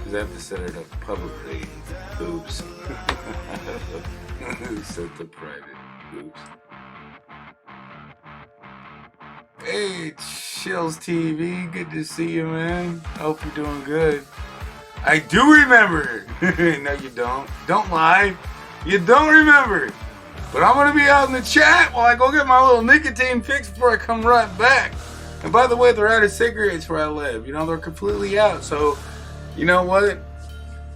Because I have to set it up publicly. Oops. Set the private. Oops. Hey, Chills TV. Good to see you, man. I hope you're doing good. I do remember. No, you don't. Don't lie. You don't remember. But I'm going to be out in the chat while I go get my little nicotine fix before I come right back. And by the way, they're out of cigarettes where I live. You know, they're completely out. So, you know what?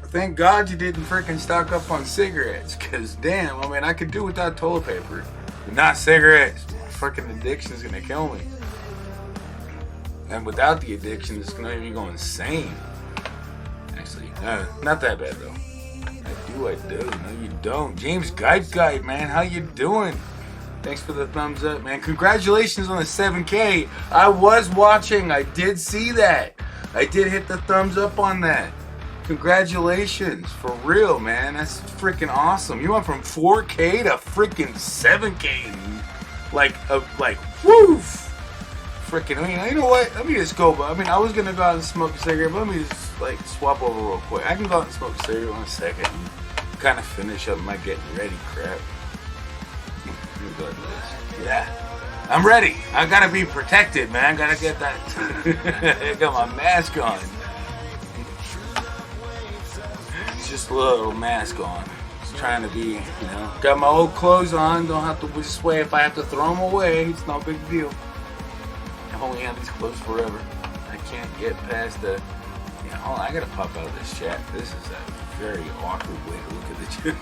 Thank God you didn't freaking stock up on cigarettes. Because, damn, I mean, I could do without toilet paper. But not cigarettes. My freaking addiction is going to kill me. And without the addiction, it's going to make me go insane. Actually, not that bad, though. I do. No, you don't. James Guide, man. How you doing? Thanks for the thumbs up, man. Congratulations on the 7K. I was watching. I did see that. I did hit the thumbs up on that. Congratulations. For real, man. That's freaking awesome. You went from 4K to freaking 7K. Like, woof. Freaking, I mean, you know what? Let me just go. But I mean, I was going to go out and smoke a cigarette, but let me just, like, swap over real quick. I can go out and smoke a cigarette in a second. Kind of finish up my getting ready crap. Yeah, I'm ready. I gotta be protected, man. I gotta get that. I got my mask on. Just a little mask on. Just trying to be, you know. Got my old clothes on. Don't have to this way. If I have to throw them away, it's no big deal. I've only had these clothes forever. I can't get past the. Yeah, hold on. I gotta pop out of this chat. This is a very awkward way to look at the chat.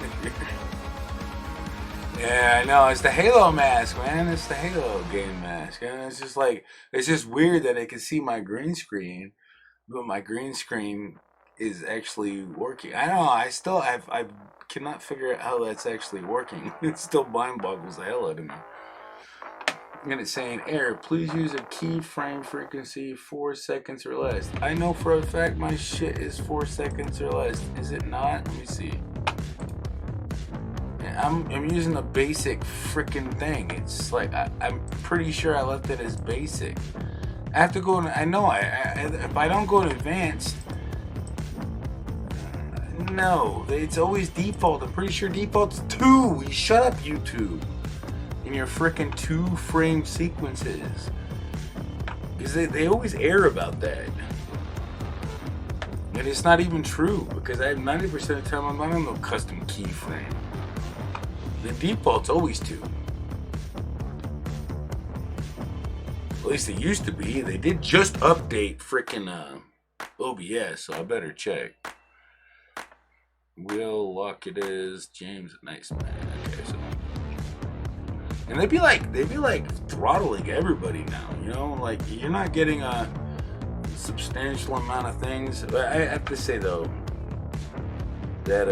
Yeah, I know. It's the Halo mask, man. It's the Halo game mask. And it's just like, it's just weird that I can see my green screen, but my green screen is actually working. I don't know. I cannot figure out how that's actually working. It still mind boggles the hell out of me. And it's saying, error, please use a keyframe frequency 4 seconds or less. I know for a fact my shit is 4 seconds or less. Is it not? Let me see. I'm using a basic freaking thing. It's like, I'm pretty sure I left it as basic. I have to go, I know, if I don't go to advanced, no, it's always default. I'm pretty sure default's 2. Shut up, YouTube. In your freaking 2-frame sequences. Because they always err about that. And it's not even true, because I have 90% of the time I'm not on no custom keyframe. The default's always 2. At least it used to be. They did just update freaking OBS, so I better check. Will Lockett is James, nice man. Okay, so and they'd be like throttling everybody now, you know, like you're not getting a substantial amount of things. But I have to say though that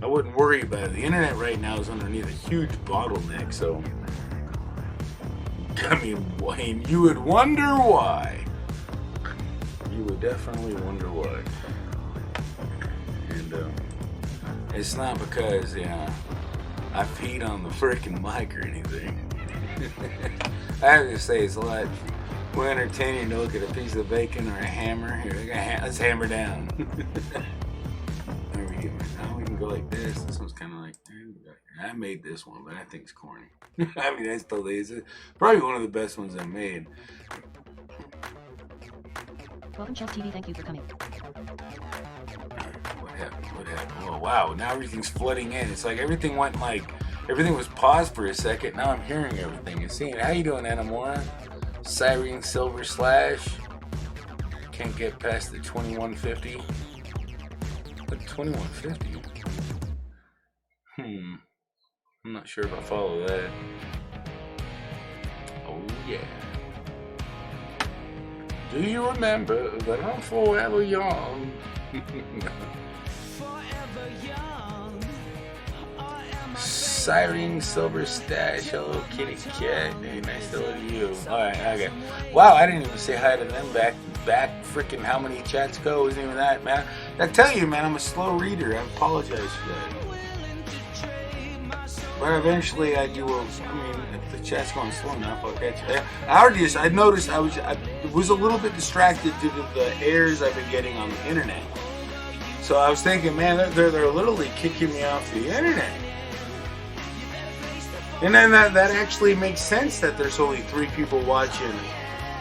I wouldn't worry about it. The internet right now is underneath a huge bottleneck, so I mean, Wayne, you would wonder why. You would definitely wonder why. And it's not because, you know, I peed on the freaking mic or anything. I have to say, it's a lot more entertaining to look at a piece of bacon or a hammer. Here, let's hammer down. There we go. Now we can go like this. This one's kind of like, I made this one, but I think it's corny. I mean, I still is. Probably one of the best ones I made. Welcome, Chef TV. Thank you for coming. What happened? Oh, wow. Now everything's flooding in. It's like everything went like, everything was paused for a second. Now I'm hearing everything and seeing. How you doing, Anamora? Siren Silver Slash. Can't get past the 2150. What, 2150? I'm not sure if I follow that. Oh, yeah. Do you remember that I'm forever young? Forever young. Siren Silver Stash. Hello, kitty cat. Hey, nice to look at you. Alright, okay. Wow, I didn't even say hi to them back freaking how many chats go. Wasn't even that, man. I tell you, man, I'm a slow reader. I apologize for that. But eventually I do, I mean, if the chat's going slow enough, I'll catch it. I noticed I was a little bit distracted due to the errors I've been getting on the internet. So I was thinking, man, they're literally kicking me off the internet. And then that actually makes sense that there's only 3 people watching.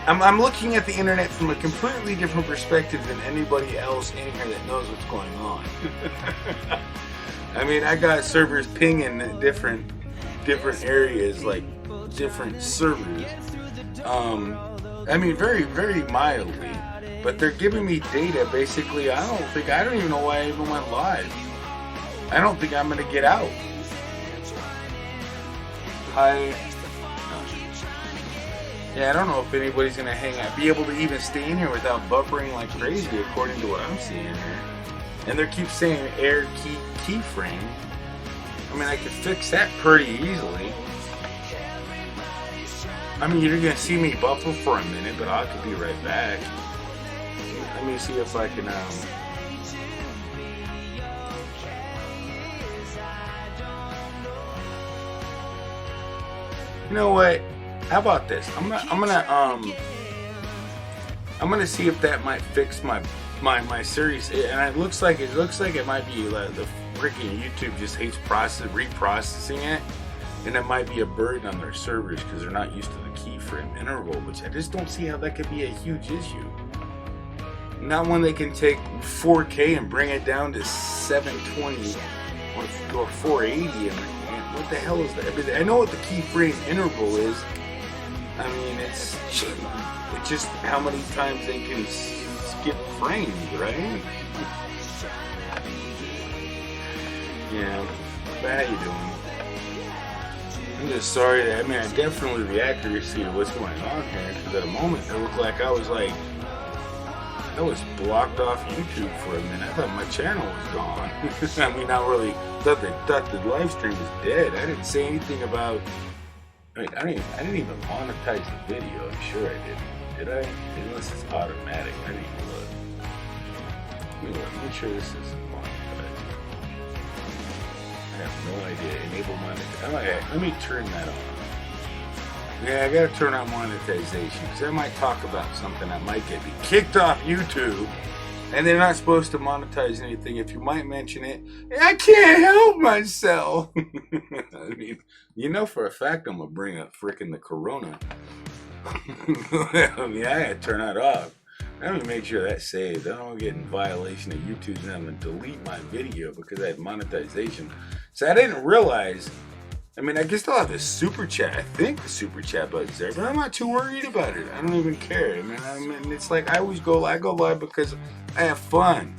I'm looking at the internet from a completely different perspective than anybody else in here that knows what's going on. I mean, I got servers pinging at different areas, like different servers. I mean, very, very mildly. But they're giving me data, basically. I don't even know why I even went live. I don't think I'm going to get out. Yeah, I don't know if anybody's going to hang out, be able to even stay in here without buffering like crazy, according to what I'm seeing here. And they keep saying error keyframe. I mean, I could fix that pretty easily. I mean, you're going to see me buffer for a minute, but I could be right back. Let me see if I can, You know what? How about this? I'm gonna see if that might fix my series. And it looks like it might be like the freaking YouTube just hates reprocessing it, and it might be a burden on their servers because they're not used to the keyframe interval, which I just don't see how that could be a huge issue. Not when they can take 4K and bring it down to 720 or 480. And what the hell is that? I mean, I know what the keyframe interval is. I mean, it's just how many times they can skip frames, right? Yeah. But how you doing? I'm just sorry that, I mean, I definitely the accuracy of what's going on here, because at the moment it looked like I was blocked off YouTube for a minute. I thought my channel was gone. I mean, I really thought the live stream was dead. I didn't say anything about. I mean, I didn't even monetize the video. I'm sure I didn't. Did I? Unless it's automatic. I didn't even look. Let me look. Make sure this is monetized. I have no idea. Enable monetization. Okay, let me turn that on. Yeah, I gotta turn on monetization because I might talk about something that might get me kicked off YouTube, and they're not supposed to monetize anything. If you might mention it, I can't help myself. I mean, you know for a fact I'm gonna bring up frickin' the Corona. I mean, I gotta turn that off. Let me make sure that's saved. I don't want to get in violation of YouTube and I'm gonna delete my video because I had monetization. So I didn't realize. I mean, I guess they'll have a super chat. I think the super chat button's there, but I'm not too worried about it. I don't even care. I mean, it's like I go live because I have fun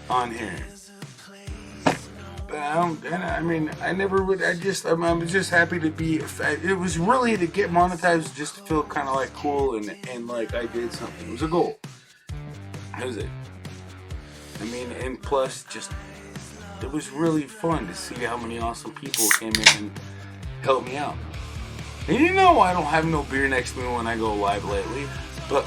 on here. But I'm just happy to be. It was really to get monetized, just to feel kind of like cool and like I did something. It was a goal. That was it. I mean, and plus just. It was really fun to see how many awesome people came in and helped me out. And you know I don't have no beer next to me when I go live lately. But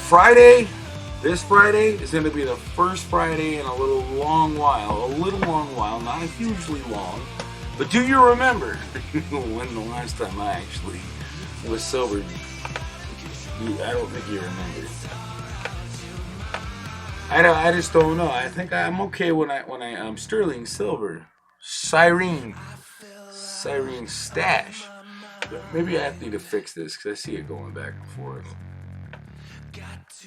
this Friday is going to be the first Friday in a little long while, not hugely long. But do you remember when the last time I actually was sober? I don't think you remember. I just don't know. I think I'm okay when I Sterling Silver, Cyrene Stash. But maybe I need to fix this because I see it going back and forth.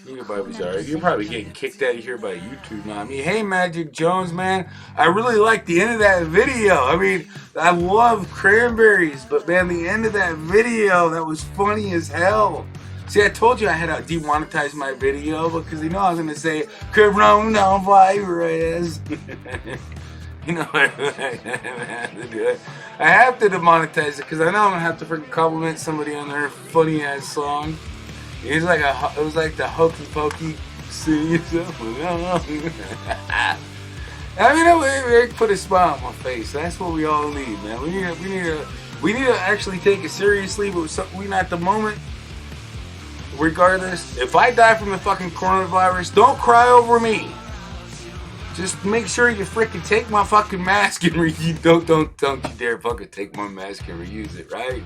You're probably getting kicked out of here by YouTube now. I mean, hey Magic Jones, man, I really like the end of that video. I mean, I love cranberries, but man, the end of that video, that was funny as hell. See, I told you I had to demonetize my video because you know I was going to say coronavirus. You know, I have to do it. I have to demonetize it because I know I'm going to have to freaking compliment somebody on their funny ass song. It was like the hokey pokey sing yourself. I mean, it put a smile on my face. That's what we all need, man. We need to actually take it seriously, but we not at the moment. Regardless, if I die from the fucking coronavirus, don't cry over me. Just make sure you freaking take my fucking mask and don't you dare fucking take my mask and reuse it, right?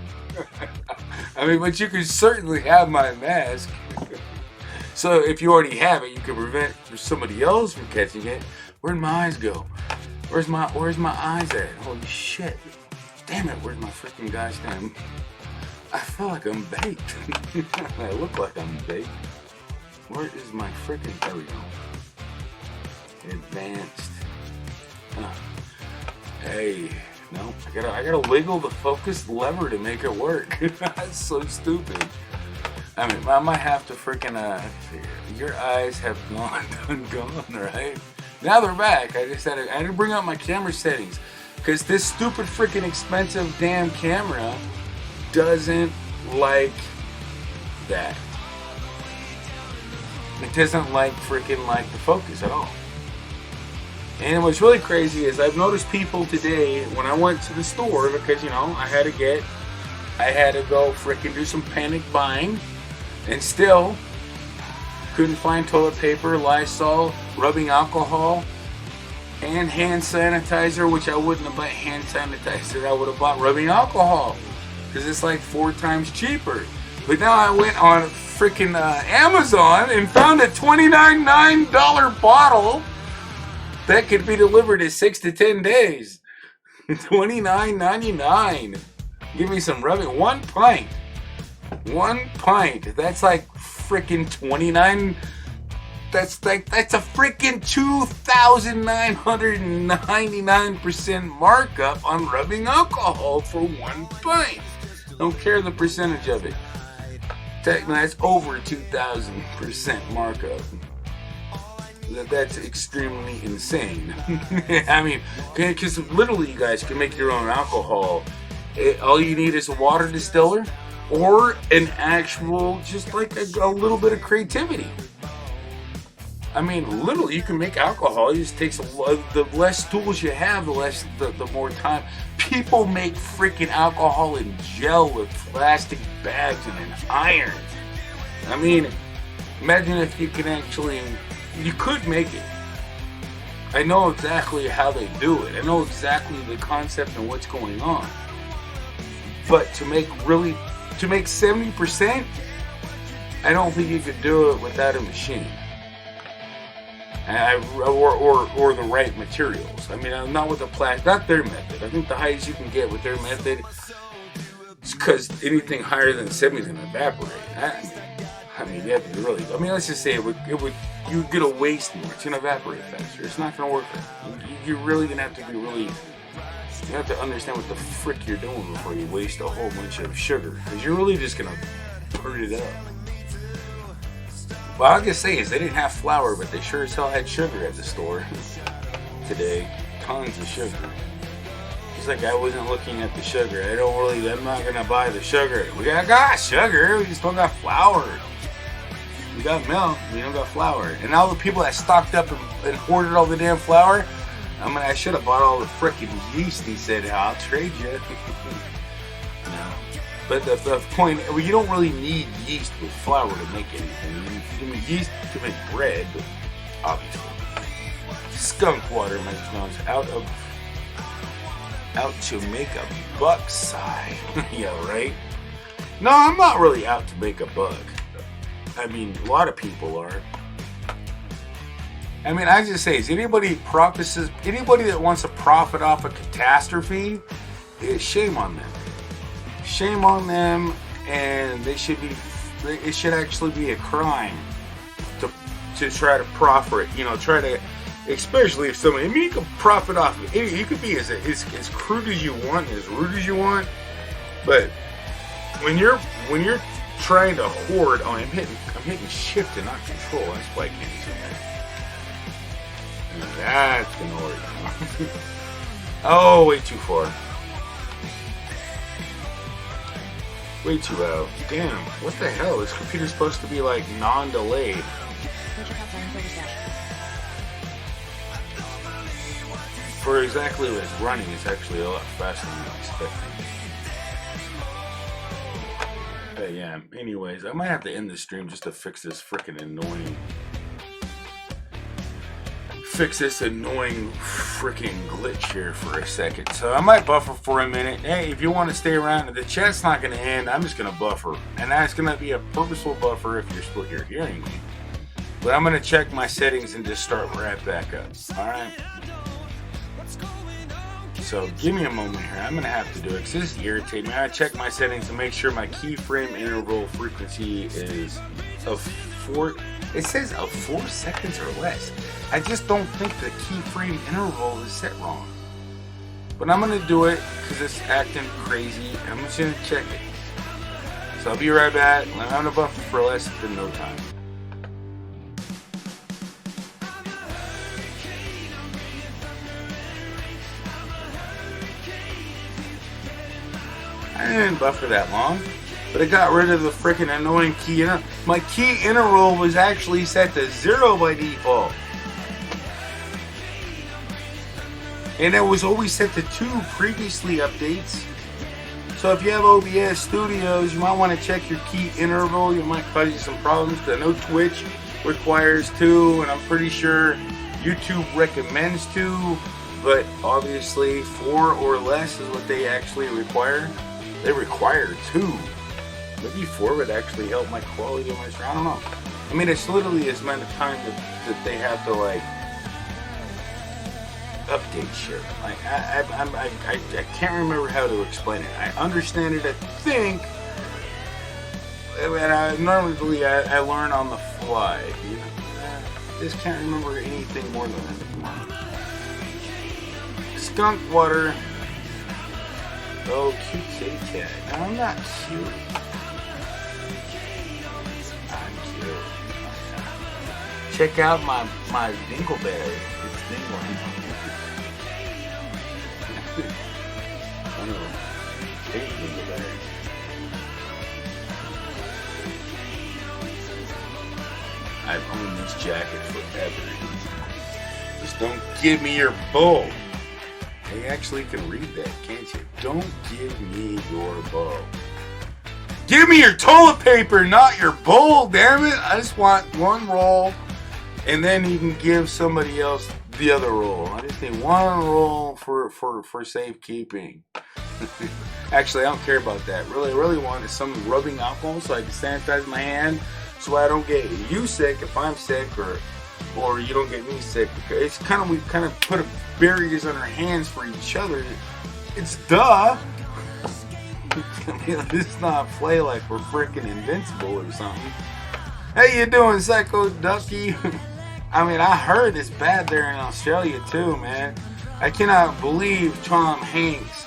I mean, but you can certainly have my mask. So if you already have it, you can prevent somebody else from catching it. Where'd my eyes go? Where's my eyes at? Holy shit. Damn it, where's my freaking gosh damn? I feel like I'm baked. I look like I'm baked. Where is my freaking, there we go. Advanced. Hey, no, I gotta wiggle the focus lever to make it work. That's so stupid. I mean, I might have to freaking, your eyes have gone, right? Now they're back. I had to bring up my camera settings. Because this stupid freaking expensive damn camera doesn't like that. It doesn't like freaking like the focus at all. And what's really crazy is I've noticed people today when I went to the store because, you know, I had to go freaking do some panic buying and still couldn't find toilet paper, Lysol, rubbing alcohol, and hand sanitizer, which I wouldn't have bought hand sanitizer. I would have bought rubbing alcohol because it's like 4 times cheaper. But now I went on freaking Amazon and found a $29 bottle that could be delivered in 6 to 10 days. $29.99. Give me some rubbing. 1 pint. 1 pint. That's like freaking 29. That's a freaking 2,999% markup on rubbing alcohol for 1 pint. Don't care the percentage of it. That's over 2,000% markup. That's extremely insane. I mean, because literally you guys can make your own alcohol. All you need is a water distiller or an actual, just like a little bit of creativity. I mean, literally, you can make alcohol. It just takes the less tools you have, the more time. People make freaking alcohol in gel with plastic bags and an iron. I mean, imagine if you can actually, you could make it. I know exactly how they do it. I know exactly the concept and what's going on. But to make 70%, I don't think you could do it without a machine. Or the right materials. I mean, not with the plastic, not their method. I think the highest you can get with their method is because anything higher than 70 is going to evaporate. I mean, you have to be really, I mean, let's just say you get a waste more. It's going to evaporate faster. It's not going to work. You're really going to have to be really, you have to understand what the frick you're doing before you waste a whole bunch of sugar. Because you're really just going to burn it up. Well, I'll just say is they didn't have flour, but they sure as hell had sugar at the store today. Tons of sugar. It's like I wasn't looking at the sugar. I'm not going to buy the sugar. We got sugar. We just don't got flour. We got milk. We don't got flour. And all the people that stocked up and hoarded all the damn flour, I should have bought all the frickin' yeast and said, I'll trade you. No. But the point, well, you don't really need yeast with flour to make anything. You need yeast to make bread, obviously. Skunk water makes noise out to make a buck sigh. Yeah, right? No, I'm not really out to make a buck. I mean, a lot of people are. I mean, I just say, is anybody that wants to profit off a catastrophe, shame on them. Shame on them, and it should actually be a crime to try to profit, especially if somebody, I mean, you can profit off, you could be as crude as you want, as rude as you want, but when you're trying to hoard, I'm hitting shift and not control, that's why I can't do that. And that's gonna work. Oh, way too far. Way too out. Damn, what the hell? This computer's supposed to be like non-delayed. For exactly what it's running, it's actually a lot faster than I expected. But yeah, anyways, I might have to end the stream just to fix this freaking annoying freaking glitch here for a second. So I might buffer for a minute. Hey, if you want to stay around, the chat's not going to end. I'm just going to buffer. And that's going to be a purposeful buffer if you're still here hearing me. But I'm gonna check my settings and just start right back up. Alright? So give me a moment here. I'm gonna have to do it because this is irritating me. I check my settings to make sure my keyframe interval frequency is of 4. It says of 4 seconds or less. I just don't think the keyframe interval is set wrong. But I'm gonna do it because it's acting crazy. I'm just gonna check it. So I'll be right back. I'm gonna buffer for less than no time. I didn't buffer that long, but it got rid of the freaking annoying key interval. My key interval was actually set to 0 by default. And it was always set to 2 previously updates. So if you have OBS Studios, you might want to check your key interval. It might cause you some problems. I know Twitch requires 2, and I'm pretty sure YouTube recommends 2, but obviously 4 or less is what they actually require. They require 2. Maybe 4 would actually help my quality of my stream. I don't know. I mean, it's literally as amount of time that they have to like update shit. Like I can't remember how to explain it. I understand it. I think, and I normally I learn on the fly. You know? I just can't remember anything more than that. Skunk water. Oh, cute kitty cat. No, I'm not cute. I'm cute. Check out my dingleberry. It's dingling. I know. Hate dingleberry. I've owned this jacket forever. Just don't give me your bowl. You actually can read that, can't you? Don't give me your bowl. Give me your toilet paper, not your bowl, damn it! I just want one roll, and then you can give somebody else the other roll. I just need one roll for safekeeping. Actually, I don't care about that. Really, I really want some rubbing alcohol so I can sanitize my hand so I don't get you sick if I'm sick, or you don't get me sick. It's kind of, we kind of put barriers on our hands for each other. It's duh. I mean, let's not play like we're freaking invincible or something. How you doing, Psycho Ducky? I mean, I heard it's bad there in Australia too, man. I cannot believe Tom Hanks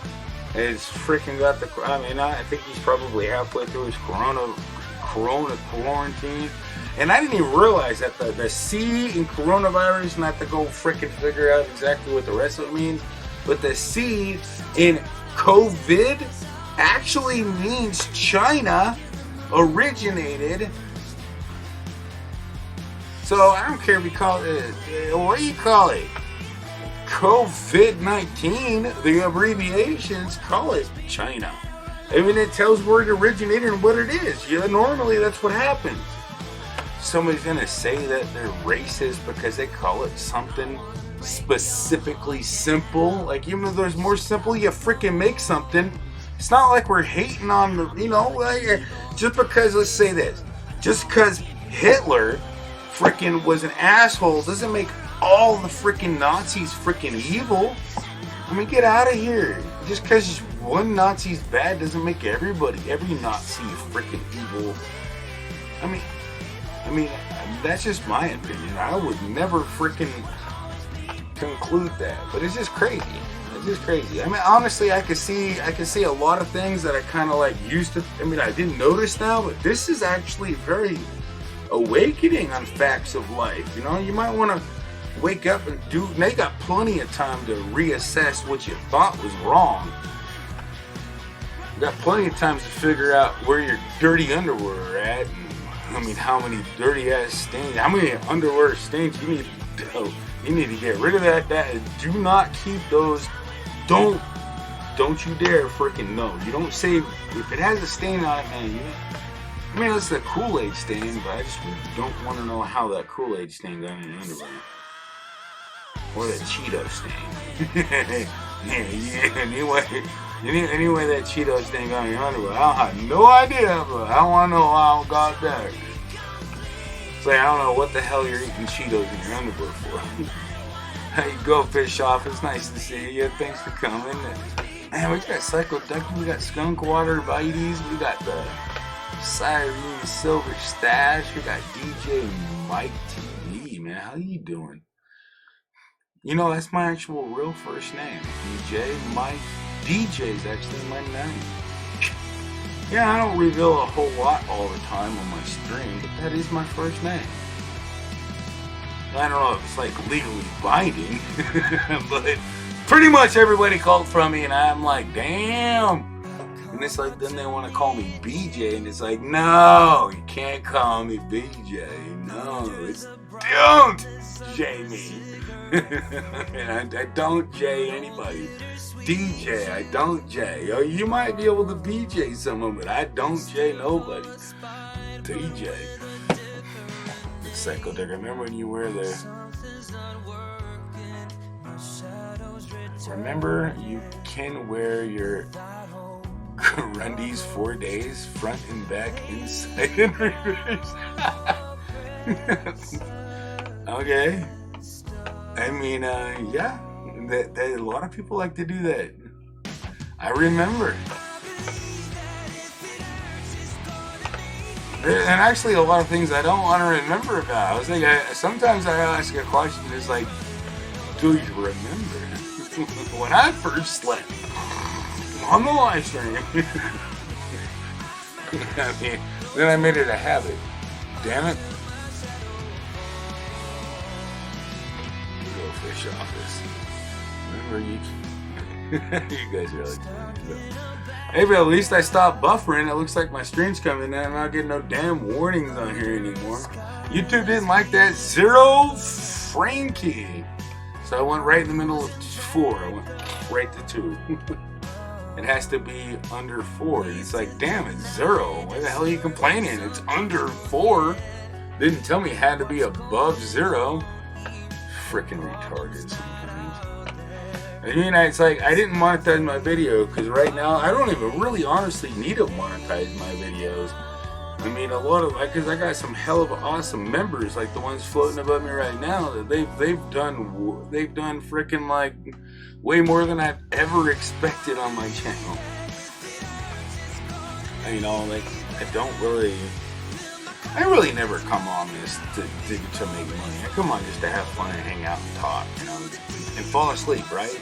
has freaking got the. I mean, I think he's probably halfway through his corona quarantine. And I didn't even realize that the C in coronavirus, not to go freaking figure out exactly what the rest of it means, but the C in COVID actually means China originated. So I don't care if you call it, what do you call it? COVID-19, the abbreviations call it China. I mean, it tells where it originated and what it is. Yeah, normally that's what happens. Somebody's gonna say that they're racist because they call it something specifically simple. Like, even if there's more simple, you freaking make something. It's not like we're hating on the, you know, like, just because, let's say this, just because Hitler freaking was an asshole doesn't make all the freaking Nazis freaking evil. I mean, get out of here. Just because one Nazi's bad doesn't make every Nazi freaking evil. I mean, that's just my opinion. I would never freaking conclude that. But it's just crazy. It's just crazy. I mean, honestly, I can see a lot of things that I kind of like used to. I mean, I didn't notice now, but this is actually very awakening on facts of life. You know, you might want to wake up and do. They got plenty of time to reassess what you thought was wrong. You got plenty of time to figure out where your dirty underwear are at. I mean, how many dirty ass stains, how many underwear stains you need to get rid of that. Do not keep those. Don't you dare freaking no. You don't say, if it has a stain on it, man, I mean, it's the Kool-Aid stain, but I just don't want to know how that Kool-Aid stain got in your underwear. Or that Cheeto stain. Anyway, that Cheeto stain got in your underwear. I have no idea, but I want to know how it got there. It's like, I don't know what the hell you're eating Cheetos in your underwear for. How you go, Fish Off? It's nice to see you. Thanks for coming. Man, we got Psycho Ducky, we got Skunk Water Bites, we got the Cyrene Silver Stash, we got DJ Mike TV, man. How you doing? You know, that's my actual real first name. DJ Mike. DJ is actually my name. Yeah, I don't reveal a whole lot all the time on my stream, but that is my first name. I don't know if it's like legally binding, but pretty much everybody called from me, and I'm like, damn. And it's like, then they want to call me BJ, and it's like, no, you can't call me BJ. No, it's don't J me. And I don't J anybody. DJ, I don't J. Or you might be able to BJ someone, but I don't J nobody. DJ. Psycho Duck, remember when you were there? Remember, you can wear your Grundies 4 days, front and back, inside and reverse. Okay. I mean, yeah, a lot of people like to do that. I remember. And actually, a lot of things I don't want to remember about. I was thinking, sometimes I ask a question, it's like, do you remember when I first slept on the live stream? I mean, then I made it a habit. Damn it. Go Fish Office. Remember you? You guys are like, hey, but at least I stopped buffering. It looks like my stream's coming in. I'm not getting no damn warnings on here anymore. YouTube didn't like that. 0 frame key. So I went right in the middle of 4. I went right to 2. It has to be under 4. And it's like, damn, it's 0. Why the hell are you complaining? It's under 4. Didn't tell me it had to be above 0. Freaking retarded sometimes. I mean, it's like, I didn't monetize my video because right now, I don't even really honestly need to monetize my videos. I mean, a lot of, because I got some hell of awesome members, like the ones floating above me right now, that they've done freaking like way more than I've ever expected on my channel. You know, like, I really never come on this to make money. I come on just to have fun and hang out and talk, you know, and fall asleep, right?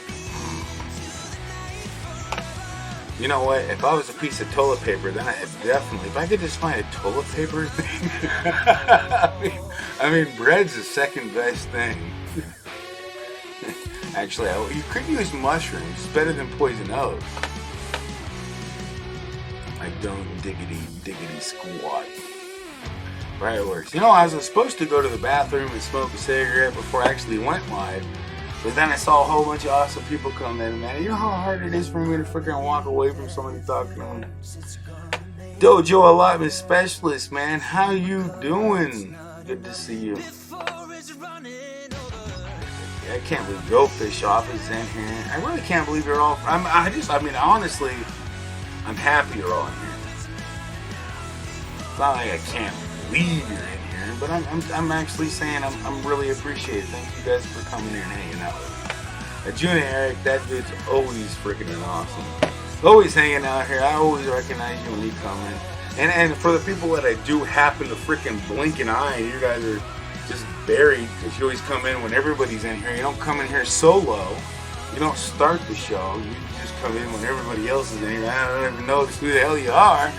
You know what? If I was a piece of toilet paper, then I'd definitely, if I could just find a toilet paper thing, I mean, bread's the second best thing. Actually, you could use mushrooms. It's better than poison oak. I don't diggity squat. Right, it works. You know, I was supposed to go to the bathroom and smoke a cigarette before I actually went live. But then I saw a whole bunch of awesome people come in, man. You know how hard it is for me to freaking walk away from somebody talking to me? Dojo Allotment Specialist, man. How you doing? Good to see you. I can't believe Go Fish Off is in here. I really can't believe you're all... I mean, honestly, I'm happy you're all in here. It's not like I can't believe you're in here, but I'm actually saying I'm really appreciative. Thank you guys for coming in and hanging out with me. June Eric, that dude's always freaking awesome. Always hanging out here. I always recognize you when you come in. And for the people that I do happen to freaking blink an eye, you guys are just buried because you always come in when everybody's in here. You don't come in here solo. You don't start the show. You just come in when everybody else is in here. I don't even know who the hell you are.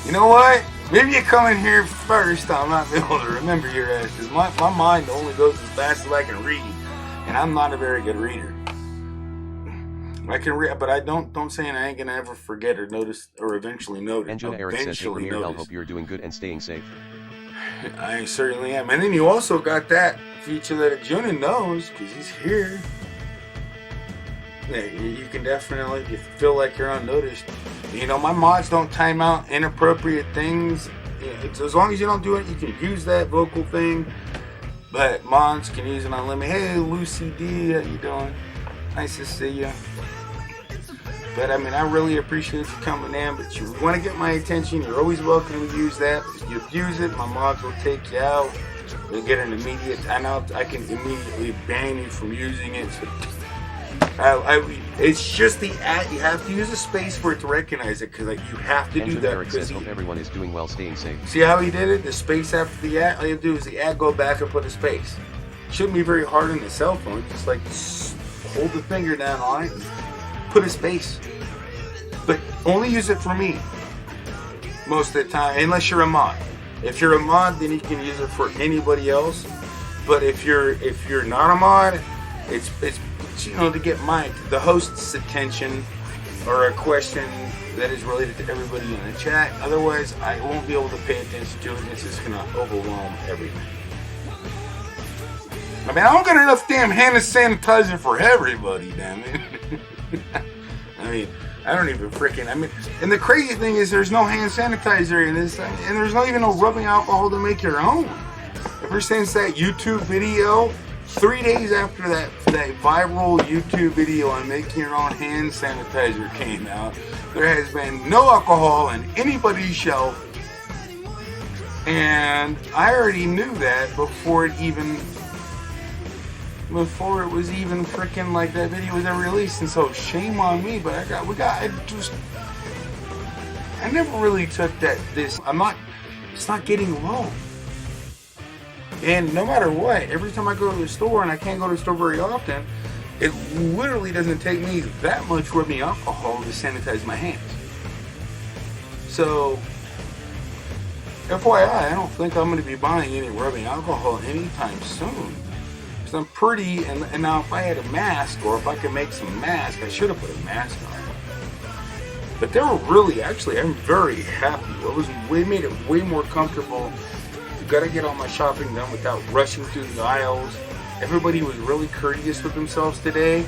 You know what? Maybe you come in here first. I'll not be able to remember your ass because my mind only goes as fast as I can read, and I'm not a very good reader. I can read, but I don't say I ain't gonna ever forget or notice or eventually notice. Angela Eric says, "Hey, Premier, I hope you're doing good and staying safe." I certainly am. And then you also got that feature that Junin knows because he's here. Yeah, you can definitely, if you feel like you're unnoticed. You know, my mods don't time out inappropriate things. As long as you don't do it, you can use that vocal thing. But mods can use it unlimited. Hey, Lucy D, how you doing? Nice to see you. But I mean, I really appreciate you coming in. But you want to get my attention, you're always welcome to use that. If you abuse it, my mods will take you out. You'll get an immediate, and I can immediately ban you from using it. So it's just the ad. You have to use a space for it to recognize it, because like you have to do Benjamin that. Eric says, hope everyone is doing well, staying safe. See how he did it? The space after the ad. All you have to do is the ad, go back and put a space. Shouldn't be very hard on the cell phone. Just like hold the finger down on it and put a space. But only use it for me most of the time, unless you're a mod. If you're a mod, then you can use it for anybody else. But if you're not a mod, it's to get the host's attention or a question that is related to everybody in the chat. Otherwise, I won't be able to pay attention to it. It's just gonna overwhelm everything. I mean, I don't got enough damn hand sanitizer for everybody, damn it. I mean, I don't even and the crazy thing is there's no hand sanitizer in this, and there's not even no rubbing alcohol to make your own. Ever since that YouTube video, 3 days after that viral YouTube video on making your own hand sanitizer came out, there has been no alcohol in anybody's shelf, and I already knew that before it was even freaking like that video was ever released, and so shame on me. But I never really took it's not getting low. And no matter what, every time I go to the store, and I can't go to the store very often, it literally doesn't take me that much rubbing alcohol to sanitize my hands. So, FYI, I don't think I'm going to be buying any rubbing alcohol anytime soon. I'm pretty, and now if I had a mask, or if I could make some mask, I should have put a mask on. But they were really, actually, I'm very happy. It made it way more comfortable. You gotta get all my shopping done without rushing through the aisles. Everybody was really courteous with themselves today,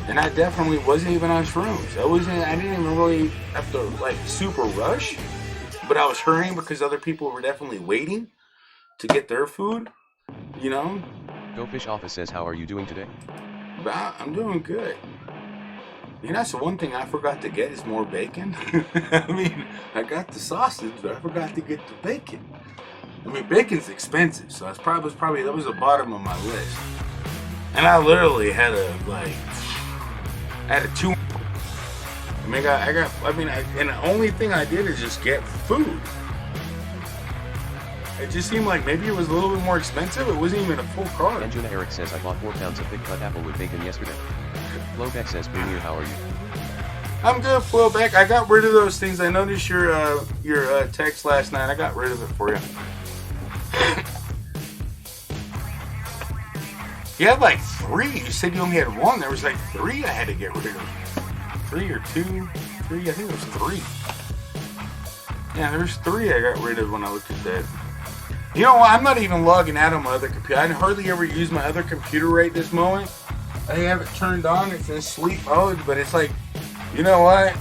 and I definitely wasn't even on shrooms. I didn't even really have to super rush, but I was hurrying because other people were definitely waiting to get their food, you know? Go Fish Office says, how are you doing today? I'm doing good. You know, that's the one thing I forgot to get is more bacon. I mean, I got the sausage, but I forgot to get the bacon. I mean, bacon's expensive, so that was the bottom of my list. And I literally had a 2. And the only thing I did is just get food. It just seemed like maybe it was a little bit more expensive. It wasn't even a full cart. Benjamin Eric says, I bought 4 pounds of big cut apple with bacon yesterday. Flowback says, Premier, how are you? I'm good, Flowback. I got rid of those things. I noticed your text last night. I got rid of it for you. You had 3. You said you only had 1. There was 3 I had to get rid of. 3 or 2? 3? I think it was 3. Yeah, there's 3 I got rid of when I looked at that. You know what? I'm not even logging out on my other computer. I hardly ever use my other computer right this moment. I have it turned on. It's in sleep mode, but it's you know what?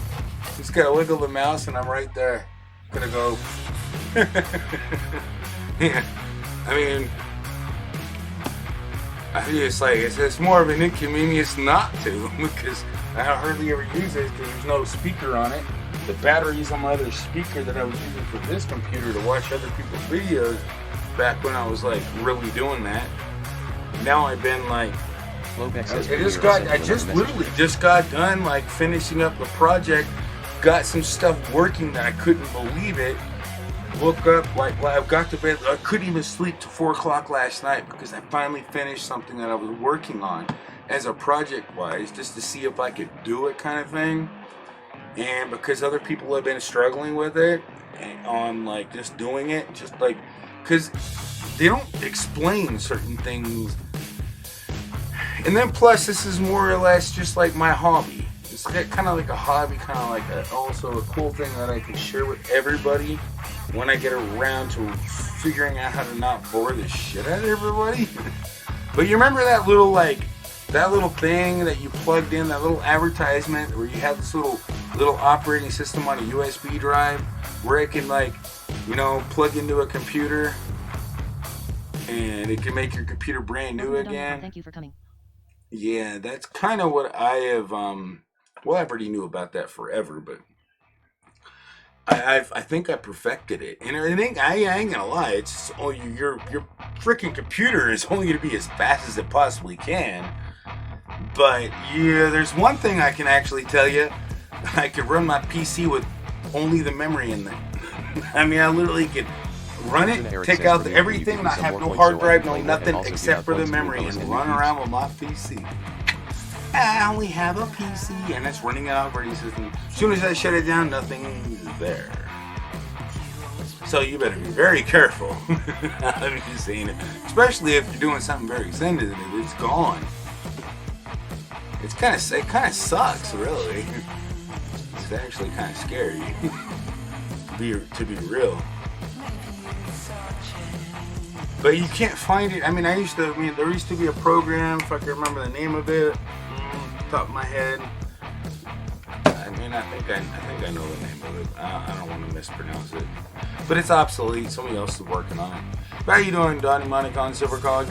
Just gotta wiggle the mouse and I'm right there. Gonna go. Yeah. I mean, it's more of an inconvenience not to, because I hardly ever use it because there's no speaker on it. The battery's on my other speaker that I was using for this computer to watch other people's videos back when I was really doing that. Now I've been Flowback says, I just literally just got done finishing up the project, got some stuff working that I couldn't believe it. Woke up, I got to bed, I couldn't even sleep till 4 o'clock last night because I finally finished something that I was working on as a project-wise, just to see if I could do it kind of thing. And because other people have been struggling with it, on just doing it, because they don't explain certain things. And then plus, this is more or less just my hobby. It's kind of like a hobby, kind of also a cool thing that I can share with everybody when I get around to figuring out how to not bore the shit out of everybody. But you remember that little thing that you plugged in, that little advertisement where you have this little operating system on a USB drive where it can plug into a computer and it can make your computer brand new again. Thank you for coming. Yeah, that's kind of what I have. Well, I already knew about that forever, but I think I perfected it, and I ain't gonna lie. It's your freaking computer is only gonna be as fast as it possibly can. But yeah, there's one thing I can actually tell you. I could run my PC with only the memory in there. I mean, I literally could run it, take out everything, and I have no hard drive, no nothing except for the memory, and run around with my PC. I only have a PC, and it's running an operating system. As soon as I shut it down, nothing's there. So you better be very careful. I'm just saying it. Especially if you're doing something very sensitive, it's gone. It kind of sucks, really. It's actually kind of scary. to be real. But you can't find it. I mean, there used to be a program, if I can remember the name of it, top of my head. I mean, I think I know the name of it. I don't want to mispronounce it. But it's obsolete. Somebody else is working on it. How are you doing, Donnie Monicon, Silver Call,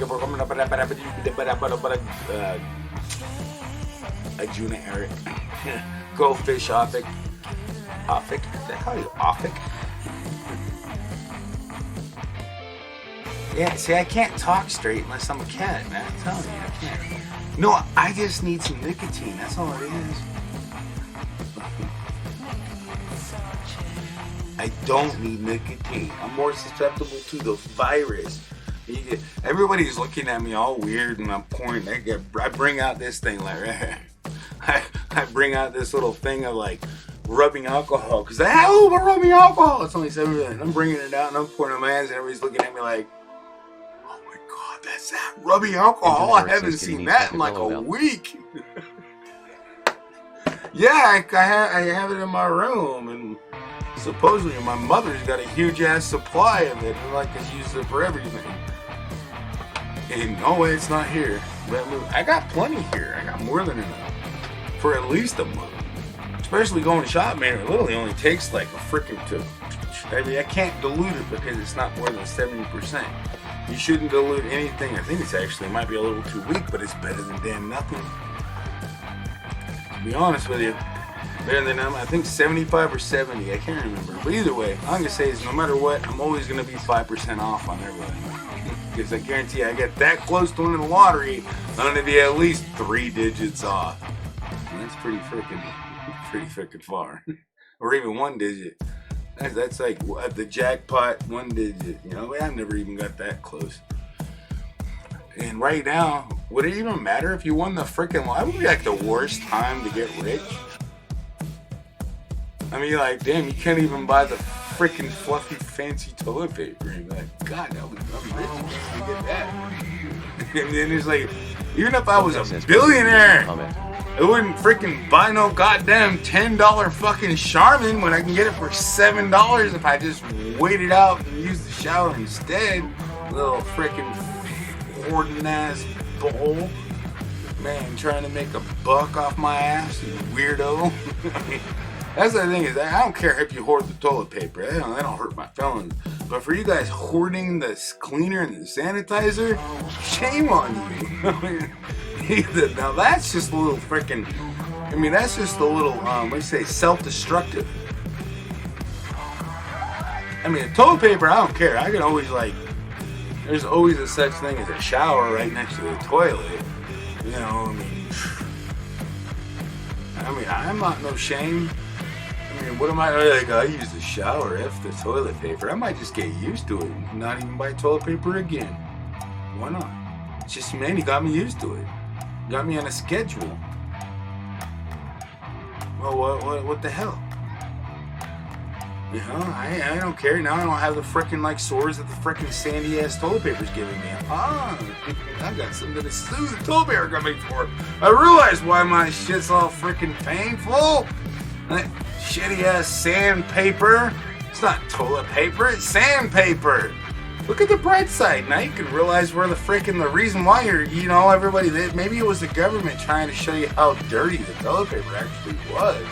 Ajuna Eric, Goldfish Offic. Did I call you Offic? Yeah, see, I can't talk straight unless I'm a cat, man. I'm telling you, I can't. No, I just need some nicotine. That's all it is. I don't need nicotine. I'm more susceptible to the virus. Everybody's looking at me all weird, and I'm pointing. I bring out this thing like I bring out this little thing of like rubbing alcohol because we're rubbing alcohol. It's only 7 minutes. I'm bringing it out and I'm pointing my hands, and everybody's looking at me like, "Oh my God, that's that rubbing alcohol! I haven't seen that in like a week." Yeah, I have it in my room, and supposedly my mother's got a huge ass supply of it, and like I use it for everything. And no way, it's not here. I got plenty here. I got more than enough for at least a month. Especially going shop, man. It literally only takes like a freaking I mean, I can't dilute it because it's not more than 70%. You shouldn't dilute anything. I think it might be a little too weak, but it's better than damn nothing. To be honest with you, better than I think 75 or 70. I can't remember. But either way, I'm gonna say is no matter what, I'm always gonna be 5% off on everything. Because I guarantee you, I get that close to winning the lottery, I'm gonna be at least 3 digits off. And that's pretty freaking far. Or even 1 digit. That's like the jackpot 1 digit. You know, I've never even got that close. And right now, would it even matter if you won the freaking lottery? It would be like the worst time to get rich. I mean, like, damn, you can't even buy the freaking fluffy, fancy toilet paper. And you're like, God, I'm rich to get that. And then it's like, even if I was a billionaire, I wouldn't freaking buy no goddamn $10 fucking Charmin when I can get it for $7 if I just wait it out and use the shower instead. Little freaking hoarding ass bowl. Man, trying to make a buck off my ass, you weirdo. That's the thing is, I don't care if you hoard the toilet paper. That don't hurt my feelings. But for you guys hoarding the cleaner and the sanitizer, shame on you. Now that's just a little freaking. I mean, that's just a little. Self-destructive. I mean, the toilet paper, I don't care. I can always there's always a such thing as a shower right next to the toilet. You know, I mean, I'm not no shame. I mean, what am I like? I use the shower, F the toilet paper. I might just get used to it and not even buy toilet paper again. Why not? It's just, man, you got me used to it. You got me on a schedule. Well, what the hell? You know, I don't care. Now I don't have the frickin' sores that the frickin' sandy ass toilet paper's giving me. I got something to sue the toilet paper company for. I realize why my shit's all frickin' painful. That shitty ass sandpaper. It's not toilet paper, it's sandpaper. Look at the bright side. Now you can realize where the reason why everybody, maybe it was the government trying to show you how dirty the toilet paper actually was.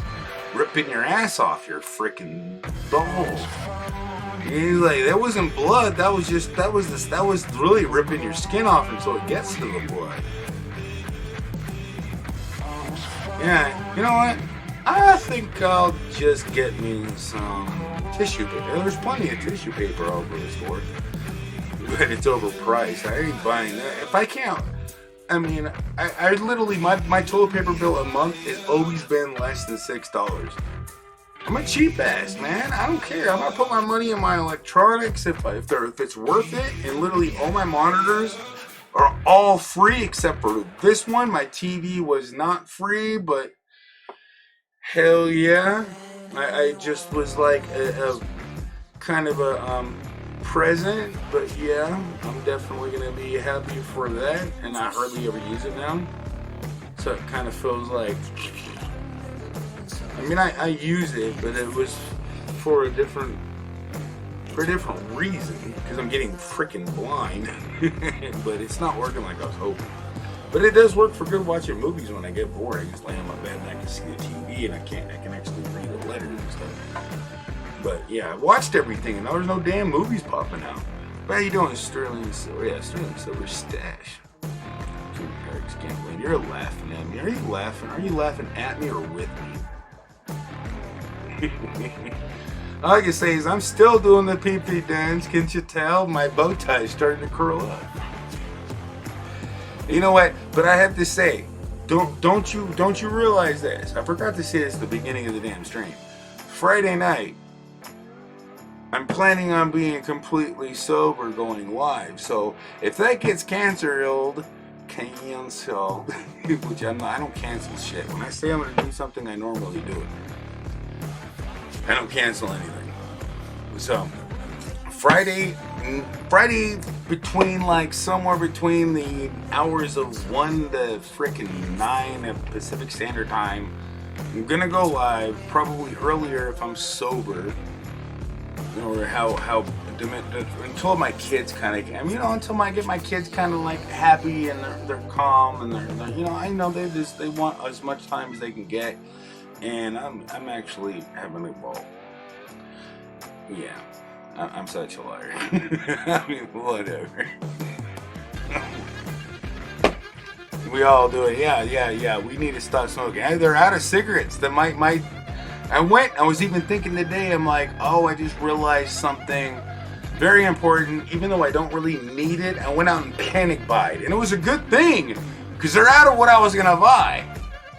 Ripping your ass off your freaking balls. He's like, that wasn't blood. That was really ripping your skin off until it gets to the blood. Yeah, you know what? I think I'll just get me some tissue paper. There's plenty of tissue paper all over the store, but it's overpriced. I ain't buying that. If I can't, I mean, I literally, my toilet paper bill a month has always been less than $6. I'm a cheap ass, man. I don't care. I'm gonna put my money in my electronics if it's worth it. And literally all my monitors are all free except for this one. My TV was not free, but hell yeah. I just was like a kind of a present, but yeah, I'm definitely gonna be happy for that. And I hardly ever use it now, so it kind of feels like, I mean, I use it, but it was for a different reason, because I'm getting freaking blind. But it's not working like I was hoping. But it does work for good watching movies when I get bored. I just lay on my bed and I can see the TV, and I can actually read the letters and stuff. But yeah, I watched everything, and there was no damn movies popping out. But how you doing, Sterling Silver? Yeah, Sterling Silver Stash. Eric's gambling. You're laughing at me. Are you laughing? Are you laughing at me or with me? All I can say is I'm still doing the pee-pee dance. Can't you tell? My bow tie is starting to curl up. You know what? But I have to say, don't you realize this? I forgot to say this at the beginning of the damn stream. Friday night, I'm planning on being completely sober going live. So if that gets canceled, which I don't cancel shit. When I say I'm gonna do something, I normally do it. I don't cancel anything. So Friday between like somewhere between the hours of 1 to frickin' 9 at Pacific Standard Time, I'm gonna go live, probably earlier if I'm sober, or until my kids kind of, until I get my kids kind of like happy and they're calm and they're I know they want as much time as they can get, and I'm actually having a ball. Yeah, I'm such a liar. I mean, whatever. We all do it. Yeah. We need to stop smoking. Hey, they're out of cigarettes. That might. I was even thinking today. I'm like, oh, I just realized something very important. Even though I don't really need it, I went out and panic buyed, and it was a good thing because they're out of what I was gonna buy.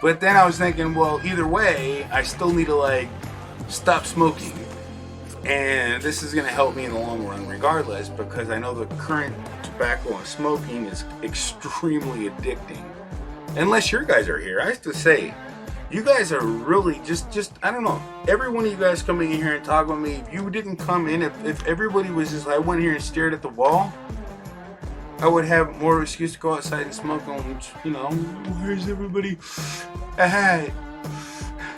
But then I was thinking, well, either way, I still need to like stop smoking. And this is going to help me in the long run regardless, because I know the current tobacco and smoking is extremely addicting. Unless your guys are here. I have to say, you guys are really just I don't know. Every one of you guys coming in here and talking with me, if you didn't come in, if everybody was just, I went here and stared at the wall, I would have more excuse to go outside and smoke on, where's everybody at?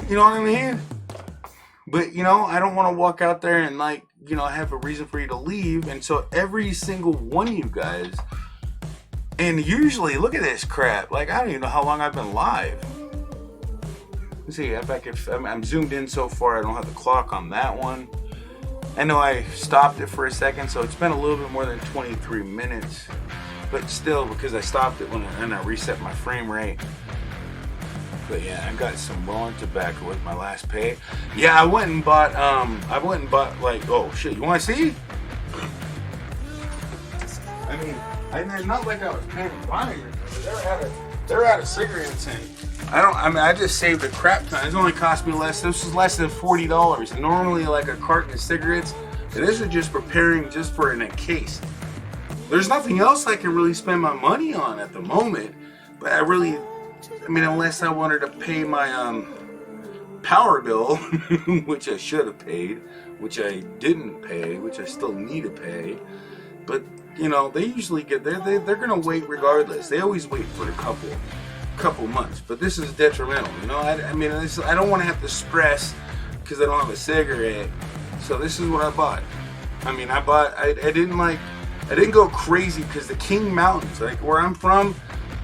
You know what I mean? But, I don't want to walk out there and, have a reason for you to leave. And so every single one of you guys, and usually, look at this crap. Like, I don't even know how long I've been live. Let's see, I'm zoomed in so far, I don't have the clock on that one. I know I stopped it for a second, so it's been a little bit more than 23 minutes. But still, because I stopped it when I reset my frame rate. But yeah, I got some rolling tobacco with my last pay. Yeah, I went and bought like, oh shit, you want to see? I mean, it's not like I was paying buying it. They're out of cigarettes, and I just saved a crap ton. It's only cost me less. This was less than $40. And normally, like a carton of cigarettes, and this is just preparing just for in a case. There's nothing else I can really spend my money on at the moment, but unless I wanted to pay my power bill, which I should have paid, which I didn't pay, which I still need to pay. But they usually they're gonna wait regardless. They always wait for a couple months. But this is detrimental. I don't want to have to stress because I don't have a cigarette. So this is what I bought. I didn't go crazy because the King Mountains, like where I'm from,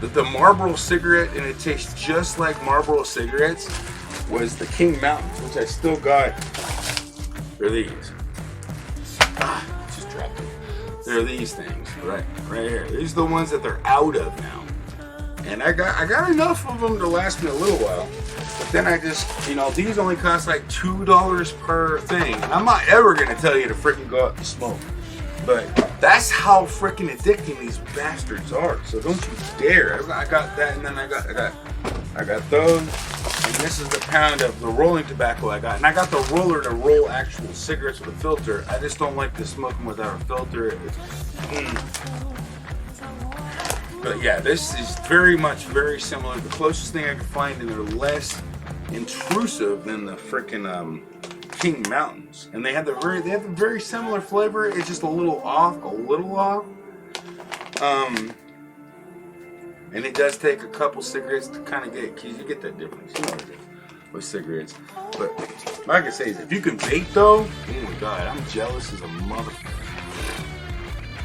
the Marlboro cigarette, and it tastes just like Marlboro cigarettes, was the King Mountains, which I still got. They're these. Just dropped it. They're these things, right here. These are the ones that they're out of now. And I got enough of them to last me a little while. But then I just, these only cost like $2 per thing. And I'm not ever gonna tell you to freaking go out and smoke. But that's how freaking addicting these bastards are. So don't you dare. I got that, and then I got those. And this is the pound of the rolling tobacco I got. And I got the roller to roll actual cigarettes with a filter. I just don't like to smoke them without a filter. But yeah, this is very similar. The closest thing I could find, and they're less intrusive than the freaking King Mountains. And they have the very similar flavor. It's just a little off. And it does take a couple cigarettes to kind of get, because you get that difference, with cigarettes. But like I say, if you can vape though, oh my god, I'm jealous as a motherfucker.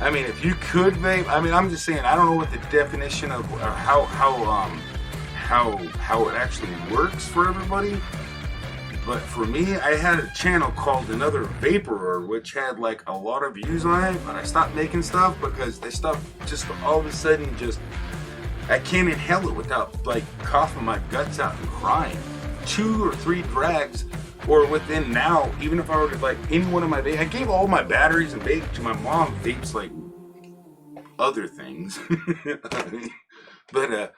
I mean, if you could vape, I'm just saying, I don't know what the definition of how it actually works for everybody. But for me, I had a channel called Another Vaporer, which had like a lot of views on it, but I stopped making stuff because they stopped just all of a sudden I can't inhale it without like coughing my guts out and crying. 2 or 3 drags, or within now, even if I were to like any one of my vapes, I gave all my batteries and vape to my mom. Vapes like other things. But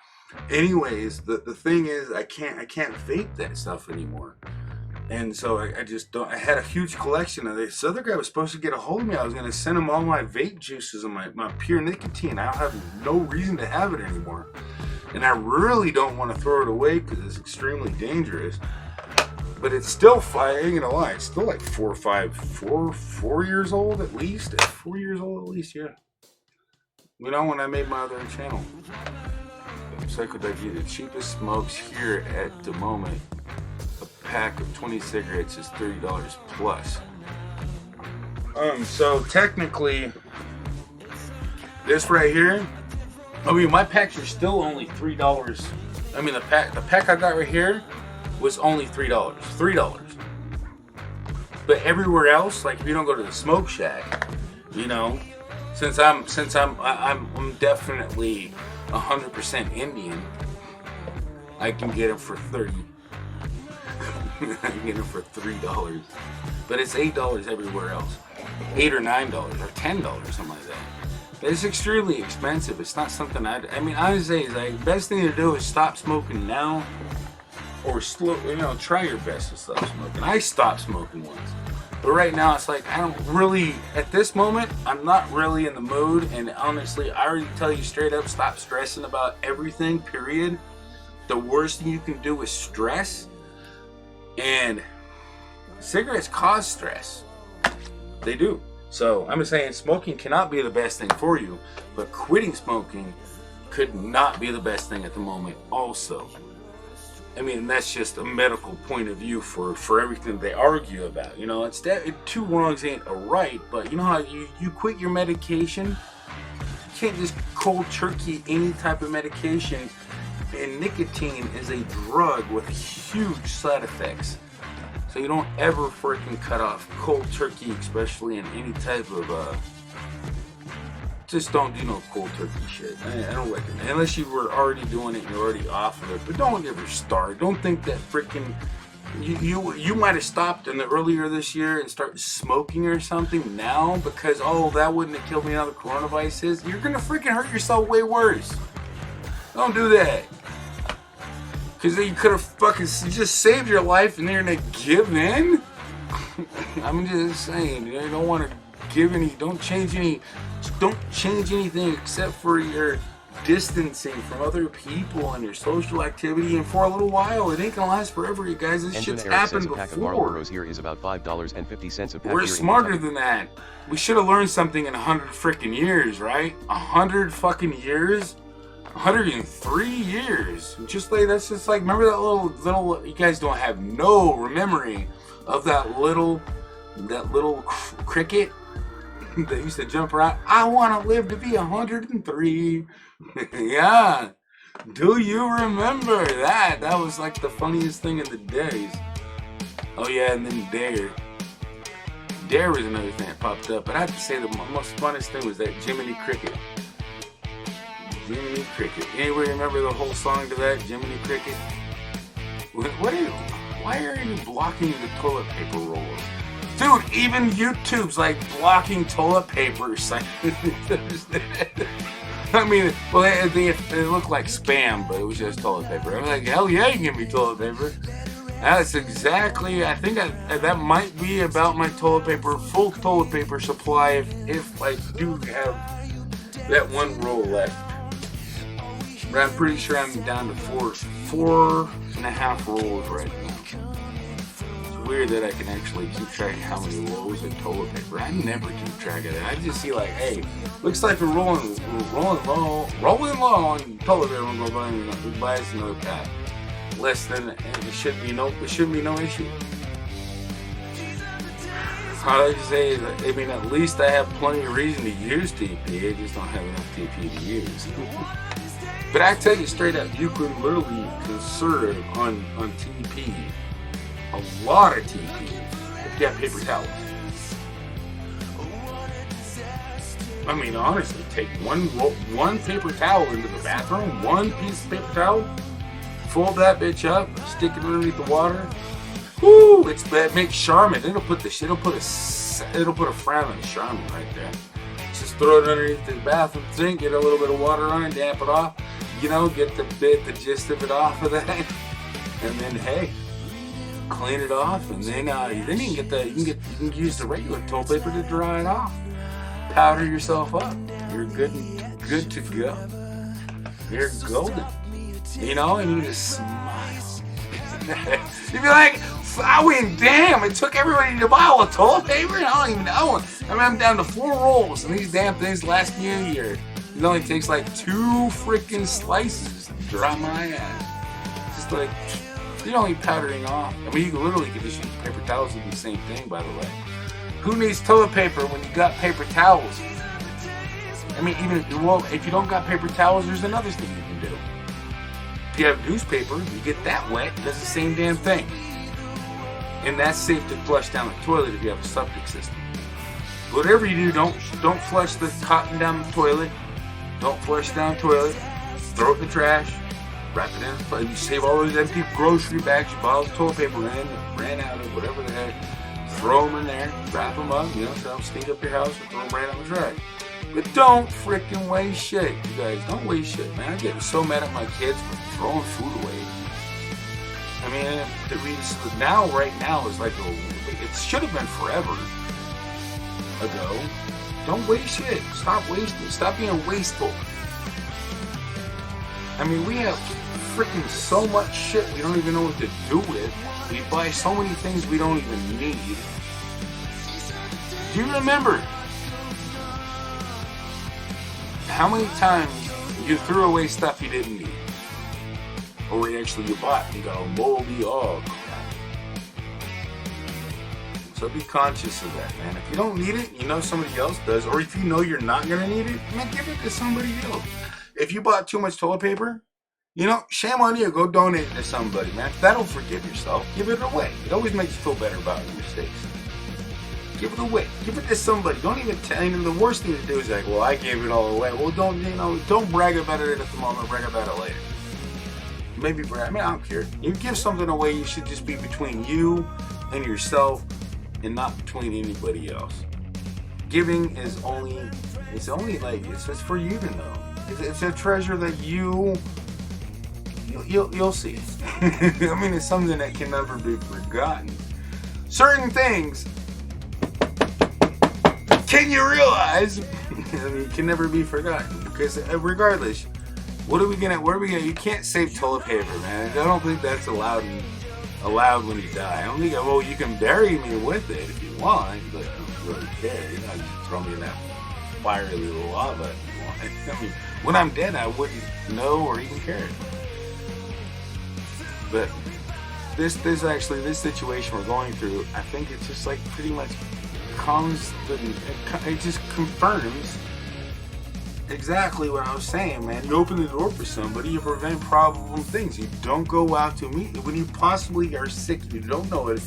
anyways, the thing is, I can't vape that stuff anymore. And so I just don't. I had a huge collection of this. This other guy was supposed to get a hold of me. I was going to send him all my vape juices and my pure nicotine. I have no reason to have it anymore. And I really don't want to throw it away because it's extremely dangerous. But it's still it's still like 4 years old at least. 4 years old at least, yeah. When I made my other channel. Psychodivey, the cheapest smokes here at the moment. Pack of 20 cigarettes is $30 plus. So technically, this right here, my packs are still only $3. The pack I got right here was only $3. $3. But everywhere else, like if you don't go to the smoke shack, since I'm definitely 100% Indian, I can get them for $30. I can get it for $3, but it's $8 everywhere else, $8 or $9 or $10, something like that. But it's extremely expensive. It's not something I would say is like best thing to do is stop smoking now, or try your best to stop smoking. I stopped smoking once, but right now it's like I don't really. At this moment, I'm not really in the mood, and honestly, I already tell you straight up, stop stressing about everything. Period. The worst thing you can do is stress. And cigarettes cause stress. They do. So I'm saying smoking cannot be the best thing for you, but quitting smoking could not be the best thing at the moment also. That's just a medical point of view for everything they argue about. It's two wrongs ain't a right, but you know how you quit your medication? You can't just cold turkey any type of medication. And nicotine is a drug with huge side effects. So you don't ever freaking cut off cold turkey, especially in any type of, just don't do no cold turkey shit. I don't recommend it. Unless you were already doing it and you're already off of it. But don't ever start. Don't think that freaking, you might have stopped earlier this year and start smoking or something now because, that wouldn't have killed me now the coronavirus is. You're going to freaking hurt yourself way worse. Don't do that. Because you could have fucking just saved your life and you're gonna give in? I'm just saying, you don't want to don't change anything except for your distancing from other people and your social activity, and for a little while. It ain't gonna last forever, you guys. This shit's happened before. Pack of Marlboros here is about $5.50 a pack. We're smarter than that. We should have learned something in 100 freaking years, right? 100 fucking years? 103 years. That's just like, remember that little, you guys don't have no memory of that little cricket that used to jump around. I want to live to be 103. Yeah. Do you remember that? That was like the funniest thing in the days. Oh yeah, and then Dare. Dare was another thing that popped up, but I have to say the most funnest thing was that Jiminy Cricket. Jiminy Cricket. Anybody remember the whole song to that? Jiminy Cricket? Why are you blocking the toilet paper rolls? Dude, even YouTube's like blocking toilet paper. I mean, well, it looked like spam, but it was just toilet paper. I'm like, hell yeah, you can give me toilet paper. That's exactly, I think that might be about my toilet paper, full toilet paper supply if I do have that one roll left. But I'm pretty sure I'm down to 4.5 rolls right now. It's weird that I can actually keep track of how many rolls of toilet paper. I never keep track of that. I just see like, hey, looks like we're rolling low on toilet paper. I'm gonna go buy us another pack. Less than it should be no issue. All I can say is, I mean, at least I have plenty of reason to use TP. I just don't have enough TP to use. But I tell you straight up, you could literally conserve on TP, a lot of TP, if you have paper towels. I mean, honestly, take one paper towel into the bathroom, one piece of paper towel, fold that bitch up, stick it underneath the water. Woo! It makes Charmin. It'll put a frown on the Charmin right there. Just throw it underneath the bathroom sink, get a little bit of water on it, damp it off. You know, get the gist of it off of that, and then hey, clean it off, and then you can use the regular toilet paper to dry it off. Powder yourself up. You're good to go. You're golden. You know, and you just smile. You'd be like, I went, damn, it took everybody to buy all the toilet paper, and I don't even know. I mean, I'm down to 4 rolls, and these damn things last me a year. It only takes like 2 freaking slices to dry my ass. Just like, you're only powdering off. I mean, you can literally just use paper towels and do the same thing, by the way. Who needs toilet paper when you got paper towels? I mean, if you don't got paper towels, there's another thing you can do. If you have newspaper, you get that wet, it does the same damn thing. And that's safe to flush down the toilet if you have a septic system. Whatever you do, don't flush the cotton down the toilet. Don't flush down the toilet. Throw it in the trash. Wrap it in. You save all those empty grocery bags. You bought all the toilet paper in, ran out of whatever the heck. Throw them in there. Wrap them up. You know, so don't stink up your house or throw them right on the trash. But don't freaking waste shit, you guys. Don't waste shit, man. I get so mad at my kids for throwing food away. I mean, right now is like it should have been forever ago. Don't waste shit. Stop wasting. Stop being wasteful. I mean, we have freaking so much shit we don't even know what to do with. We buy so many things we don't even need. Do you remember how many times you threw away stuff you didn't need? Or actually you bought and got all moldy, oh crap. So be conscious of that, man. If you don't need it, you know somebody else does. Or if you know you're not going to need it, man, give it to somebody else. If you bought too much toilet paper, you know, shame on you. Go donate it to somebody, man. That'll forgive yourself. Give it away. It always makes you feel better about your mistakes. Give it away. Give it to somebody. Don't even tell them. The worst thing to do is like, well, I gave it all away. Well, don't brag about it at the moment. Brag about it later. Maybe brag. I mean, I don't care. You give something away, you should just be between you and yourself and not between anybody else. Giving is it's for you to know. It's a treasure that you'll see. I mean, it's something that can never be forgotten. Certain things, can you realize, can never be forgotten. Because regardless, where are we gonna? You can't save toilet paper, man. I don't think that's allowed when you die. I don't think, well, you can bury me with it if you want, but I don't really care. You know, you throw me in that fiery lava if you want. I mean, when I'm dead, I wouldn't know or even care. But this situation we're going through, I think it's just like pretty much it just confirms exactly what I was saying, man. You open the door for somebody, you prevent problem things. You don't go out to meet when you possibly are sick. You don't know it,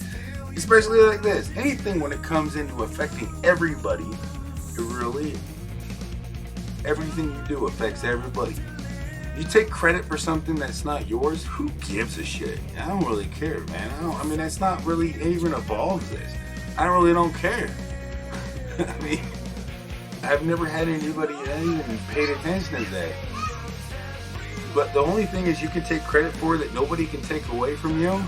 especially like this. Anything when it comes into affecting everybody, everything you do affects everybody. You take credit for something that's not yours, who gives a shit? I don't really care, man. I mean, that's not really even involves this. I really don't care. I mean, I've never had anybody that even paid attention to that. But the only thing is you can take credit for that nobody can take away from you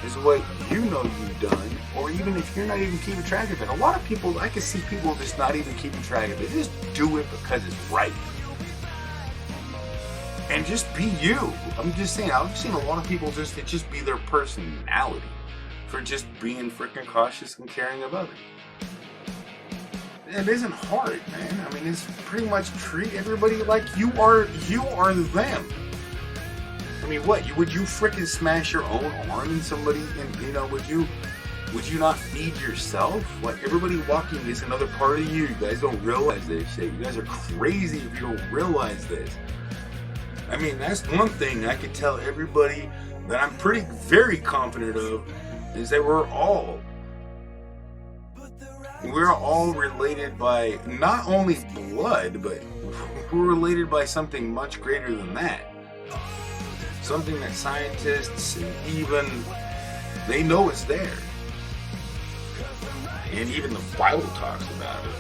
is what you know you've done, or even if you're not even keeping track of it. A lot of people, I can see people just not even keeping track of it. They just do it because it's right. And just be you. I'm just saying, I've seen a lot of people just be their personality for just being freaking cautious and caring of others. It isn't hard, man. I mean, it's pretty much treat everybody like you are them. I mean, what? Would you freaking smash your own arm in somebody? And you know, would you not feed yourself? Like, everybody walking is another part of you. You guys don't realize this shit. You guys are crazy if you don't realize this. I mean, that's one thing I could tell everybody that I'm very confident of, is that we're all related by not only blood, but we're related by something much greater than that. Something that scientists and even, they know it's there. And even the Bible talks about it.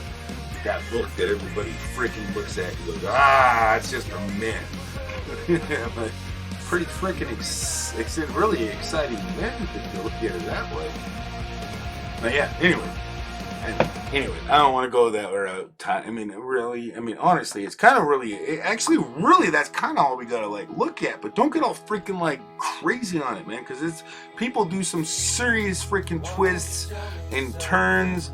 That book that everybody freaking looks at and goes, it's just a myth. But pretty freaking it's a really exciting myth if you look at it that way. But yeah, anyway, I don't want to go that route. I mean, honestly, it's kind of really, that's kind of all we gotta like look at. But don't get all freaking like crazy on it, man, because people do some serious freaking twists and turns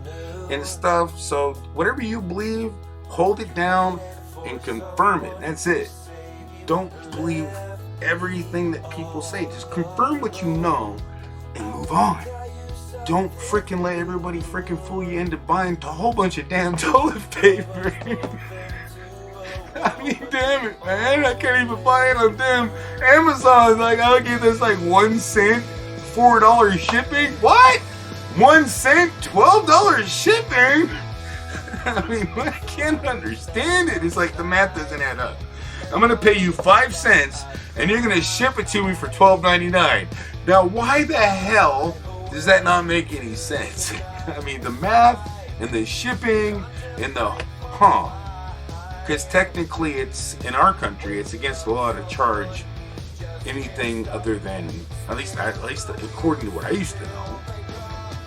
and stuff. So whatever you believe, hold it down and confirm it. That's it. Don't believe everything that people say. Just confirm what you know and move on. Don't freaking let everybody freaking fool you into buying a whole bunch of damn toilet paper. I mean, damn it, man. I can't even buy it on damn Amazon. Like, I'll give this like 1 cent, $4 shipping. What? 1 cent, $12 shipping? I mean, I can't understand it. It's like the math doesn't add up. I'm gonna pay you 5 cents and you're gonna ship it to me for $12.99. Now, why the hell does that not make any sense? I mean, the math and the shipping and the because technically it's, in our country, it's against the law to charge anything other than, at least according to what I used to know.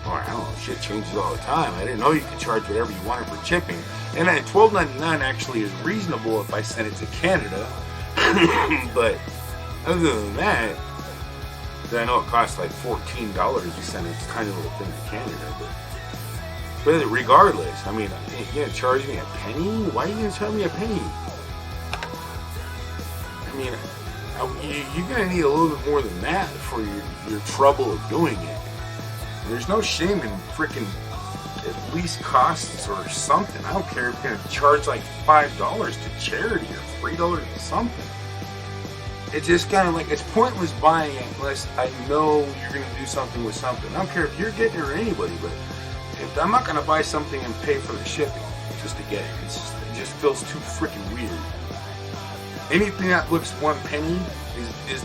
Or I don't know, shit changes all the time. I didn't know you could charge whatever you wanted for shipping. And then $12.99 actually is reasonable if I send it to Canada. But other than that, I know it costs like $14 to send a tiny little thing to Canada. But regardless, I mean, you're gonna charge me a penny? Why are you gonna charge me a penny? I mean, you're gonna need a little bit more than that for your trouble of doing it. There's no shame in freaking at least costs or something. I don't care if you're gonna charge like $5 to charity or $3 to something. It's just kind of like, it's pointless buying it unless I know you're gonna do something with something. I don't care if you're getting it or anybody, but if I'm not gonna buy something and pay for the shipping just to get it. It just feels too freaking weird. Anything that looks 1 penny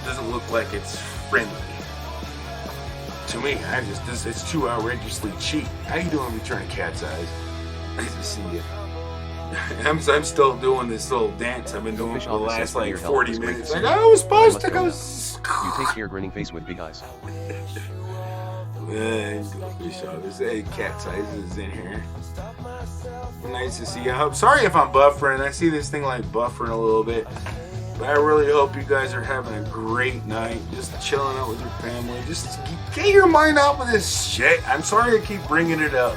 doesn't look like it's friendly. To me, it's too outrageously cheap. How you doing, Return Cat's Eyes? Nice to see you. I'm still doing this little dance I've been doing for the last like 40 minutes. Like, I was supposed to go. You take your grinning face with big eyes. Hey, Cat's Eyes is in here. Nice to see you. I'm sorry if I'm buffering. I see this thing like buffering a little bit. But I really hope you guys are having a great night. Just chilling out with your family. Just get your mind out with this shit. I'm sorry I keep bringing it up.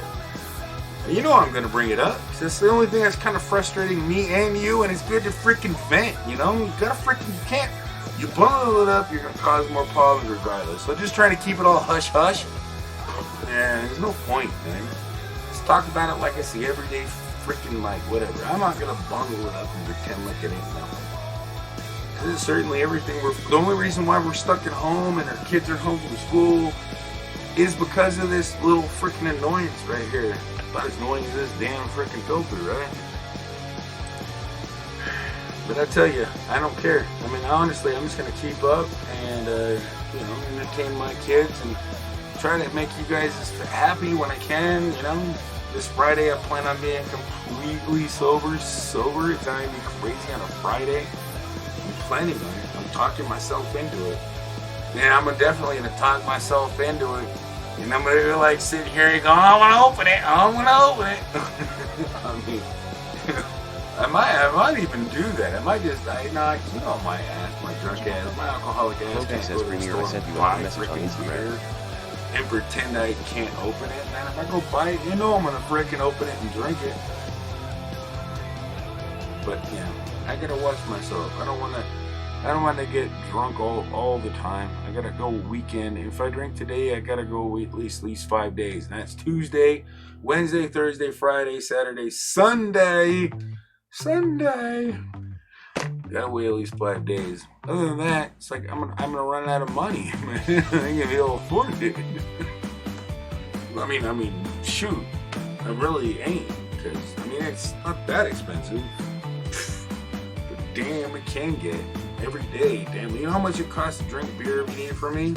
You know I'm going to bring it up. It's the only thing that's kind of frustrating me and you, and it's good to freaking vent, you know? You can't, you bundle it up, you're going to cause more problems regardless. So just trying to keep it all hush-hush. Yeah, there's no point, man. Let's talk about it like it's the everyday freaking, like, whatever. I'm not going to bundle it up and pretend like it ain't nothing. Because it's certainly everything. The only reason why we're stuck at home and our kids are home from school is because of this little freaking annoyance right here. About as annoying as this damn freaking filter, right? But I tell you, I don't care. I mean, honestly, I'm just gonna keep up and entertain my kids and try to make you guys as happy when I can. This Friday I plan on being completely sober. It's gonna be crazy on a Friday. I'm planning on it. I'm talking myself into it. And I'm definitely gonna talk myself into it. And I'm gonna like sit here and go, I wanna open it. I mean, I might even do that. I might just, my ass, my drunk ass, my alcoholic ass. Logan says, Premier, I sent you a message on Instagram. And pretend I can't open it. Man, if I go buy it, I'm gonna freaking open it and drink it. But I gotta watch myself. I don't wanna get drunk all the time. I gotta go weekend. If I drink today, I gotta go at least 5 days. And that's Tuesday, Wednesday, Thursday, Friday, Saturday, Sunday. Gotta wait at least 5 days. Other than that, it's like I'm gonna run out of money. I ain't gonna be able to afford it. I mean, shoot, I really ain't, because it's not that expensive. But damn, it can get every day. Damn, you know how much it costs to drink beer every day for me?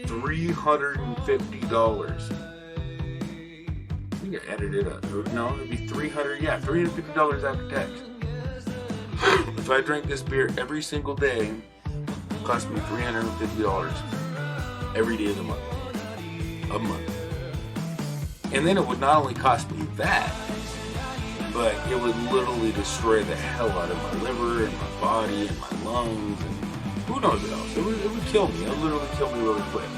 $350. I edit it up. No, it'd be $350 after tax. If I drink this beer every single day, it costs me $350 every day of the month. And then it would not only cost me that, but it would literally destroy the hell out of my liver and my body and my lungs and who knows what else. It would kill me. It would literally kill me really quick.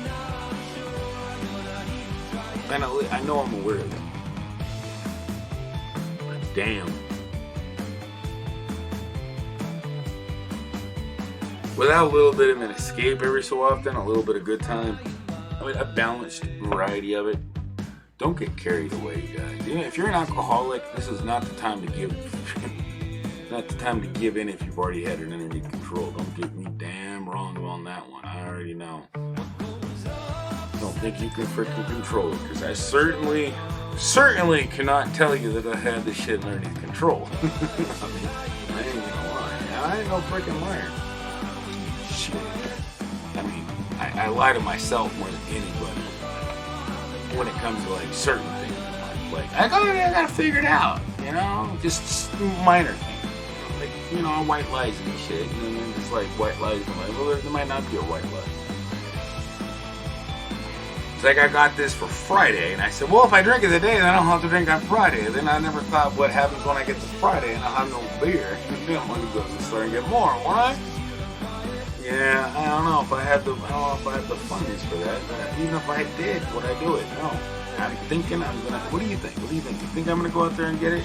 And I know I'm aware of it. Damn. Without a little bit of an escape every so often, a little bit of good time. A balanced variety of it. Don't get carried away, guys. If you're an alcoholic, this is not the time to give. Not the time to give in if you've already had it underneath control. Don't get me damn wrong on that one. I already know. Don't think you can freaking control it, because I certainly cannot tell you that I had this shit underneath control. I ain't gonna lie. I ain't no freaking liar. Shit. I lie to myself more than anybody when it comes to like certain things. Like I gotta figure it out. Just minor things. Like white lies and shit. It's like white lies. I'm like, well, there might not be a white lie. Like I got this for Friday, and I said, well, if I drink it today, then I don't have to drink on Friday. Then I never thought what happens when I get to Friday and I'll have no beer. Then I'm gonna go to the store and get more. What? Yeah, I don't know if I have the funds for that. But even if I did, would I do it? No. I'm thinking I'm gonna. What do you think? You think I'm gonna go out there and get it?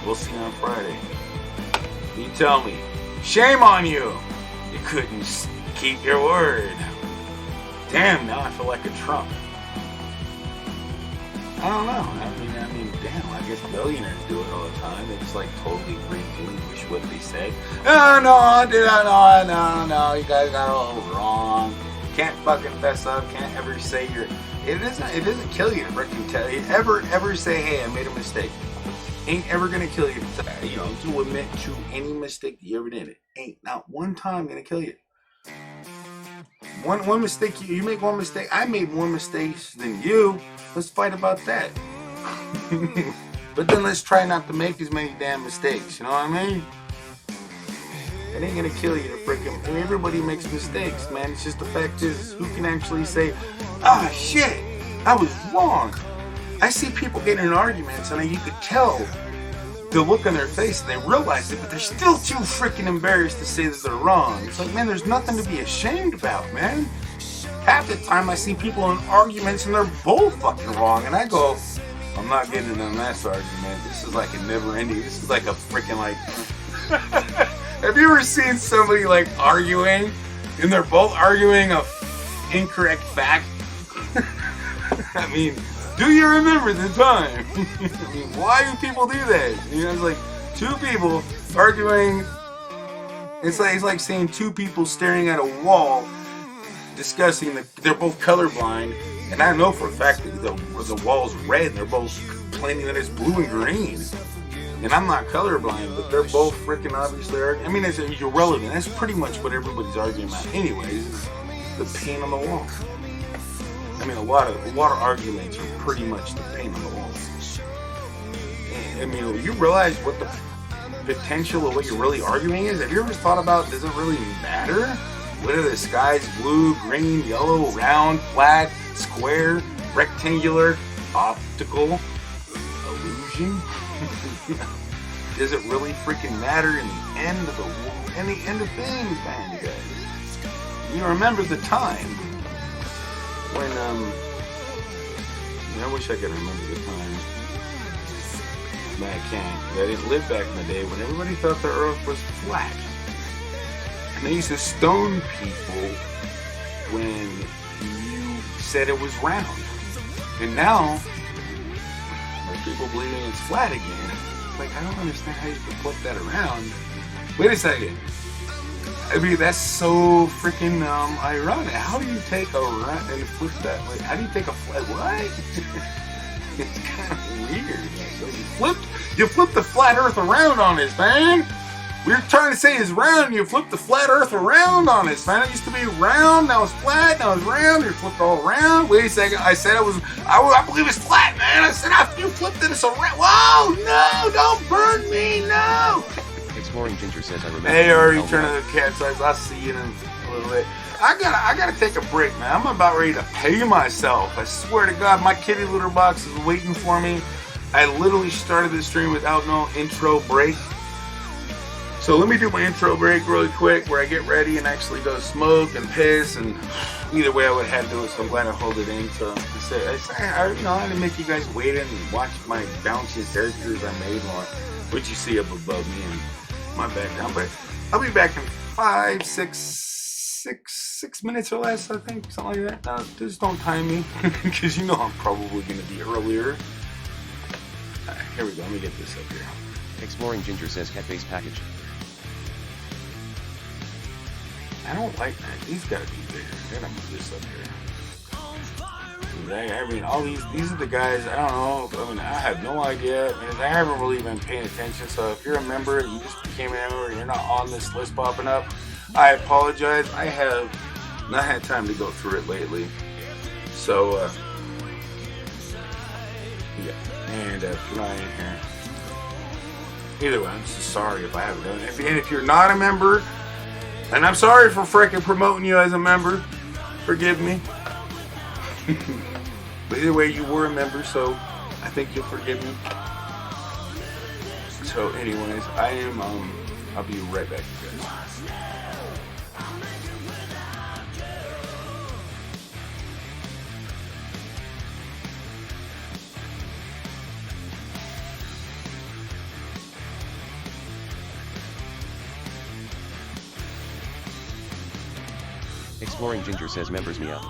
We'll see on Friday. You tell me. Shame on you. You couldn't keep your word. Damn, now I feel like a Trump. I don't know. I mean, damn, I guess billionaires do it all the time. They just like totally relinquish what they say. Oh, no, you guys got it all wrong. Can't fucking fess up. Can't ever say it doesn't kill you to freaking tell you. Ever say, hey, I made a mistake. Ain't ever gonna kill you to admit to any mistake that you ever did. It ain't not one time gonna kill you. One mistake, you make one mistake, I made more mistakes than you. Let's fight about that. But then let's try not to make as many damn mistakes, you know what I mean? It ain't gonna kill you to freaking, everybody makes mistakes, man. It's just the fact is, who can actually say, shit, I was wrong. I see people getting in arguments and you could tell the look on their face and they realize it, but they're still too freaking embarrassed to say that they're wrong. It's like, man, there's nothing to be ashamed about, man. Half the time I see people in arguments and they're both fucking wrong, and I go, I'm not getting in on that argument. This is like a never ending. This is like a freaking like. Have you ever seen somebody like arguing and they're both arguing a incorrect fact? I mean, do you remember the time? I mean, why do people do that? It's like two people arguing. It's like saying two people staring at a wall, discussing that they're both colorblind, and I know for a fact that the wall's red, and they're both complaining that it's blue and green. And I'm not colorblind, but they're both freaking obviously arguing. I mean, it's irrelevant. That's pretty much what everybody's arguing about anyways, is the paint on the wall. I mean, a lot of arguments are pretty much the paint on the wall. I mean, you realize what the potential of what you're really arguing is? Have you ever thought about, does it really matter whether the sky's blue, green, yellow, round, flat, square, rectangular, optical, illusion? Does it really freaking matter in the end of things, man, you guys? You remember the time when, I wish I could remember the time. But I can't. I didn't live back in the day when everybody thought the earth was flat. And they used to stone people when you said it was round. And now, there's people believing it's flat again. It's like, I don't understand how you can flip that around. Wait a second. I mean, that's so freaking ironic. How do you take a round and flip that? Like, how do you take a flat? What? It's kind of weird. You flipped the flat earth around on us, man. We were trying to say it's round, you flipped the flat earth around on us, man. It used to be round, now it's flat, now it's round, you flipped it all around. Wait a second, I said I believe it's flat, man. I said after you flipped it, it's around. Whoa, no, don't burn me, no. Exploring Ginger says I remember. Hey, are you turning the cat's eyes? I'll see you in a little bit. I gotta take a break, man. I'm about ready to pay myself. I swear to God, my kitty litter box is waiting for me. I literally started this stream without no intro break. So let me do my intro break really quick where I get ready and actually go smoke and piss, and either way I would have had to do it, so I'm glad I hold it in. So I had to make you guys wait in and watch my bouncy characters I made, which you see up above me in my background. But I'll be back in 6 minutes or less, I think, something like that. Just don't time me, because you know I'm probably going to be earlier. Here we go, let me get this up here. Exploring Ginger says cat base package. I don't like that. These gotta be bigger. I gotta move this up here. I mean, all these are the guys, I don't know. I mean, I have no idea. I mean, I haven't really been paying attention. So if you're a member and you just became a member and you're not on this list popping up, I apologize. I have not had time to go through it lately. So, yeah. And if you're not in here, either way, I'm just sorry if I haven't done it. And if you're not a member, and I'm sorry for freaking promoting you as a member, forgive me. But either way, you were a member, so I think you'll forgive me. So anyways, I'll be right back, you guys. Exploring Ginger says members me up.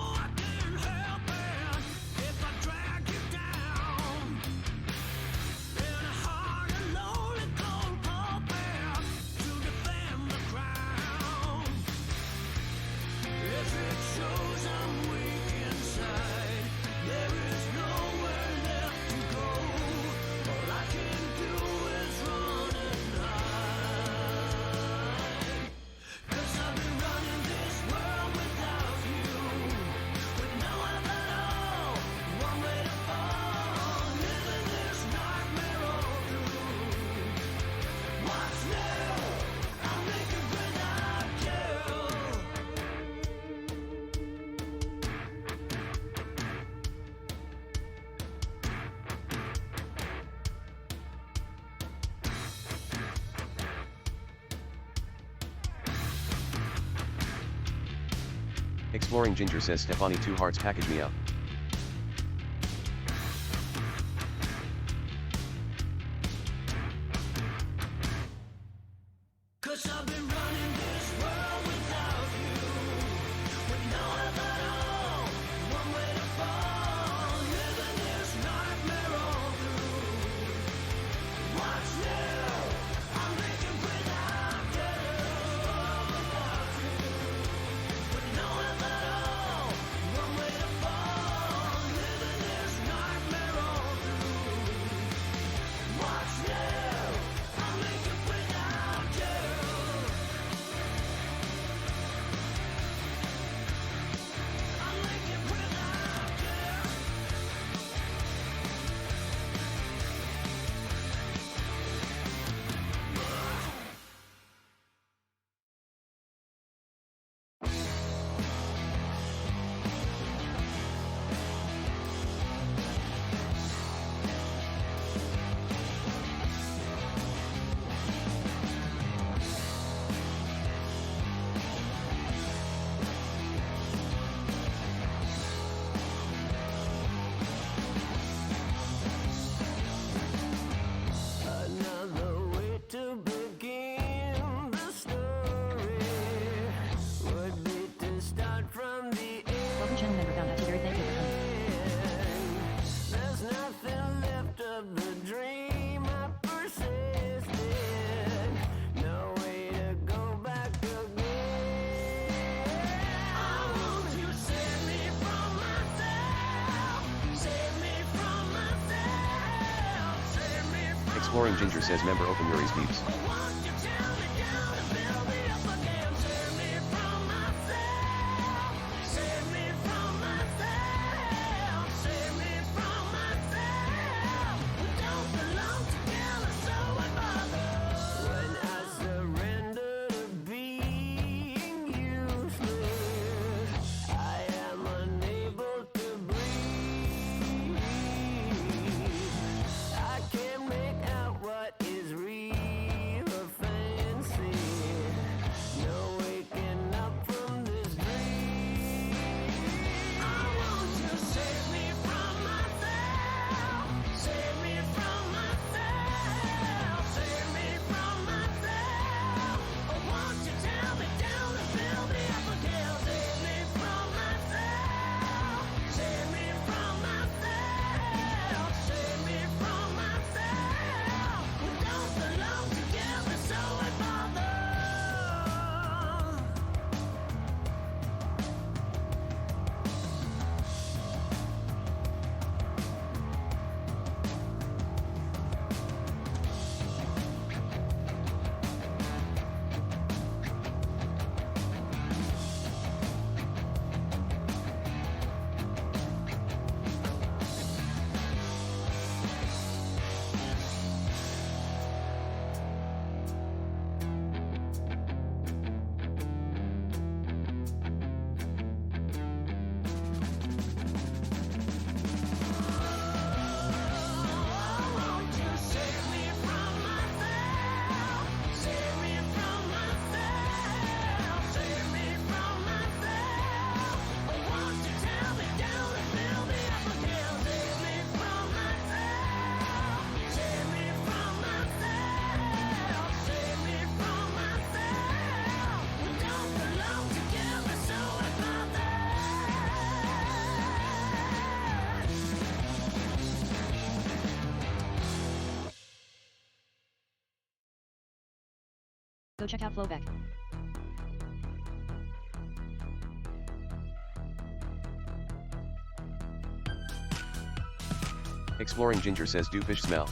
Exploring Ginger says Stephanie 2 hearts package me up. Exploring Ginger says member open Yuri's beeps. Go check out Flowback. Exploring Ginger says do fish smell.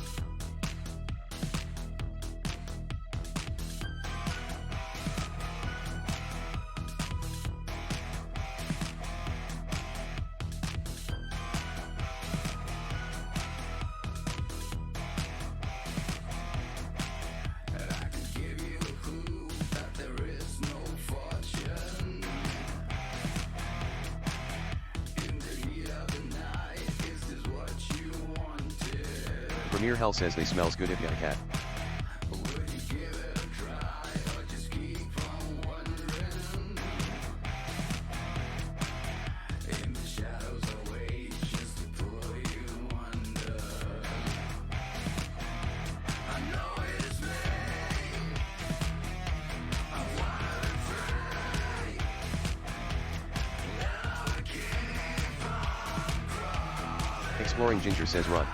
Premier Hell says they smells good if you got a cat. Exploring Ginger says run.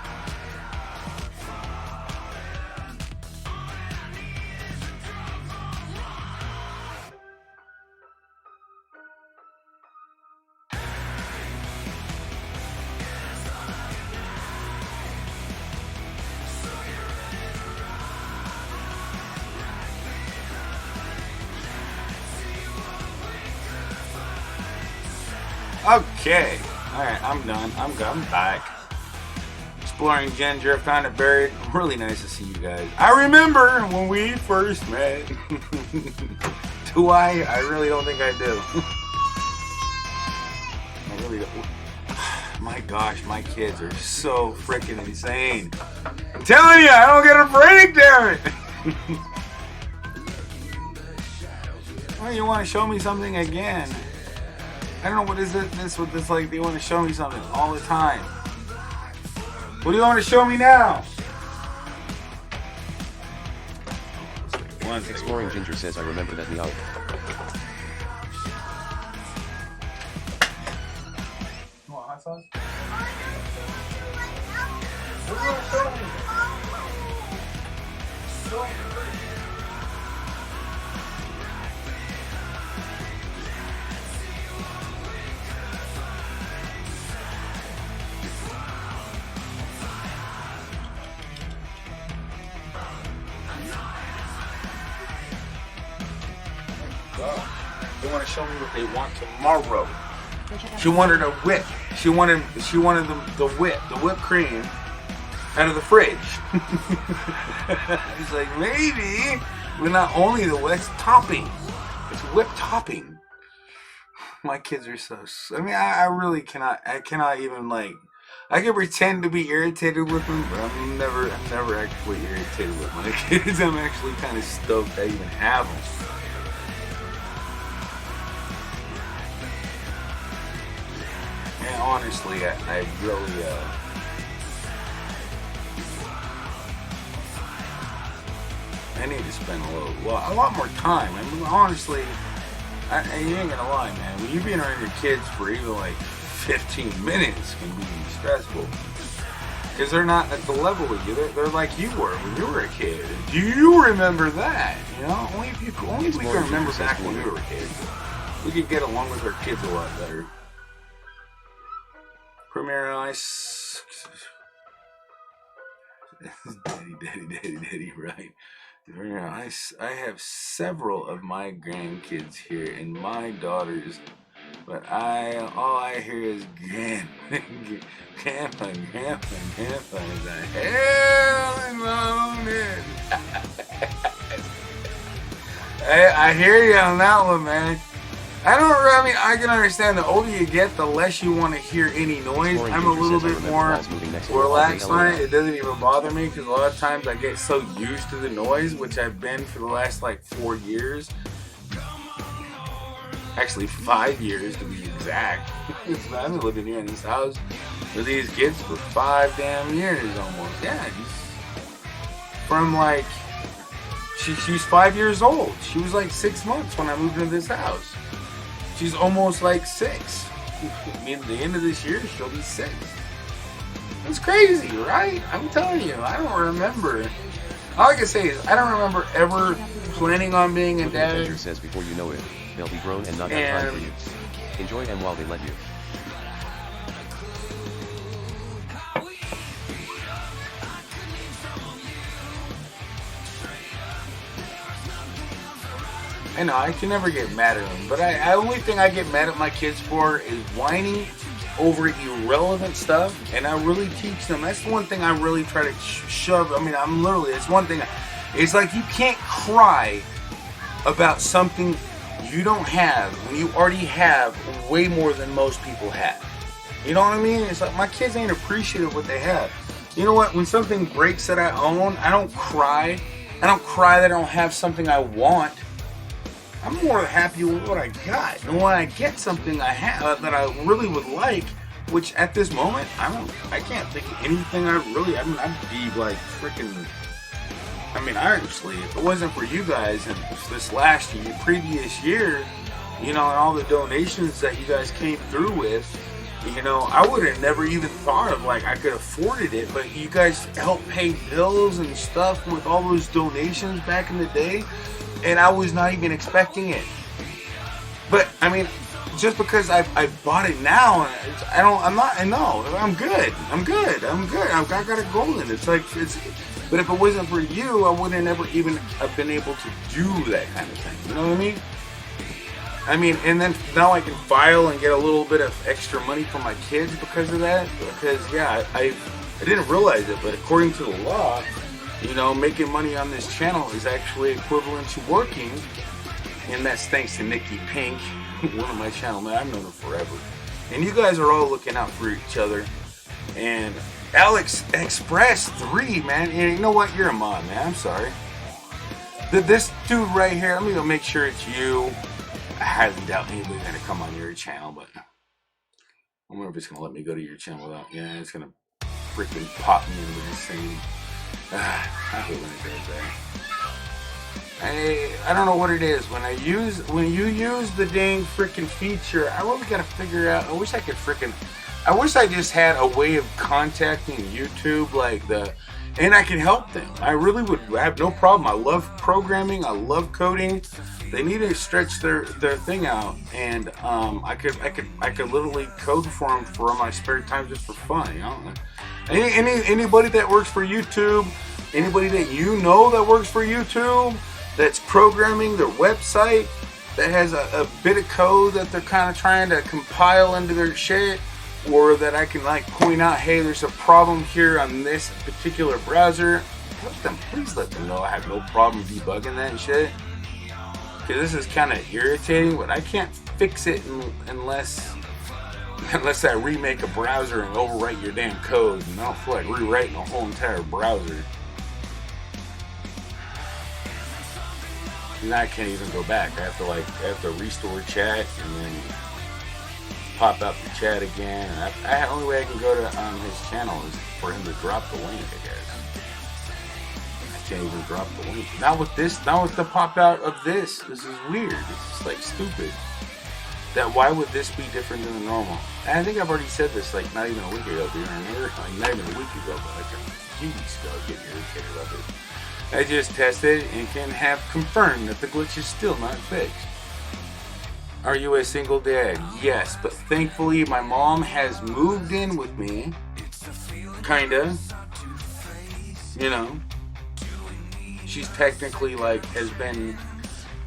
Okay. Alright, I'm done. I'm back. Exploring Ginger, found it buried. Really nice to see you guys. I remember when we first met. Do I? I really don't think I do. I really don't. My gosh, my kids are so freaking insane. I'm telling you, I don't get a break, damn it. Well, you want to show me something again? I don't know, what is this with this, like, they want to show me something all the time. What do you want to show me now? Exploring Ginger says I remember that meow. You want hot sauce? What do you want to show me? Show me. God. They want to show me what they want tomorrow. Go check out She wanted a whip. She wanted the whipped cream out of the fridge. He's like, maybe, but not only the whipped topping. It's whipped topping. My kids are so. I mean, I really cannot. I cannot even like. I can pretend to be irritated with them, but I'm never actually irritated with my kids. I'm actually kind of stoked I even have them. And honestly, I really, I need to spend a lot more time. I mean, honestly, you ain't gonna lie, man. When you being around your kids for even like 15 minutes can be stressful. Because they're not at the level of you. They're like you were when you were a kid. Do you remember that? You know, only if we can remember back when we were kids. We could get along with our kids a lot better. Premier Ice. Daddy, right? Premier Ice. I have several of my grandkids here and my daughters, but all I hear is grandpa is a hell and moaning. I hear you on that one, man. I can understand the older you get, the less you want to hear any noise. I'm a little bit more relaxed on it. It doesn't even bother me because a lot of times I get so used to the noise, which I've been for the last like 4 years. Actually, 5 years to be exact. I've been living here in this house with these kids for 5 damn years almost. Yeah, from like, she's 5 years old. She was like 6 months when I moved into this house. She's almost like 6. I mean, at the end of this year, she'll be 6. It's crazy, right? I'm telling you, I don't remember. All I can say is, I don't remember ever planning on being a dad. Adventure says before you know it, they'll be grown and not have time for you. Enjoy them while they let you. I know, I can never get mad at them, but the only thing I get mad at my kids for is whining over irrelevant stuff, and I really teach them. That's the one thing I really try to shove. I mean, it's one thing. It's like you can't cry about something you don't have when you already have way more than most people have. You know what I mean? It's like my kids ain't appreciative of what they have. You know what? When something breaks that I own, I don't cry. I don't cry that I don't have something I want. I'm more happy with what I got. And when I get something I have that I really would like, which at this moment, I can't think of anything I'd be like freaking, honestly, if it wasn't for you guys and this previous year, and all the donations that you guys came through with, I would have never even thought of like I could afforded it, but you guys helped pay bills and stuff with all those donations back in the day. And I was not even expecting it. But just because I bought it now, I'm good. I got it golden. But if it wasn't for you, I would have never even have been able to do that kind of thing. You know what I mean? And then now I can file and get a little bit of extra money for my kids because of that. Because I didn't realize it, but according to the law, making money on this channel is actually equivalent to working, and that's thanks to Nikki Pink, one of my channel, man. I've known her forever, and you guys are all looking out for each other. And Alex Express 3, man, and you know what? You're a mom, man. I'm sorry. This dude right here, let me go make sure it's you. I highly doubt anybody's gonna come on your channel, but I wonder if it's gonna let me go to your channel without. Yeah, it's gonna freaking pop me into the same. I hate when it does that. I don't know what it is. When you use the dang freaking feature, I really gotta figure out. I wish I just had a way of contacting YouTube and I can help them. I really would have no problem. I love programming. I love coding. They need to stretch their thing out, and I could literally code for them for my spare time just for fun. Anybody that works for YouTube, anybody that that works for YouTube, that's programming their website, that has a bit of code that they're kind of trying to compile into their shit, or that I can like point out, hey, there's a problem here on this particular browser, please let them know I have no problem debugging that shit. Because this is kind of irritating, but I can't fix it unless I remake a browser and overwrite your damn code, and I don't feel like rewriting a whole entire browser. And I can't even go back. I have to restore chat and then pop out the chat again. And the only way I can go to his channel is for him to drop the link, I guess. I can't even drop the link. Not with the pop out of this. This is weird. It's just like stupid. Why would this be different than the normal? And I think I've already said this like not even a week ago, dude. Not even a week ago, but like a few weeks ago. I'm getting irritated about this. I just tested and can have confirmed that the glitch is still not fixed. Are you a single dad? Yes, but thankfully my mom has moved in with me. Kinda. You know. She's technically like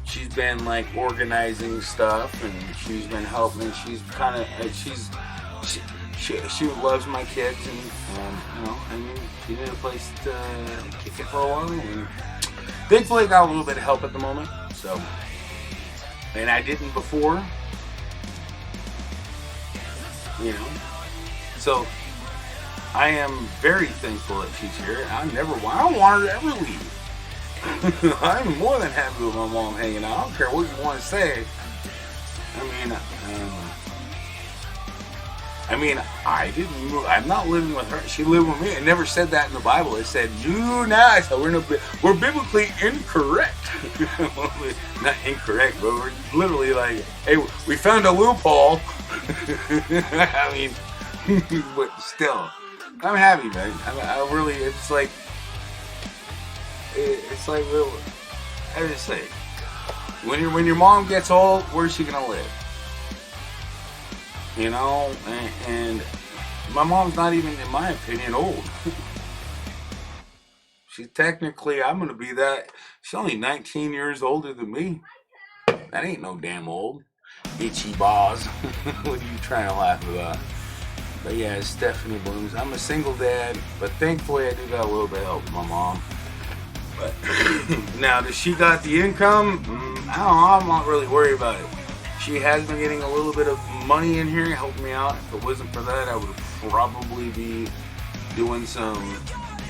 she's been like organizing stuff, and she's been helping. She's kind of she loves my kids, and you know, I mean, she needed a place to kick it for a while, and thankfully I got a little bit of help at the moment. So, and I didn't before, you know. So I am very thankful that she's here. I don't want her to ever leave. I'm more than happy with my mom hanging out. I don't care what you want to say. I mean, I didn't move. I'm not living with her. She lived with me. It never said that in the Bible. It said, "You now." So we're biblically incorrect. Not incorrect, but we're literally like, "Hey, we found a loophole." I mean, but still, I'm happy, man. I really. It's like I just say, when your mom gets old, where's she gonna live? You know, and my mom's not even, in my opinion, old. She's technically, I'm gonna be that. She's only 19 years older than me. That ain't no damn old. Itchy balls. What are you trying to laugh about? But yeah, it's Stephanie Blooms. I'm a single dad, but thankfully I do got a little bit of help with my mom. But now, does she got the income? I don't know. I'm not really worried about it. She has been getting a little bit of money in here, helping me out. If it wasn't for that, I would probably be doing some.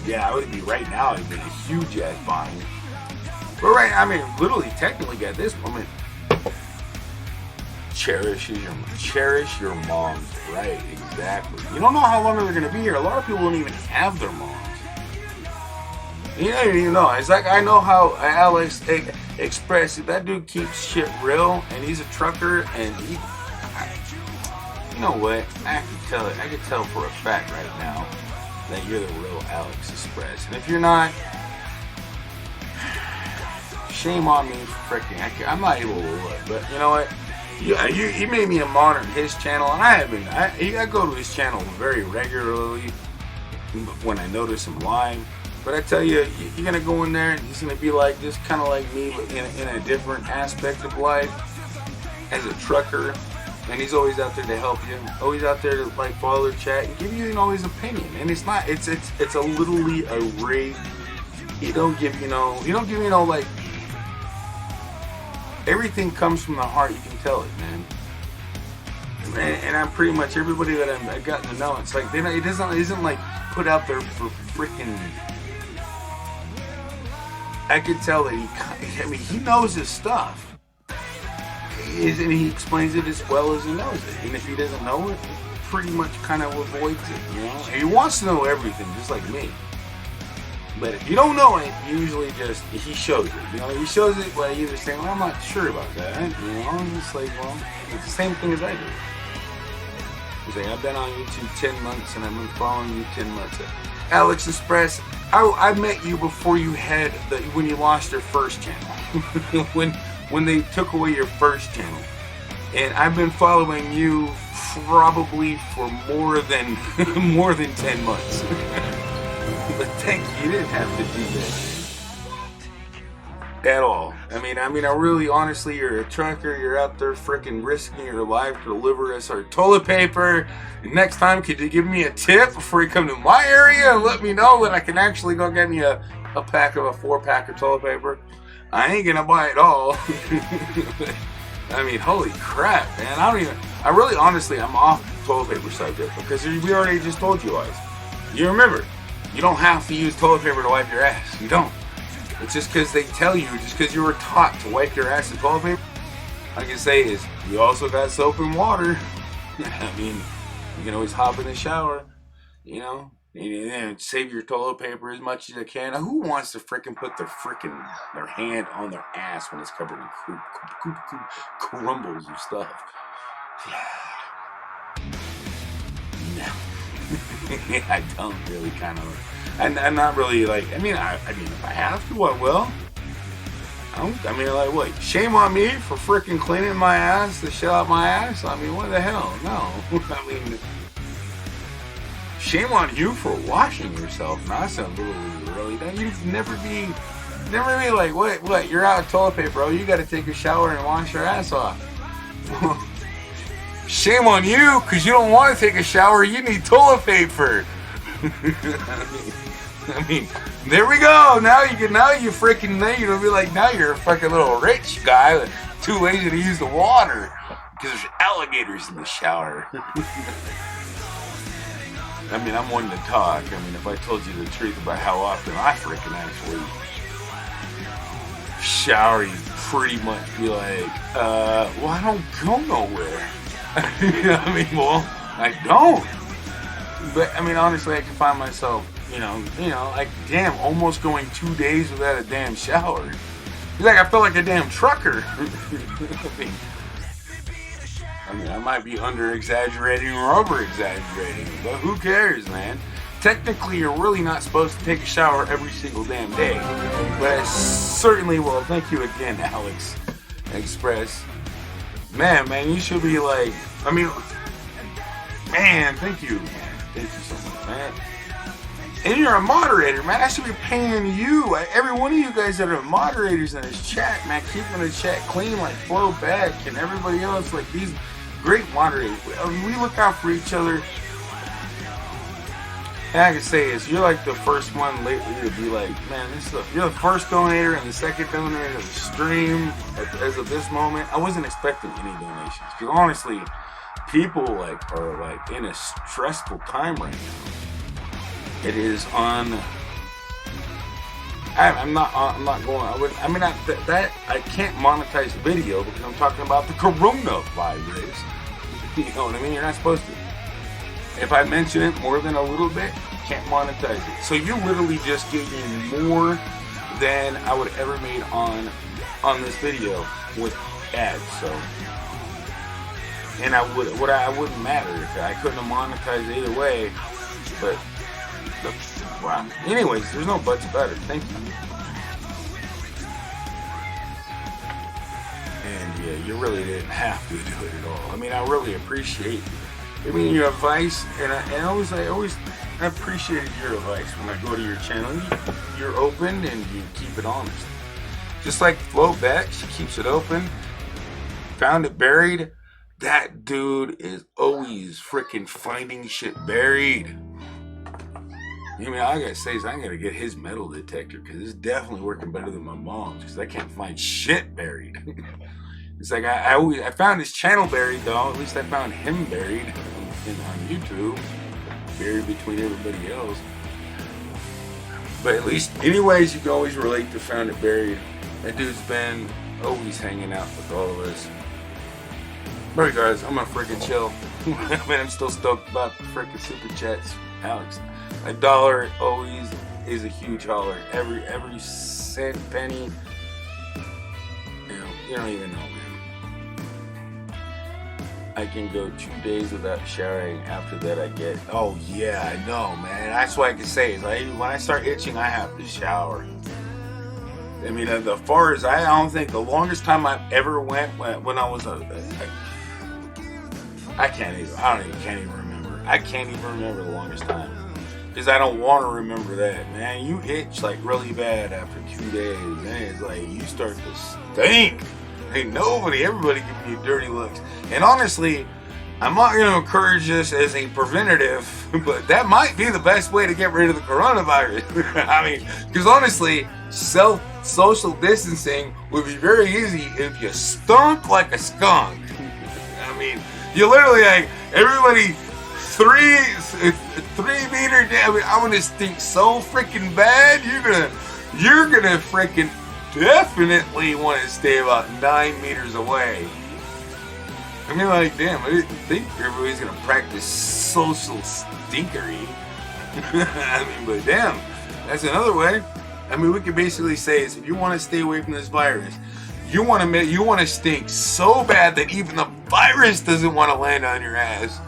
Yeah, I would be right now. I'd be in a huge ass bind. But right, I mean, literally, technically, at this moment, cherish your moms. Right, exactly. You don't know how long they're gonna be here. A lot of people don't even have their moms. You don't even know. It's like, I know how Alex Express, that dude keeps shit real, and he's a trucker, and you know what? I can tell for a fact right now that you're the real Alex Express. And if you're not, shame on me for freaking, I'm not able to look, but you know what? He made me a mod on his channel, and I go to his channel very regularly when I notice him live. But I tell you, you're going to go in there and he's going to be like this, kind of like me, but in a different aspect of life as a trucker. And he's always out there to help you. Always out there to like follow the chat and give you, his opinion. And it's not, it's a literally a rig. He don't give like, everything comes from the heart. You can tell it, man. And I'm pretty much everybody that I've gotten to know. It's like, it isn't like put out there for freaking. I could tell that he knows his stuff. And he explains it as well as he knows it. And if he doesn't know it, he pretty much kind of avoids it, And he wants to know everything, just like me. But if you don't know it, usually he shows it. He shows it by either saying, well, I'm not sure about that. It's like, well, it's the same thing as I do. He's like, I've been on YouTube 10 months and I've been following you 10 months. Alex Express, I met you before you had when you lost your first channel. when they took away your first channel. And I've been following you probably for more than 10 months. But thank you. You didn't have to do that. at all. I mean, I really, honestly, you're a trucker. You're out there freaking risking your life to deliver us our toilet paper. And next time, could you give me a tip before you come to my area and let me know that I can actually go get me a 4-pack of toilet paper? I ain't gonna buy it all. I mean, holy crap, man. I'm off the toilet paper subject because we already just told you guys. You remember, you don't have to use toilet paper to wipe your ass. You don't. It's just because they tell you, just because you were taught to wipe your ass with toilet paper. All I can say is, you also got soap and water. I mean, you can always hop in the shower, you know, and save your toilet paper as much as you can. Now, who wants to freaking put their hand on their ass when it's covered in crumbles and stuff? No. I don't really kind of. And I'm not really like, I mean, if I have to, I will. What? Shame on me for freaking cleaning my ass, the shit out my ass? I mean, what the hell? No. I mean, shame on you for washing yourself. Now, that sounds a little really. You'd never be like, what? You're out of toilet paper, bro. You got to take a shower and wash your ass off. Shame on you, because you don't want to take a shower. You need toilet paper. I mean, there we go. Now you're gonna be like, now you're a fucking little rich guy too lazy to use the water because there's alligators in the shower. I mean, I'm one to talk. I mean, if I told you the truth about how often I freaking actually shower, you'd pretty much be like, well, I don't go nowhere. I don't. But I mean, honestly, I can find myself, like, damn, almost going 2 days without a damn shower. It's like I feel like a damn trucker. I mean, I might be under-exaggerating or over-exaggerating, but who cares, man? Technically, you're really not supposed to take a shower every single damn day. But I certainly will. Thank you again, Alex Express. Man, you should be like, man, thank you, man. Thank you so much, man. And you're a moderator, man. I should be paying you. Every one of you guys that are moderators in this chat, man, keeping the chat clean like Flowback and everybody else, like these great moderators. We look out for each other. And I can say is, you're like the first one lately to be like, man, you're the first donator and the second donator of the stream as of this moment. I wasn't expecting any donations because honestly, people are in a stressful time right now. It is on. I'm not going. I can't monetize the video because I'm talking about the coronavirus. You know what I mean? You're not supposed to. If I mention it more than a little bit, you can't monetize it. So you literally just gave me more than I would have ever made on this video with ads. So, and I wouldn't matter if I couldn't have monetized either way. But wow. Anyways, there's no buts about it. Thank you. And yeah, you really didn't have to do it at all. I mean, I really appreciate your advice, and I always appreciated your advice when I go to your channel. You're open and you keep it honest. Just like Flowback, she keeps it open. Found it buried. That dude is always freaking finding shit buried. I mean, all I gotta say is I gotta get his metal detector because it's definitely working better than my mom's because I can't find shit buried. It's like I found his channel buried though. At least I found him buried on YouTube, buried between everybody else. But at least, anyways, you can always relate to Found It Buried. That dude's been always hanging out with all of us. But guys, I'm gonna freaking chill. Man, I'm still stoked about the freaking super chats, Alex. $1 always is a huge holler. Every cent, penny. You don't even know, man. I can go 2 days without showering. After that, I get. Oh yeah, I know, man. That's what I can say. Is when I start itching, I have to shower. I mean, as far as I don't think the longest time I ever went when I was I can't even remember. I can't even remember the longest time. Because I don't want to remember that, man. You itch like really bad after 2 days, and it's like you start to stink. Ain't everybody giving you dirty looks. And honestly, I'm not going to encourage this as a preventative, but that might be the best way to get rid of the coronavirus. I mean, because honestly, social distancing would be very easy if you stunk like a skunk. I mean, you literally like everybody 3 meter down. I mean, I'm gonna stink so freaking bad. You're gonna freaking definitely want to stay about 9 meters away. I mean, like, damn, I didn't think everybody's gonna practice social stinkery. I mean, but damn, that's another way. I mean, we could basically say is if you want to stay away from this virus, you want to stink so bad that even the virus doesn't want to land on your ass.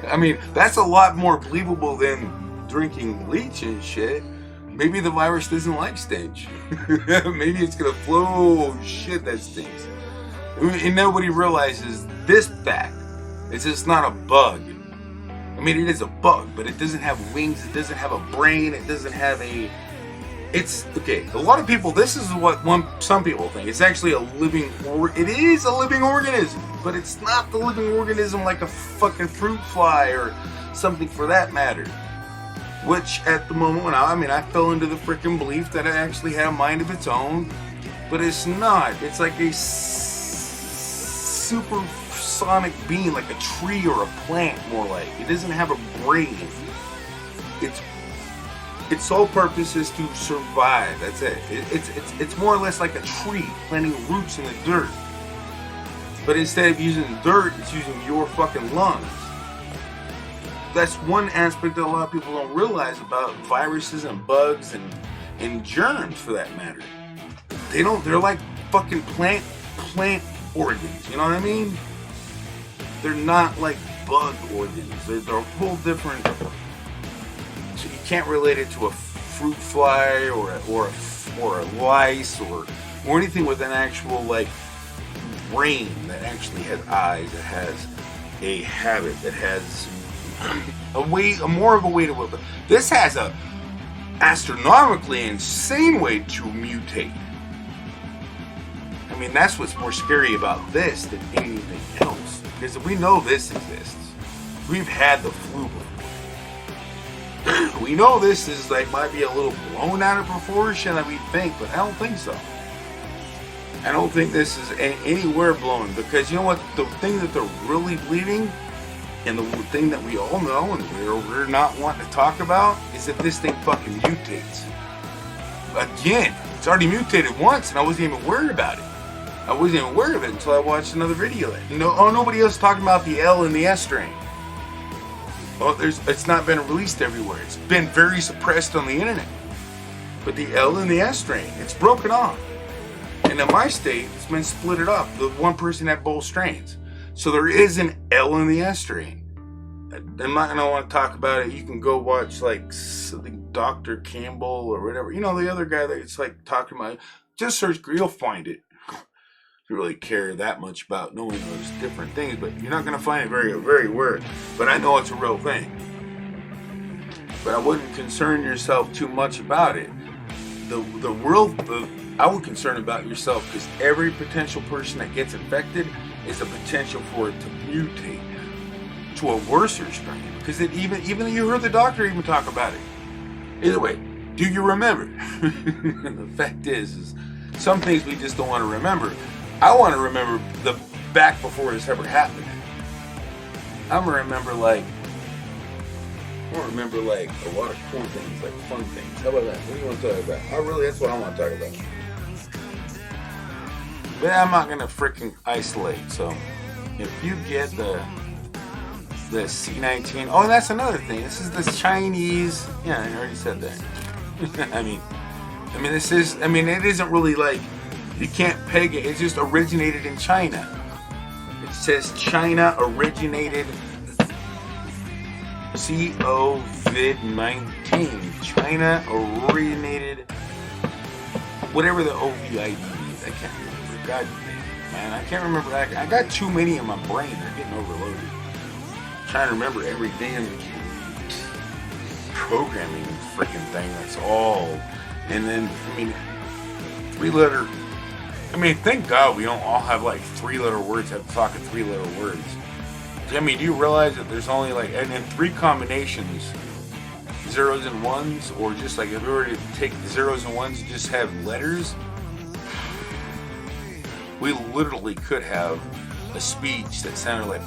I mean, that's a lot more believable than drinking bleach and shit. Maybe the virus doesn't like stench. Maybe it's gonna flow. Oh shit, that stinks. And nobody realizes this fact. It's just not a bug. I mean, it is a bug, but it doesn't have wings. It doesn't have a brain. It doesn't have a. It's okay. A lot of people. This is what some people think. It's actually a living. It is a living organism, but it's not the living organism like a fucking fruit fly or something for that matter. Which at the moment, I fell into the freaking belief that it actually had a mind of its own, but it's not. It's like a supersonic being, like a tree or a plant, more like. It doesn't have a brain. Its sole purpose is to survive. That's it. It's more or less like a tree planting roots in the dirt. But instead of using dirt, it's using your fucking lungs. That's one aspect that a lot of people don't realize about viruses and bugs and germs, for that matter. They're like fucking plant organs. You know what I mean? They're not like bug organs. They're a whole different. So you can't relate it to a fruit fly or a lice or anything with an actual like brain that actually has eyes, that has a habit, that has more of a way to live. This has a astronomically insane way to mutate. I mean, that's what's more scary about this than anything else. Because we know this exists. We've had the flu before. We know this is might be a little blown out of proportion that we think, but I don't think so. I don't think this is anywhere blown, because you know what? The thing that they're really bleeding, and the thing that we all know and we're not wanting to talk about, is that this thing fucking mutates. Again, it's already mutated once, and I wasn't even worried about it. I wasn't even aware of it until I watched another video. Nobody else talking about the L and the S strain. Well, it's not been released everywhere. It's been very suppressed on the internet. But the L and the S strain, it's broken off. And in my state, it's been split up. The one person had both strains. So there is an L and the S strain. I'm not gonna want to talk about it. You can go watch Dr. Campbell or whatever. You know, the other guy that's talking about it. Just search, you'll find it. You really care that much about knowing those different things, but you're not going to find it very, very weird. But I know it's a real thing. But I wouldn't concern yourself too much about it. I would concern about yourself, because every potential person that gets infected is a potential for it to mutate to a worse strain. Because even you heard the doctor even talk about it. Either way, do you remember? The fact is some things we just don't want to remember. I want to remember the back before this ever happened. I'm gonna remember a lot of cool things, like fun things. How about that? What do you want to talk about? That's what I want to talk about. But I'm not gonna freaking isolate. So if you get the C-19, oh, that's another thing. This is the Chinese. Yeah, I already said that. it isn't really like. You can't peg it. It just originated in China. It says China originated COVID-19. China originated whatever the OVID is. I can't remember. God damn, man. I can't remember. I got too many in my brain. They're getting overloaded. I'm trying to remember every damn programming freaking thing. That's all. And then, I mean, 3-letter. I mean, thank God we don't all have like 3-letter words. Have to talk in 3-letter words. I mean, do you realize that there's only like, and then 3 combinations, zeros and ones, or just like if we were to take the zeros and ones and just have letters, we literally could have a speech that sounded like.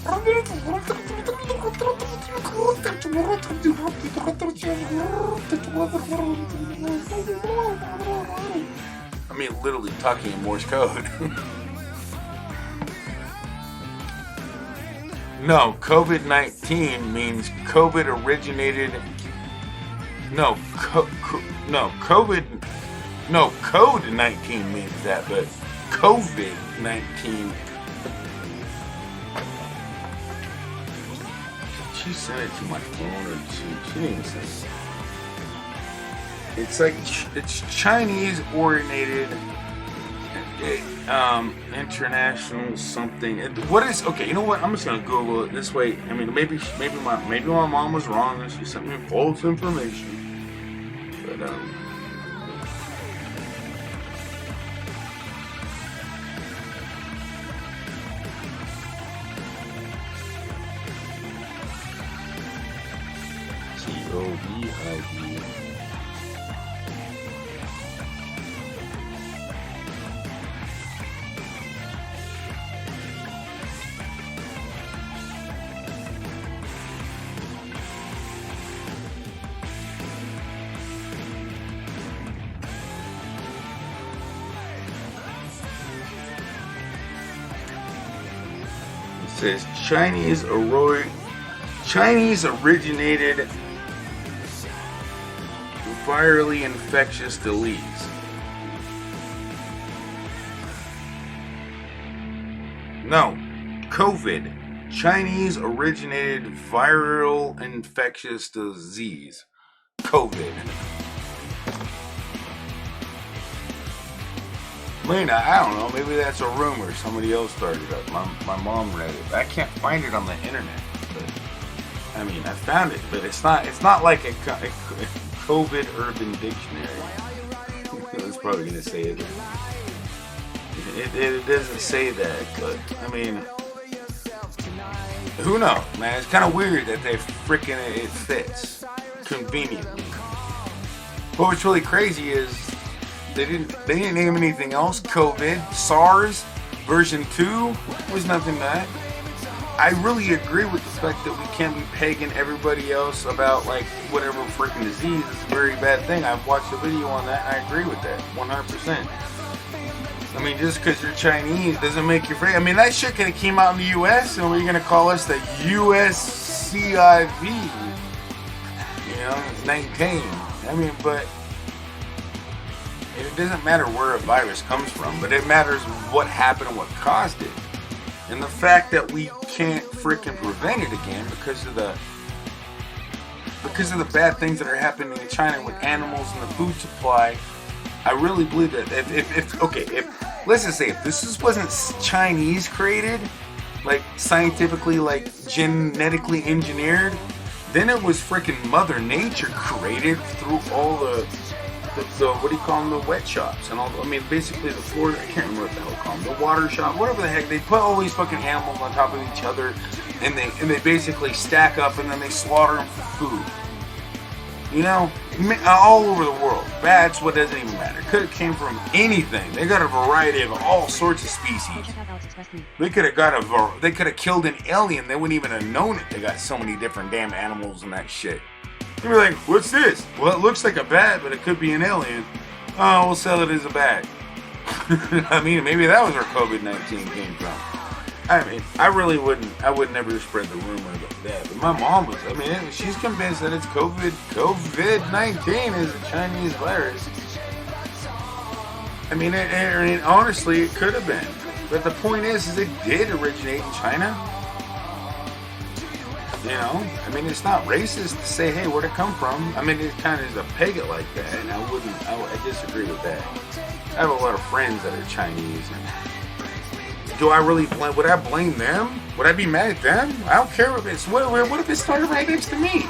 I mean, literally talking in Morse code. No, COVID-19 means COVID originated. No, Code-19 means that, but COVID-19. She sent it to my phone, or she didn't send it. It's like it's Chinese oriented, international something. What is okay? You know what? I'm just gonna Google it this way. I mean, maybe my mom was wrong and she sent me false information. But COVID. It says Chinese originated virally infectious disease. No, COVID. Chinese originated viral infectious disease. COVID. Lena, I don't know, maybe that's a rumor somebody else started up. My mom read it. I can't find it on the internet. But, I mean, I found it, but it's not like a COVID Urban Dictionary. It's probably gonna say it. It doesn't say that, but I mean, who knows, man? It's kind of weird that they freaking it fits conveniently. But what's really crazy is they didn't name anything else. COVID, SARS, version 2 was nothing bad. I really agree with the fact that we can't be pegging everybody else about like whatever freaking disease. It's a very bad thing. I've watched a video on that and I agree with that 100%. I mean, just because you're Chinese doesn't make you free. I mean, that shit could have came out in the US and we're going to call us the USCIV. You know, 19. I mean, but it doesn't matter where a virus comes from, but it matters what happened and what caused it. And the fact that we can't freaking prevent it again because of the bad things that are happening in China with animals and the food supply, I really believe that if let's just say if this wasn't Chinese created, like scientifically, like genetically engineered, then it was freaking Mother Nature created through all the what do you call them, the wet shops and all. I mean, basically the floor. I can't remember what the hell they call them, the water shop, whatever the heck. They put all these fucking animals on top of each other, and they basically stack up, and then they slaughter them for food. You know, all over the world. That's what doesn't even matter. Could have came from anything. They got a variety of all sorts of species. They could have killed an alien. They wouldn't even have known it. They got so many different damn animals and that shit. You'd be like, what's this? Well, it looks like a bat, but it could be an alien. Oh, we'll sell it as a bat. I mean, maybe that was where COVID-19 came from. I mean, I would never spread the rumor about that. But my mom was, I mean, she's convinced that it's COVID-19 is a Chinese virus. I mean, honestly, it could have been. But the point is it did originate in China. You know, I mean, it's not racist to say, hey, where'd it come from? I mean, it kind of is a peg it like that, and I disagree with that. I have a lot of friends that are Chinese, and do I really blame, would I blame them? Would I be mad at them? I don't care if it's, what if it started right next to me?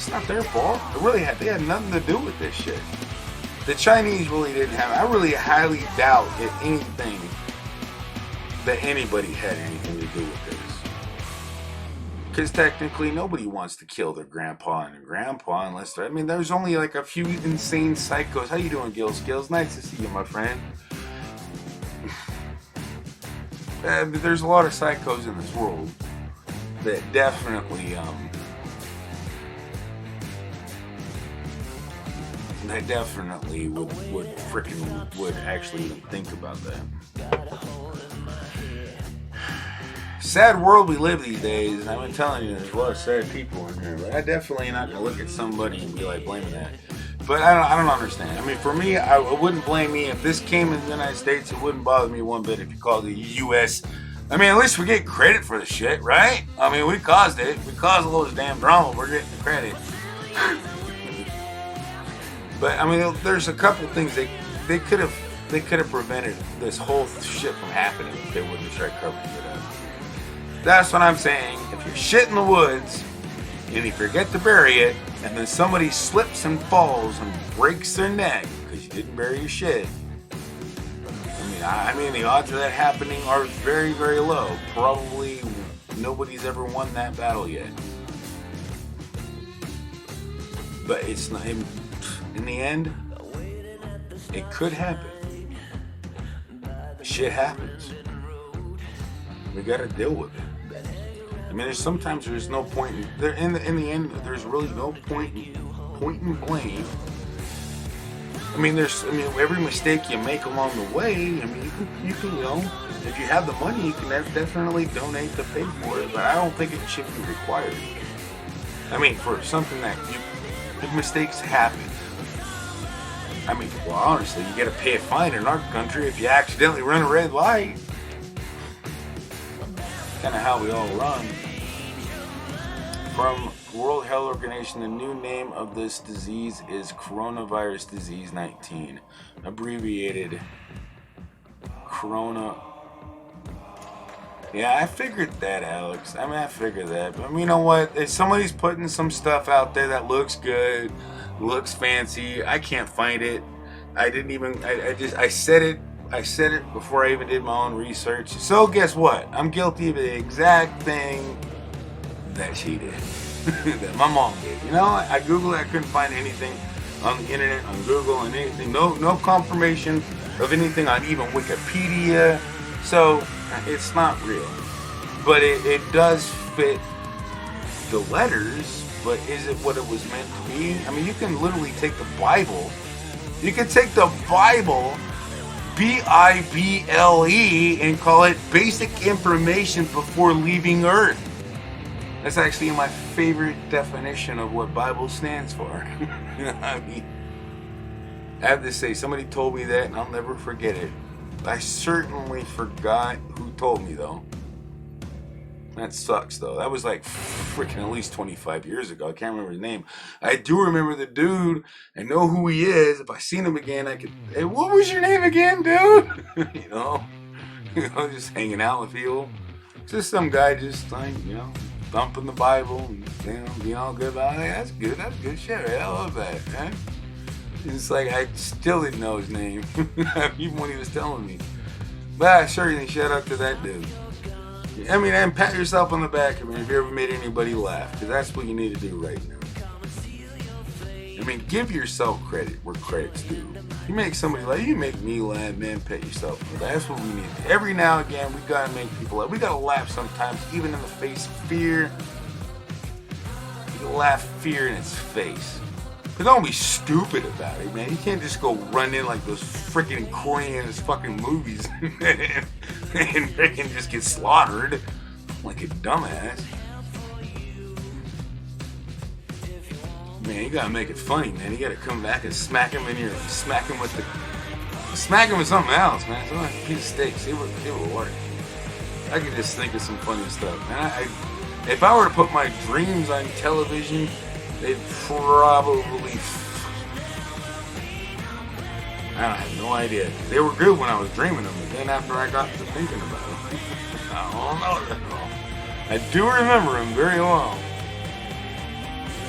It's not their fault. They had nothing to do with this shit. The Chinese really didn't have. I really highly doubt if anything that anybody had anything to do with this. Because technically, nobody wants to kill their grandpa and their grandpa unless they're. I mean, there's only like a few insane psychos. How you doing, Gil Skills? Nice to see you, my friend. There's a lot of psychos in this world that definitely would actually even think about that. Sad world we live these days, and I've been telling you there's a lot of sad people in here, but I definitely not gonna look at somebody and be like blaming that. But I don't understand. I mean, for me, I wouldn't blame me if this came in the United States. It wouldn't bother me one bit if you called it the U.S. I mean, at least we get credit for the shit, right? I mean, we caused it. We caused all this damn drama. We're getting the credit. But I mean, there's a couple things they could have prevented this whole shit from happening if they wouldn't have tried covering it up. That's what I'm saying. If you're shit in the woods and you forget to bury it, and then somebody slips and falls and breaks their neck because you didn't bury your shit. I mean, the odds of that happening are very, very low. Probably nobody's ever won that battle yet. But it's not. In the end, it could happen. Shit happens. We gotta deal with it. I mean, sometimes there's no point in the end. There's really no point in blame. I mean, every mistake you make along the way. I mean, you can if you have the money, you can definitely donate to pay for it. But I don't think it should be required. I mean, for something that if mistakes happen. I mean, well, honestly, you got to pay a fine in our country if you accidentally run a red light. Kind of how we all run. From World Health Organization, the new name of this disease is coronavirus disease 19, abbreviated Corona. Yeah, I figured that, Alex. I mean, I figured that. But you know what? If somebody's putting some stuff out there that looks good, looks fancy, I can't find it. I didn't even. I said it. I said it before I even did my own research. So guess what? I'm guilty of the exact thing that she did. That my mom did. You know, I Googled it. I couldn't find anything on the internet, on Google, and anything. No confirmation of anything on even Wikipedia. So it's not real. But it does fit the letters. But is it what it was meant to be? I mean, you can literally take the Bible. You can take the Bible, Bible, and call it basic information before leaving Earth. That's actually my favorite definition of what Bible stands for. I mean, I have to say, somebody told me that, and I'll never forget it. I certainly forgot who told me, though. That sucks, though. That was like freaking at least 25 years ago. I can't remember his name. I do remember the dude and know who he is. If I seen him again, I could. Hey, what was your name again, dude? you know, just hanging out with people. Just some guy, just like thumping the Bible and being all good about it. Hey, that's good. That's good shit. Right? I love that, man. It's like I still didn't know his name, even when he was telling me. But I certainly shout out to that dude. I mean, and pat yourself on the back. I mean, if you ever made anybody laugh, because that's what you need to do right now. I mean, give yourself credit where credit's due. You make somebody laugh, you make me laugh, man. Pat yourself on the back. That's what we need. Every now and again, we gotta make people laugh. We gotta laugh sometimes, even in the face of fear. You can laugh fear in its face. But don't be stupid about it, man. You can't just go run in like those freaking Korean fucking movies and freaking just get slaughtered like a dumbass. Man, you gotta make it funny, man. You gotta come back and smack him with something else, man. Some piece of steak. See what will work. I could just think of some funny stuff, man. If I were to put my dreams on television, they'd probably. I have no idea. They were good when I was dreaming them, but then after I got to thinking about them, I don't know. I do remember them very well.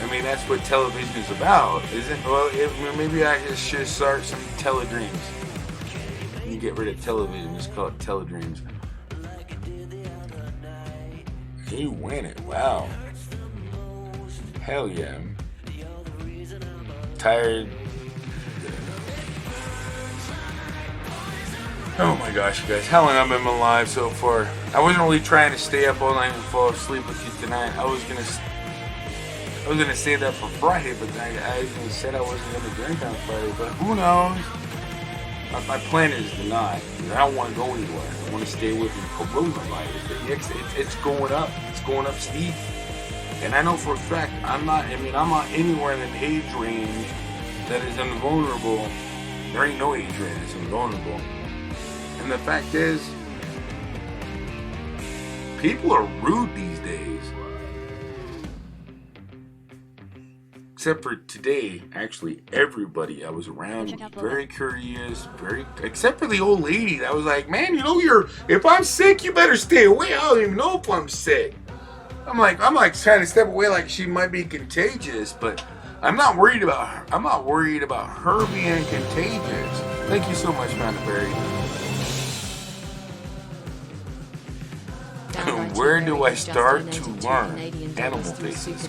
I mean, that's what television is about, isn't? Well, maybe I should start some teledreams. You can get rid of television. Just call it teledreams. You win it. Wow. Hell yeah. Tired. Oh my gosh, you guys. How long I've been alive so far? I wasn't really trying to stay up all night and fall asleep with you tonight. I was gonna say that for Friday, but I even said I wasn't gonna drink on Friday. But who knows? My plan is to not. I don't want to go anywhere. I want to stay away from coronavirus. It's going up. It's going up steep. And I know for a fact I'm not anywhere in an age range that is invulnerable. There ain't no age range that's invulnerable. And the fact is, people are rude these days. Except for today, actually, everybody I was around was very curious, except for the old lady that was like, man, if I'm sick, you better stay away. I don't even know if I'm sick. I'm like trying to step away like she might be contagious, but I'm not worried about her. I'm not worried about her being contagious. Thank you so much, Amanda Berry. Where do I start to learn animal faces?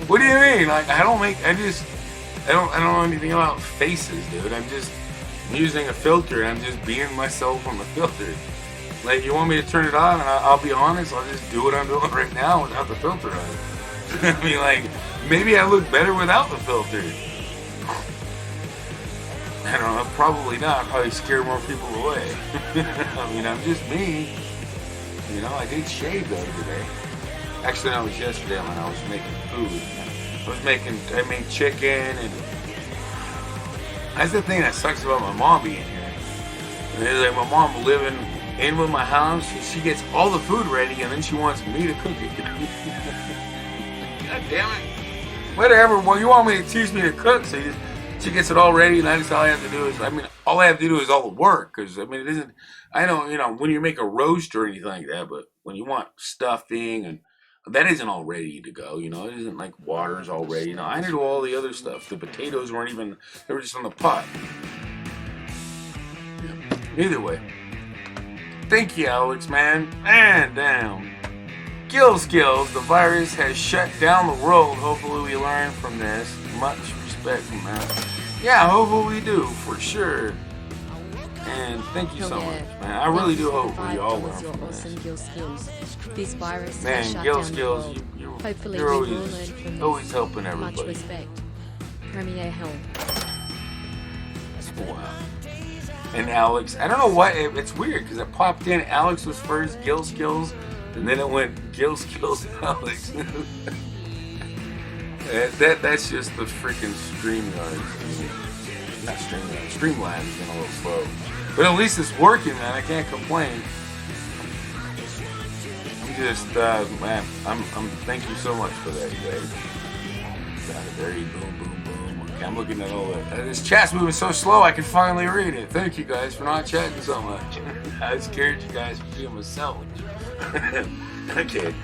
What do you mean? Like I don't know anything about faces, dude. I'm just using a filter and I'm just being myself on the filter. Like you want me to turn it on and I'll be honest, I'll just do what I'm doing right now without the filter on. I mean, like maybe I look better without the filter. I don't know, probably not. I'll probably scare more people away. I mean, I'm just me. You know, I did shave though today. Actually, that was yesterday when I was making food. I made chicken and that's the thing that sucks about my mom being here. It's like my mom living in with my house, she gets all the food ready and then she wants me to cook it. God damn it. Whatever, well you want me to teach me to cook, so she gets it all ready and all I have to do is, all I have to do is all the work, because, it isn't, I know, when you make a roast or anything like that, but when you want stuffing, and that isn't all ready to go, it isn't like water's all ready. I had to do all the other stuff. The potatoes weren't even, they were just on the pot. Yeah. Either way. Thank you, Alex, man. Man, damn. Skills, the virus has shut down the world. Hopefully we learn from this. Much respect from that. Yeah, hopefully we do, for sure. And thank you so much, man. I really do hope we all learn from this. Man, Skills, you're always helping everybody. Premier Helm. Wow. And Alex, I don't know why, it's weird, because it popped in, Alex was first, Skills, and then it went Skills, Alex. That's just the freaking StreamYard. Not StreamYard. Streamline is getting a little slow. But at least it's working, man. I can't complain. I'm just, man, I'm thank you so much for that, you guys. Got it, there you boom, boom, boom. Okay, I'm looking at all that. This chat's moving so slow, I can finally read it. Thank you guys for not chatting so much. I scared you guys from being myself. Okay,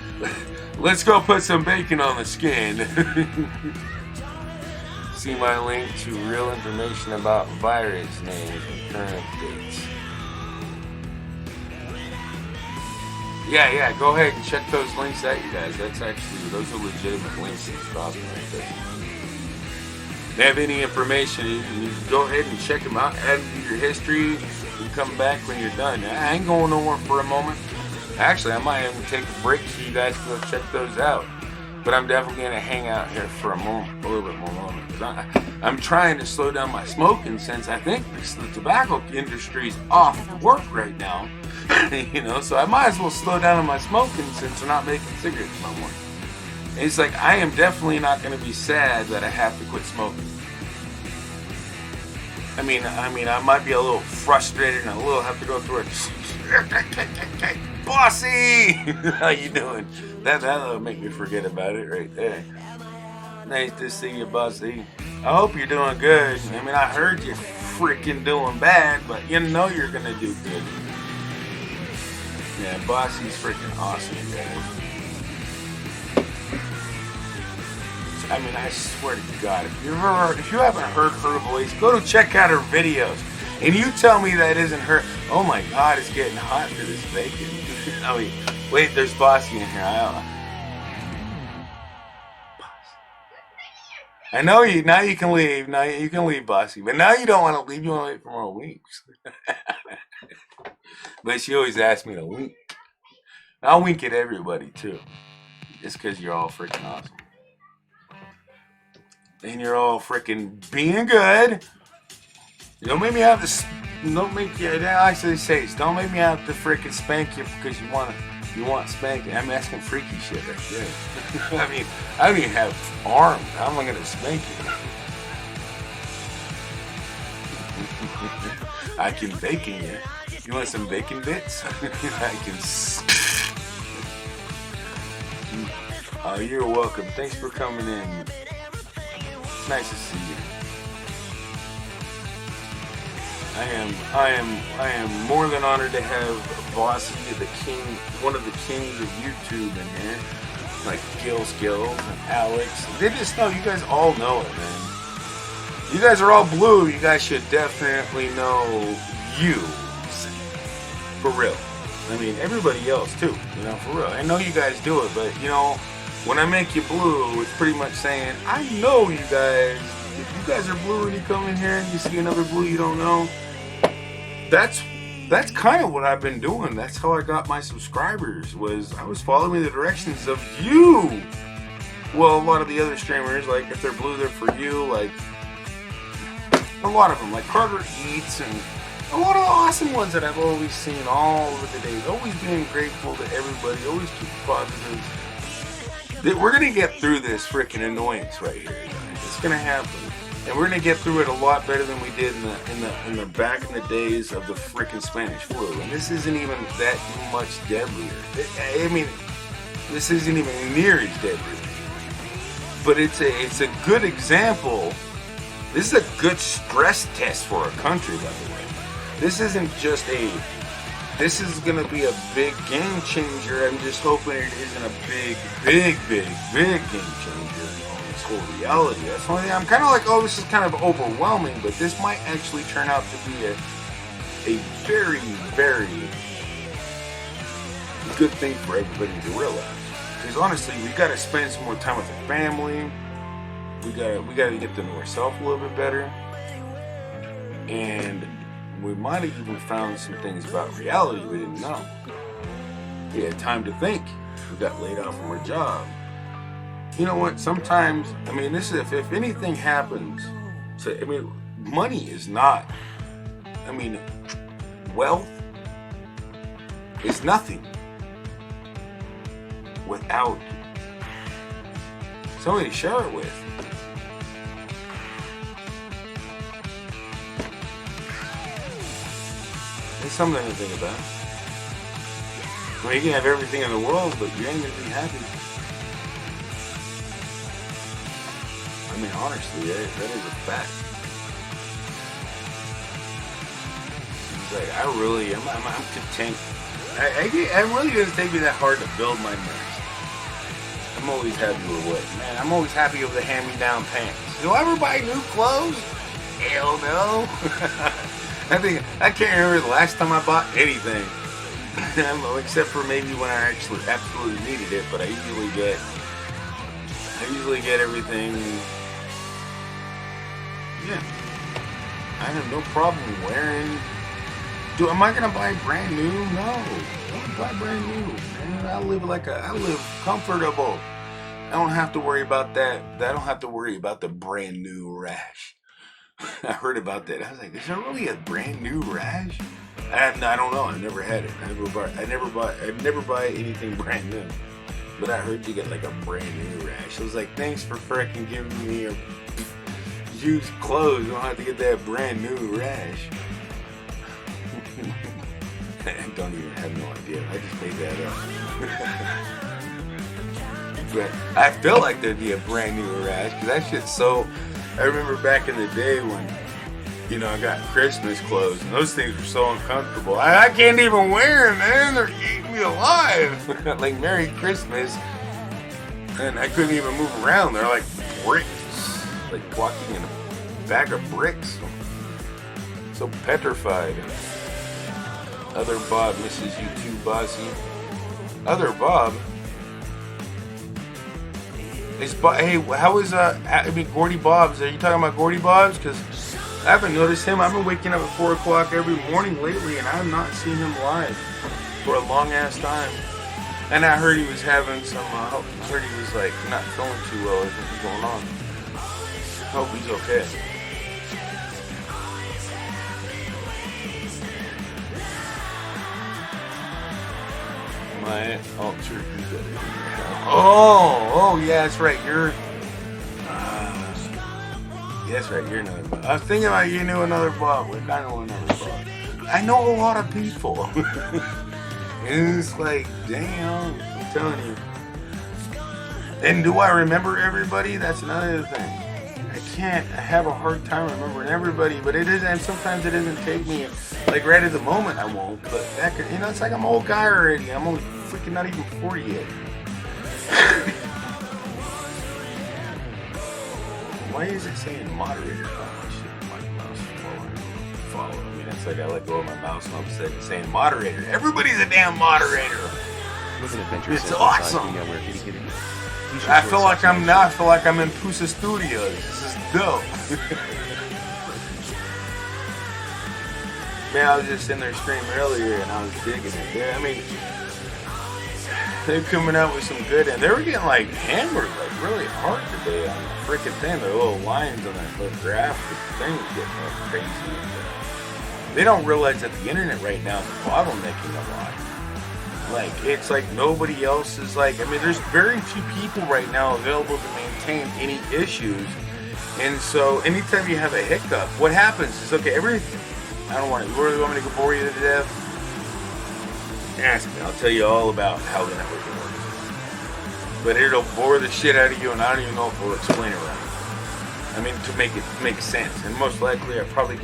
let's go put some bacon on the skin. See my link to real information about virus names and current dates. Yeah, go ahead and check those links out, you guys. Those are legitimate links in dropping right there. If they have any information, you can go ahead and check them out, add them to your history, and come back when you're done. I ain't going nowhere for a moment. Actually, I might even take a break so you guys can go check those out. But I'm definitely going to hang out here for a little bit more moment. I'm trying to slow down my smoking since I think the tobacco industry is off work right now. So I might as well slow down on my smoking since we're not making cigarettes no more. And it's like, I am definitely not going to be sad that I have to quit smoking. I might be a little frustrated and have to go through it. Bossy! How you doing? That'll make me forget about it right there. Nice to see you, Bossy. I hope you're doing good. I heard you're freaking doing bad, but you know you're gonna do good. Yeah, Bossy's freaking awesome, guys. I mean, I swear to God, if you haven't heard her voice, go to check out her videos. And you tell me that isn't her. Oh my God, it's getting hot for this bacon. I mean, wait, there's Bossy in here. I know you. Now you can leave. Now you can leave, Bossy. But now you don't want to leave. You want to wait for more winks. But she always asks me to wink. I'll wink at everybody too, just because you're all freaking awesome. And you're all freaking being good. Don't make me have to. Don't make you. I actually say this. Don't make me have to freaking spank you because you want spanking. I'm asking freaky shit right there. I mean, I don't even have arms. How am I gonna spank you? I can bacon you. You want some bacon bits? I can. Oh, you're welcome. Thanks for coming in. Nice to see you. I am more than honored to have Bossy, the king, one of the kings of YouTube in here. Like Gil Skills and Alex. They just know, you guys all know it, man. You guys are all blue. You guys should definitely know you. For real. I mean, everybody else too, you know, for real. I know you guys do it, but you know, when I make you blue, it's pretty much saying, I know you guys. If you guys are blue and you come in here and you see another blue you don't know, that's kind of what I've been doing. That's how I got my subscribers, was I was following the directions of you. Well, a lot of the other streamers, like if they're blue, they're for you. Like a lot of them, like Carter Eats and a lot of the awesome ones that I've always seen all over the days. Always being grateful to everybody. Always keep positive. We're gonna get through this freaking annoyance right here, guys. It's gonna happen, and we're gonna get through it a lot better than we did in the back in the days of the freaking Spanish flu. And this isn't even that much deadlier. I mean, this isn't even near as deadly. But it's a good example. This is a good stress test for our country, by the way. This isn't just this is going to be a big game changer. I'm just hoping it isn't a big game changer on this whole reality. That's the only thing. I'm kind of like, oh, this is kind of overwhelming, but this might actually turn out to be a very, very good thing for everybody to realize. Because honestly, we got to spend some more time with our family. We got to get to know ourselves a little bit better. And we might have even found some things about reality we didn't know. We had time to think. We got laid off from our job. You know what? Sometimes, I mean, this is if anything happens. So, I mean, money is not. I mean, wealth is nothing without somebody to share it with. It's something to think about. Well, you can have everything in the world, but you ain't gonna be happy. I mean, honestly, that is a fact. It's like, I'm content. It really doesn't take me that hard to build my mess. I'm always happy with what? Man, I'm always happy with the hand-me-down pants. Do I ever buy new clothes? Hell no. I can't remember the last time I bought anything, except for maybe when I actually absolutely needed it. But I usually get everything. Yeah, I have no problem wearing. Am I gonna buy brand new? No, I don't buy brand new. Man, I live comfortable. I don't have to worry about that. I don't have to worry about the brand new rash. I heard about that. I was like, is there really a brand new rash? I don't know. I never had it. I never buy anything brand new. But I heard you get like a brand new rash. I was like, thanks for freaking giving me a used clothes. You don't have to get that brand new rash. I don't even have no idea. I just made that up. But I feel like there'd be a brand new rash because that shit's so. I remember back in the day when, you know, I got Christmas clothes and those things were so uncomfortable. I can't even wear them, man. They're eating me alive. Like Merry Christmas. And I couldn't even move around. They're like bricks, like walking in a bag of bricks. So petrified. Other Bob misses you too, Bossy. Other Bob? Hey, how is Gordy Bob's? Are you talking about Gordy Bob's? Because I haven't noticed him. I've been waking up at 4 o'clock every morning lately, and I have not seen him live for a long ass time. And I heard he was having some, I heard he was like not feeling too well or something going on. I hope he's okay. My alter ego. Oh, yeah, that's right. You're. Yeah, that's right. You're another Bob. I was thinking about you knew another Bob. I know another Bob. I know a lot of people. And it's like, damn, I'm telling you. And do I remember everybody? That's another thing. I have a hard time remembering everybody, but it is, and sometimes it doesn't take me, like right at the moment I won't, but that could, it's like I'm an old guy already. I'm only freaking not even 40 yet. Why is it saying moderator? Oh shit, my mouse follow. I mean, it's like I let go of my mouse and all of a sudden it's saying moderator. Everybody's a damn moderator. It's awesome. I feel like I'm in Pusa Studios. This is dope. Man, I was just in their stream earlier and I was digging it. I mean, they're coming out with some good, and they were getting like hammered like really hard today on the freaking thing. The little lines on that little graph, the thing is getting like crazy. They don't realize that the internet right now is bottlenecking a lot. Like, it's like nobody else is like, I mean, there's very few people right now available to maintain any issues. And so anytime you have a hiccup, what happens is, okay, I don't want to, you really want me to bore you to death? Ask me, I'll tell you all about how the network works. But it'll bore the shit out of you, and I don't even know if we'll explain it right. I mean, to make it make sense. And most likely I probably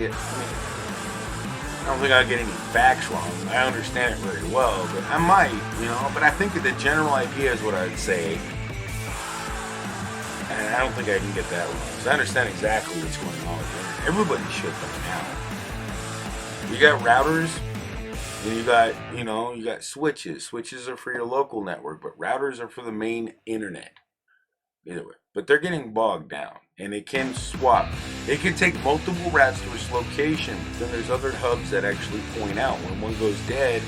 I don't think I'll get any facts wrong. I understand it very well, but I might, but I think that the general idea is what I'd say. And I don't think I can get that wrong. Because I understand exactly what's going on with it. Everybody should by now. You got routers, and you got switches. Switches are for your local network, but routers are for the main internet. Either way. But they're getting bogged down, and it can swap. It can take multiple routes to its location, but then there's other hubs that actually point out when one goes dead.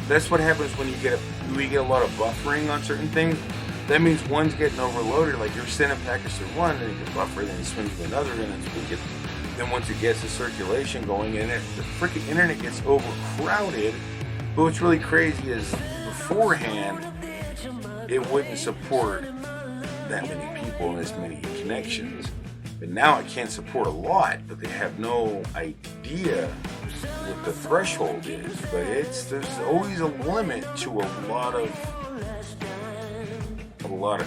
That's what happens when you get a lot of buffering on certain things. That means one's getting overloaded, like you're sending packets to one, then it gets buffered, then it swings to another, then once it gets the circulation going, and the freaking internet gets overcrowded. But what's really crazy is beforehand, it wouldn't support that many people and this many connections. But now it can support a lot, but they have no idea what the threshold is. But there's always a limit to a lot of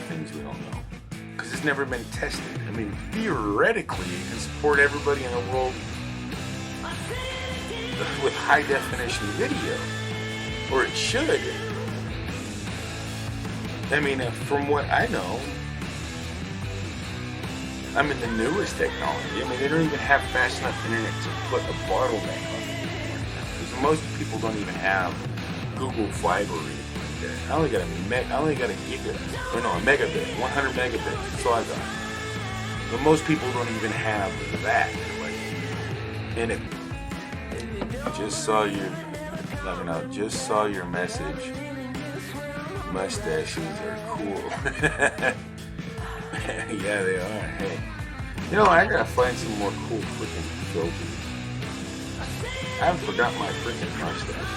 things we don't know. Because it's never been tested. I mean, theoretically, it can support everybody in the world with high definition video. Or it should. I mean, from what I know, I'm in the newest technology. I mean, they don't even have fast enough internet to put a bottleneck on it. Because most people don't even have Google Fiber or anything like that. I only got a megabit, 100 megabits. That's all I got. But most people don't even have that. And it just saw your message. Mustaches are cool. Yeah, they are. Hey, I gotta find some more cool freaking filters. I haven't forgot my freaking mustache.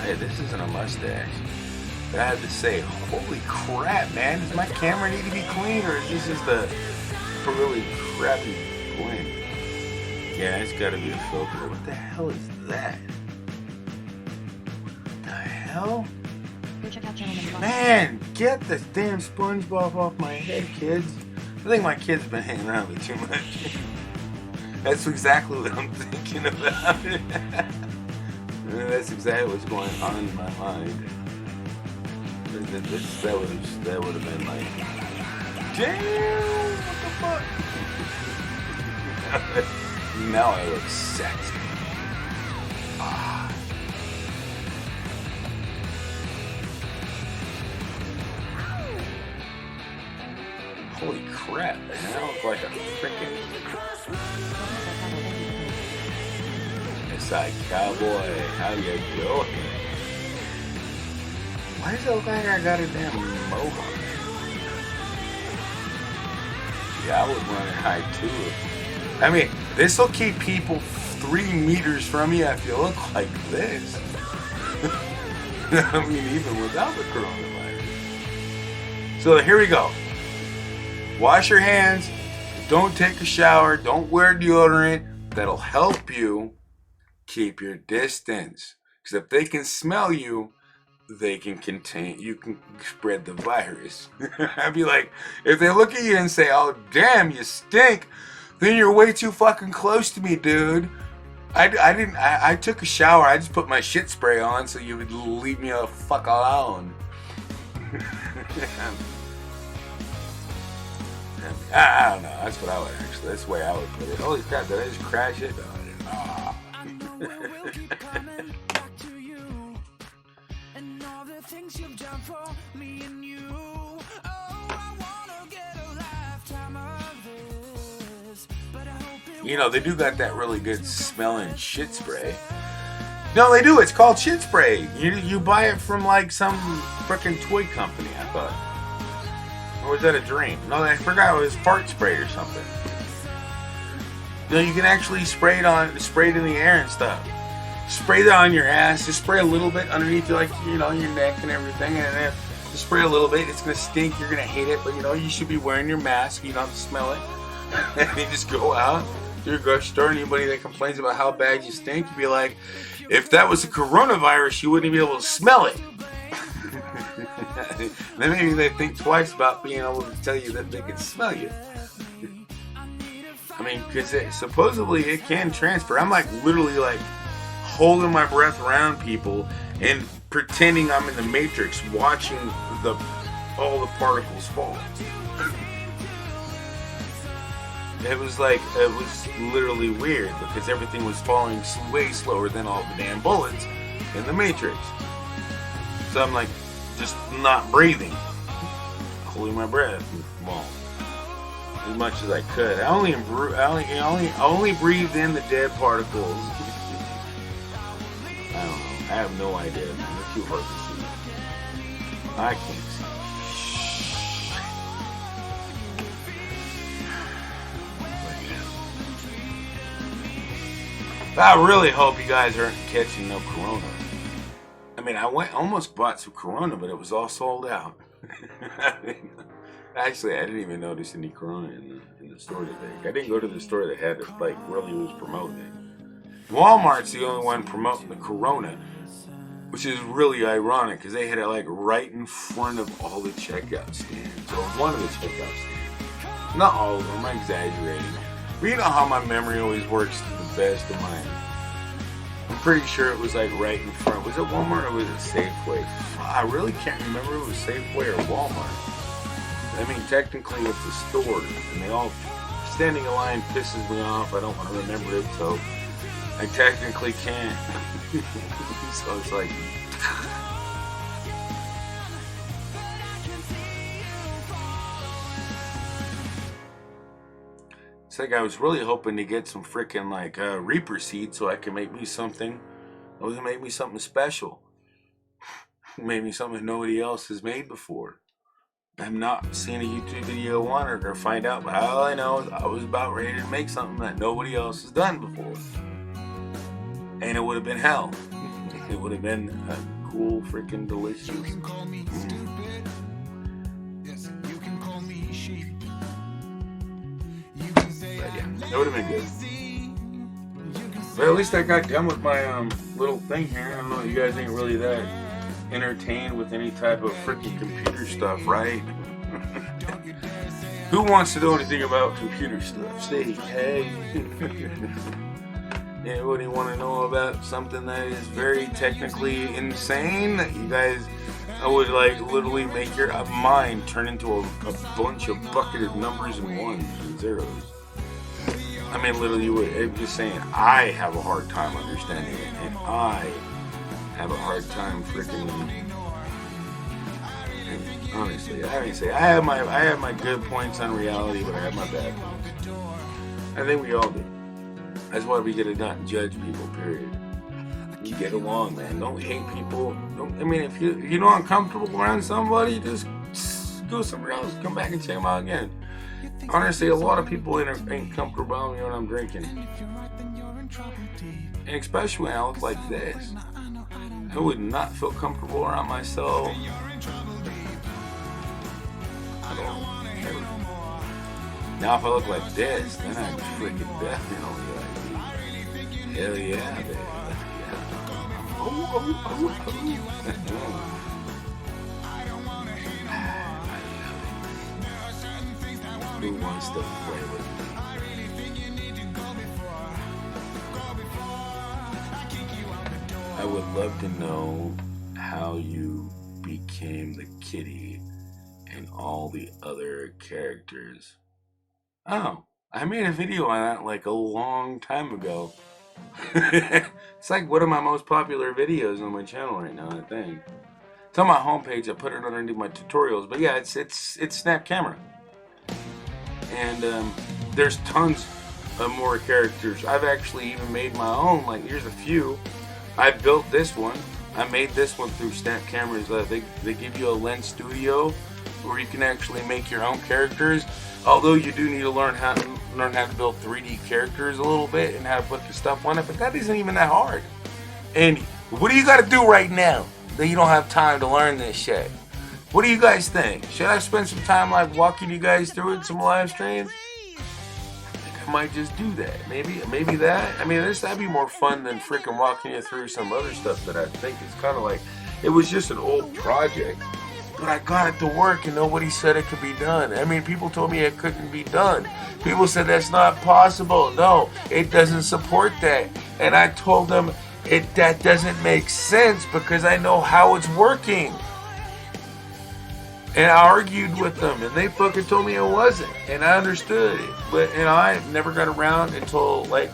Hey, this isn't a mustache. But I had to say, holy crap, man, does my camera need to be clean, or is this just a really crappy blend? Yeah, it's gotta be a filter. What the hell is that? What the hell? Man, get the damn SpongeBob off my head, kids. I think my kids have been hanging around with too much. That's exactly what I'm thinking about. That's exactly what's going on in my mind. That would have been like, damn, what the fuck? Now I look sexy. Holy crap, man. I look like a freaking Side Cowboy. How you doing? Why does it look like I got a damn mohawk? Yeah, I would run it high too. I mean, this will keep people 3 meters from you if you look like this. I mean, even without the coronavirus. So here we go. Wash your hands. Don't take a shower. Don't wear deodorant. That'll help you keep your distance. Because if they can smell you, they can you can spread the virus. I'd be like, if they look at you and say, oh damn, you stink, then you're way too fucking close to me, dude. I took a shower. I just put my shit spray on so you would leave me the fuck alone. I don't know. That's what I would actually. That's the way I would put it. Holy crap! Did I just crash it? Oh. You know, they do got that really good smelling shit spray. No, they do. It's called shit spray. You buy it from like some frickin' toy company, I thought. Or was that a dream? No, I forgot it was fart spray or something. No, you can actually spray it in the air and stuff. Spray that on your ass. Just spray a little bit underneath your, like, you know, your neck and everything, and then just spray a little bit. It's gonna stink. You're gonna hate it, but you know you should be wearing your mask. You don't have to smell it. And you just go out to your grocery store, and anybody that complains about how bad you stink, you'd be like, if that was a coronavirus, you wouldn't be able to smell it. Then maybe they think twice about being able to tell you that they can smell you. I mean, because supposedly it can transfer. I'm like literally like holding my breath around people and pretending I'm in the Matrix, watching all the particles fall. It was literally weird because everything was falling way slower than all the damn bullets in the Matrix. So I'm like, just not breathing, holding my breath, well, as much as I could. I only breathed in the dead particles. I don't know. I have no idea, man. They're too hard to see. I can't see. But I really hope you guys aren't catching no corona. I mean, I almost bought some Corona, but it was all sold out. Actually, I didn't even notice any Corona in the store today. I didn't go to the store that had it, like, really was promoting it. Walmart's the only one promoting the Corona, which is really ironic because they had it, like, right in front of all the checkout stands, or one of the checkout stands. Not all of them, I'm exaggerating. But you know how my memory always works to the best of mine. I'm pretty sure it was like right in front. Was it Walmart or was it Safeway? I really can't remember if it was Safeway or Walmart. I mean, technically it's a store, and they all standing in line pisses me off. I don't want to remember it, so I technically can't. So it's like, it's like I was really hoping to get some freaking like Reaper seeds so I can make me something. I was gonna make me something special. Made me something nobody else has made before. I've not seen a YouTube video on it or find out, but all I know is I was about ready to make something that nobody else has done before. And it would have been hell. It would have been a cool, freaking delicious. You can call me stupid. Yes, you can call me sheep. You can say but yeah, that would have been good. But at least I got done with my little thing here. I don't know, you guys ain't really that entertained with any type of freaking computer stuff, right? Who wants to know anything about computer stuff? Say hey. Anybody want to know about something that is very technically insane that you guys would like literally make your mind turn into a bunch of bucketed numbers and ones and zeros? I mean, literally, I'm just saying, I have a hard time understanding it, and I have a hard time freaking. Honestly, I mean, say I have my good points on reality, but I have my bad points. I think we all do. That's why we get to not judge people. Period. You get along, man. Don't hate people. I mean, if you're not uncomfortable around somebody, just go somewhere else. Come back and check them out again. Honestly, a lot of people ain't comfortable around me when I'm drinking, and especially when I look like this. I would not feel comfortable around myself. Now if I look like this, then I'm freaking definitely like, hell yeah, baby. Yeah. Who wants to play with me? I would love to know how you became the kitty and all the other characters. Oh, I made a video on that like a long time ago. It's like one of my most popular videos on my channel right now, I think. It's on my homepage. I put it underneath my tutorials. But yeah, it's Snap Camera. And there's tons of more characters. I've actually even made my own. Like, here's a few. I built this one. I made this one through Snap Cameras. They give you a Lens Studio where you can actually make your own characters. Although you do need to learn how to build 3D characters a little bit and how to put the stuff on it, but that isn't even that hard. And what do you got to do right now that you don't have time to learn this shit? What do you guys think? Should I spend some time like walking you guys through it, some live streams? I think I might just do that. Maybe that. I mean, that'd be more fun than freaking walking you through some other stuff that I think is kind of like, it was just an old project. But I got it to work and nobody said it could be done. I mean, people told me it couldn't be done. People said that's not possible. No, it doesn't support that. And I told them that doesn't make sense because I know how it's working. And I argued with them and they fucking told me it wasn't. And I understood it. And I never got around until like,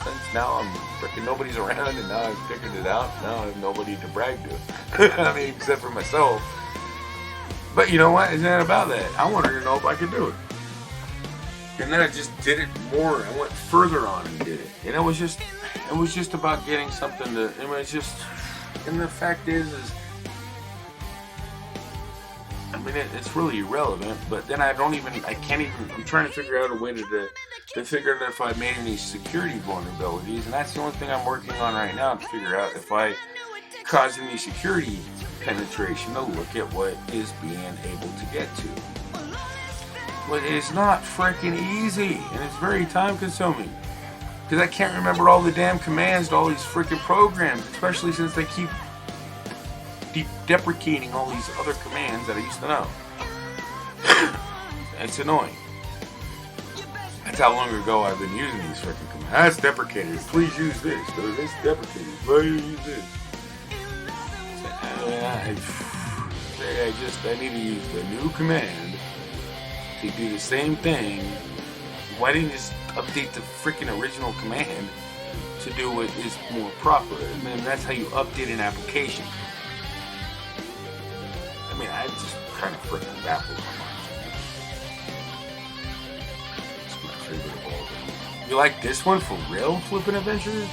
since now I'm freaking nobody's around and now I've figured it out. Now I have nobody to brag to. I mean, except for myself. But you know what? It's not about that. I wanted to know if I could do it. And then I just did it more. I went further on and did it. And it was just about getting something to, I mean, it's just, and the fact is I mean, it's really irrelevant, but then I'm trying to figure out a way to figure out if I made any security vulnerabilities, and that's the only thing I'm working on right now to figure out if I caused any security penetration to look at what is being able to get to. But it's not freaking easy, and it's very time consuming. Because I can't remember all the damn commands to all these freaking programs, especially since they keep deprecating all these other commands that I used to know. It's annoying. That's how long ago I've been using these freaking commands. That's deprecated. Please use this. Or this deprecated. Please use this. I need to use the new command to do the same thing. Why didn't you just update the freaking original command to do what is more proper? I mean, that's how you update an application. I mean, I just kind of freaking baffled my mind. It's my favorite of all of them. You like this one for real, Flippin' Adventures?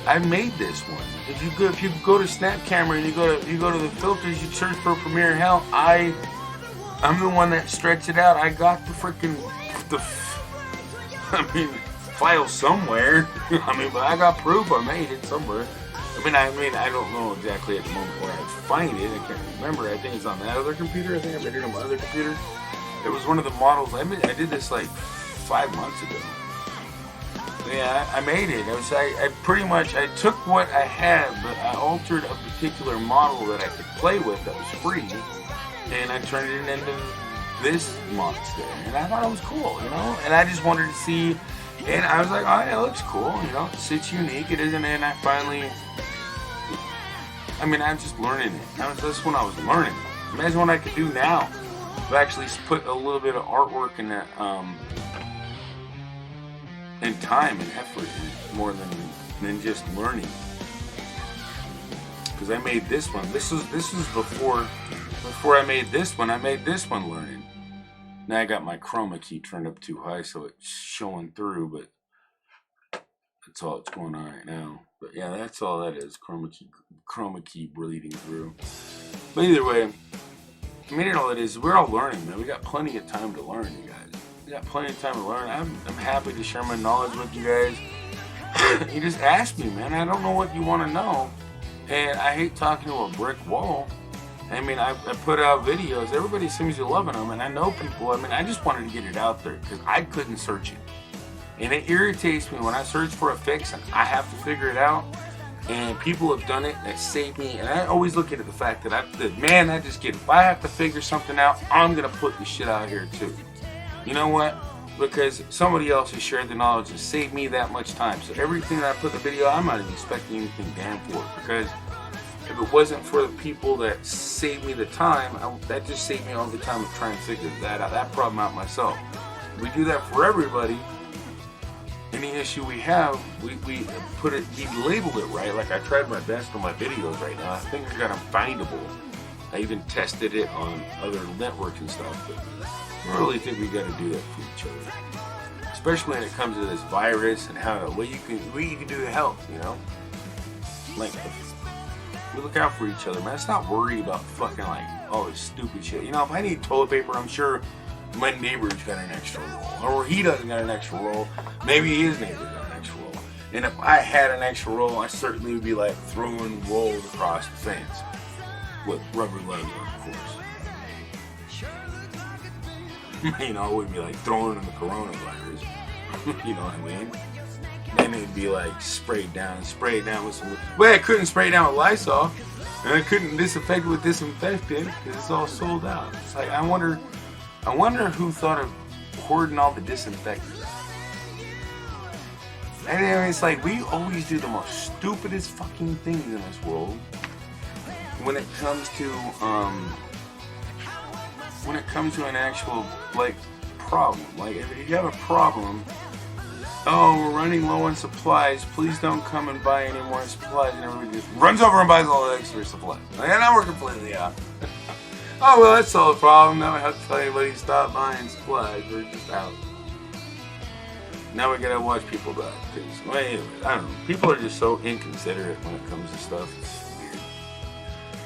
I made this one. If you go to Snap Camera and you go to the filters, you search for Premiere Hell. I'm the one that stretched it out. I got the freaking file somewhere. But I got proof I made it somewhere. I don't know exactly at the moment where I find it. I can't remember. I think it's on that other computer. I think I made it on my other computer. It was one of the models. I did this like 5 months ago. Yeah, I made it. I pretty much took what I had, but I altered a particular model that I could play with that was free, and I turned it into this monster, and I thought it was cool, you know. And I just wanted to see, and I was like, oh, yeah, it looks cool, you know. It's unique. It isn't, and I mean, I'm just learning it. That's when I was learning. Imagine what I could do now. I've actually put a little bit of artwork in that, and time and effort more than just learning. Because I made this one. This was before I made this one. I made this one learning. Now I got my chroma key turned up too high, so it's showing through. But that's all that's going on right now. But yeah, that's all that is. Chroma key bleeding through. But either way, I mean, all it is, we're all learning, man. We got plenty of time to learn, you guys. We got plenty of time to learn. I'm happy to share my knowledge with you guys. You just ask me, man. I don't know what you want to know. And I hate talking to a brick wall. I mean, I put out videos. Everybody seems to be loving them. And I know people. I mean, I just wanted to get it out there because I couldn't search it. And it irritates me when I search for a fix and I have to figure it out. And people have done it that saved me. And I always look at it the fact that I just get it. If I have to figure something out, I'm going to put this shit out here too. You know what? Because somebody else has shared the knowledge and saved me that much time. So everything that I put in the video, I'm not even expecting anything damn for it. Because if it wasn't for the people that saved me the time, that just saved me all the time of trying to figure that problem out myself. If we do that for everybody, any issue we have, we label it right. Like I tried my best on my videos right now. I think I got them findable. I even tested it on other networks and stuff. But I really think we got to do that for each other, especially when it comes to this virus and what you can do to help. You know, like we look out for each other, man. Let's not worry about fucking like all this stupid shit. You know, if I need toilet paper, I'm sure my neighbor's got an extra roll, or he doesn't got an extra roll. Maybe his neighbor's got an extra roll. And if I had an extra roll, I certainly would be like throwing rolls across the fence with rubber leather, of course. You know, I wouldn't be like throwing in the coronavirus. You know what I mean? Then it'd be like sprayed down with some. Well, I couldn't spray it down with Lysol, and I couldn't disinfect it with disinfectant because it's all sold out. It's like I wonder who thought of hoarding all the disinfectant. And it's like we always do the most stupidest fucking things in this world when it comes to an actual like problem. Like if you have a problem, oh, we're running low on supplies, please don't come and buy any more supplies, and everybody just runs over and buys all the extra supplies. And now we're completely out. Oh well, that's all the problem. Now I have to tell anybody to stop buying supplies. We're just out. Now we gotta watch people die. Well, anyways, I don't know. People are just so inconsiderate when it comes to stuff. It's weird.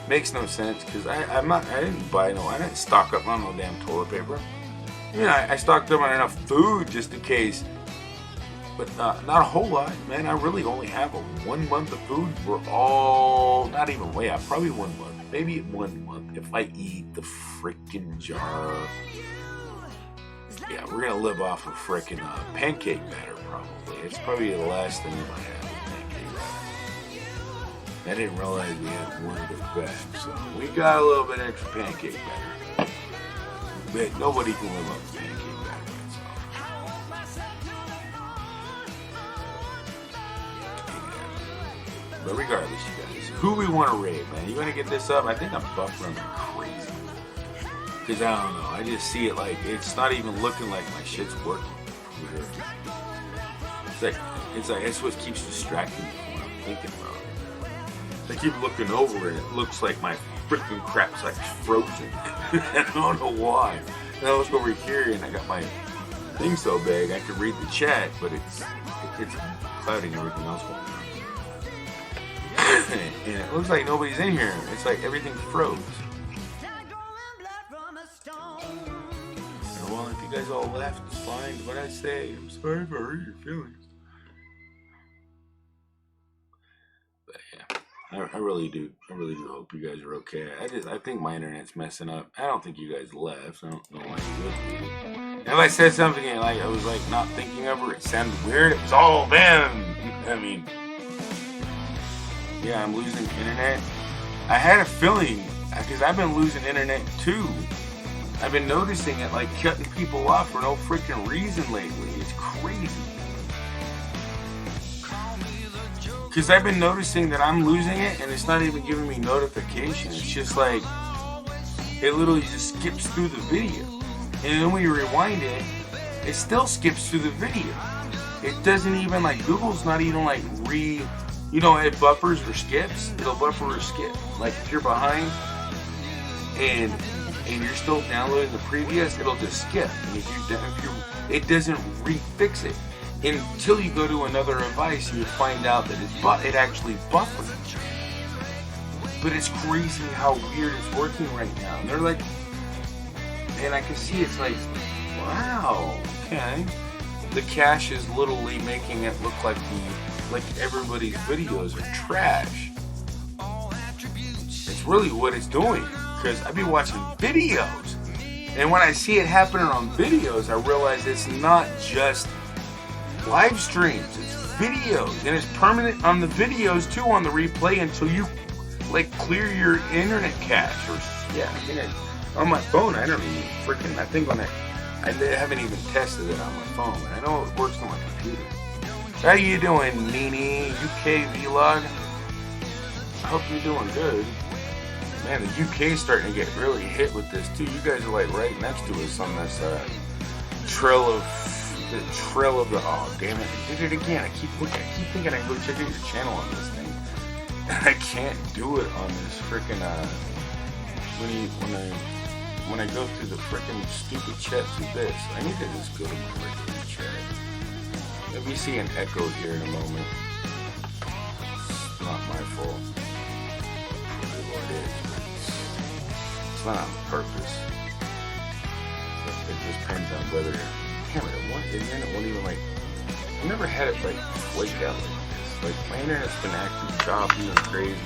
Makes no sense because I didn't stock up on no damn toilet paper. I mean, I stocked up on enough food just in case, but not a whole lot, man. I really only have 1 month of food. Not even way out, probably 1 month, maybe 1 month if I eat the freaking jar. Yeah, we're gonna live off of freaking pancake batter probably. It's probably the last thing we might have is pancake batter. I didn't realize we had one of those back, so we got a little bit extra pancake batter. But nobody can live off pancake batter. But regardless, you guys, who we want to raid, man? You gonna get this up? I think I'm buffering like crazy. Because I don't know, I just see it like it's not even looking like my shit's working. It's like that's what keeps distracting me from what I'm thinking about. I keep looking over and it looks like my freaking crap's like frozen. I don't know why. And I look over here and I got my thing so big I can read the chat, but it's clouding everything else going on. And it looks like nobody's in here. It's like everything froze. Well, if you guys all left, it's fine. What I say, I'm sorry if I hurt your feelings. But yeah, I really do hope you guys are okay. I think my internet's messing up. I don't think you guys left. I don't know why you would. And if I said something and like I was like not thinking of it, it sounded weird. It was all them. I mean, yeah, I'm losing internet. I had a feeling because I've been losing internet too. I've been noticing it, like, cutting people off for no freaking reason lately. It's crazy. Because I've been noticing that I'm losing it, and it's not even giving me notifications. It's just like, it literally just skips through the video. And then when you rewind it, it still skips through the video. It doesn't even, like, Google's not even, like, it buffers or skips. It'll buffer or skip. Like, if you're behind, and you're still downloading the previous, it'll just skip. And it doesn't refix it until you go to another device and you find out that it actually buffers. But it's crazy how weird it's working right now. And they're like, and I can see it's like, wow, okay. The cache is literally making it look like everybody's videos are trash. It's really what it's doing. Because I be watching videos, and when I see it happening on videos, I realize it's not just live streams, it's videos, and it's permanent on the videos too, on the replay, until you like clear your internet cache. Or on my phone, I don't even freaking, I think I haven't even tested it on my phone, but I know it works on my computer. How you doing, Nini? UK vlog? I hope you're doing good. Man, the UK's starting to get really hit with this too. You guys are like right next to us on this trail of the. Oh damn it! I did it again. I keep thinking I can go check out your channel on this thing, and I can't do it on this freaking when I go through the freaking stupid chats with this. I need to just go to my regular chat. Let me see an echo here in a moment. It's not my fault. It is. It's not on purpose. It just depends on whether. Damn it! The internet won't even like. I've never had it like flake out like this. Like my internet's been acting choppy and crazy.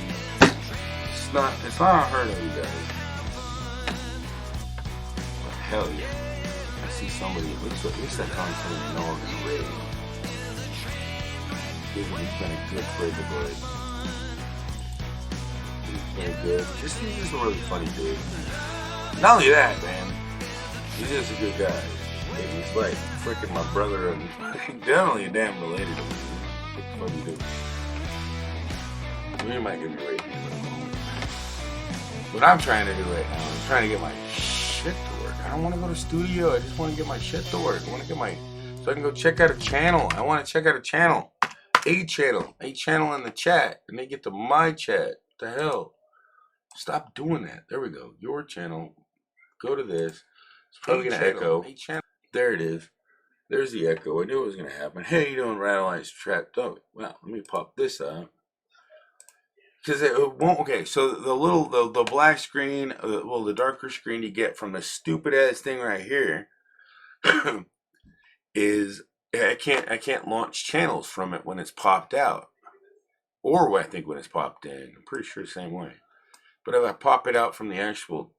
It's not unheard of, you guys. But hell yeah! I see somebody. At least I found somebody I know is ready. He's been a good friend of ours. Very good. He's just a really funny dude. Not only that, man, he's just a good guy. He's like freaking my brother, and definitely damn related to me. Funny dude. You might get me right here in a moment. What I'm trying to do right now, I'm trying to get my shit to work. I don't want to go to studio. I just want to get my shit to work. I want to get so I can go check out a channel. I want to check out a channel. A channel in the chat, and they get to my chat. What the hell? Stop doing that. There we go. Your channel. Go to this. It's probably going to echo. There it is. There's the echo. I knew it was going to happen. Hey, you doing, Rattle Eyes Trapped? Oh, well, let me pop this up. Because it won't. Okay, so the black screen, the darker screen you get from the stupid ass thing right here is I can't launch channels from it when it's popped out, or I think when it's popped in. I'm pretty sure the same way. But if I pop it out from the actual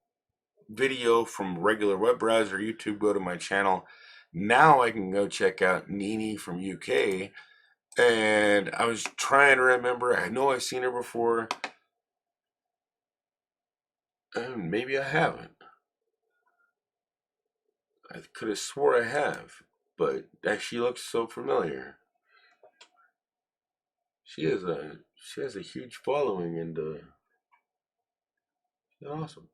video from regular web browser, YouTube, go to my channel. Now I can go check out Nini from UK. And I was trying to remember. I know I've seen her before. And maybe I haven't. I could have swore I have. But she looks so familiar. She has a huge following, and she's awesome.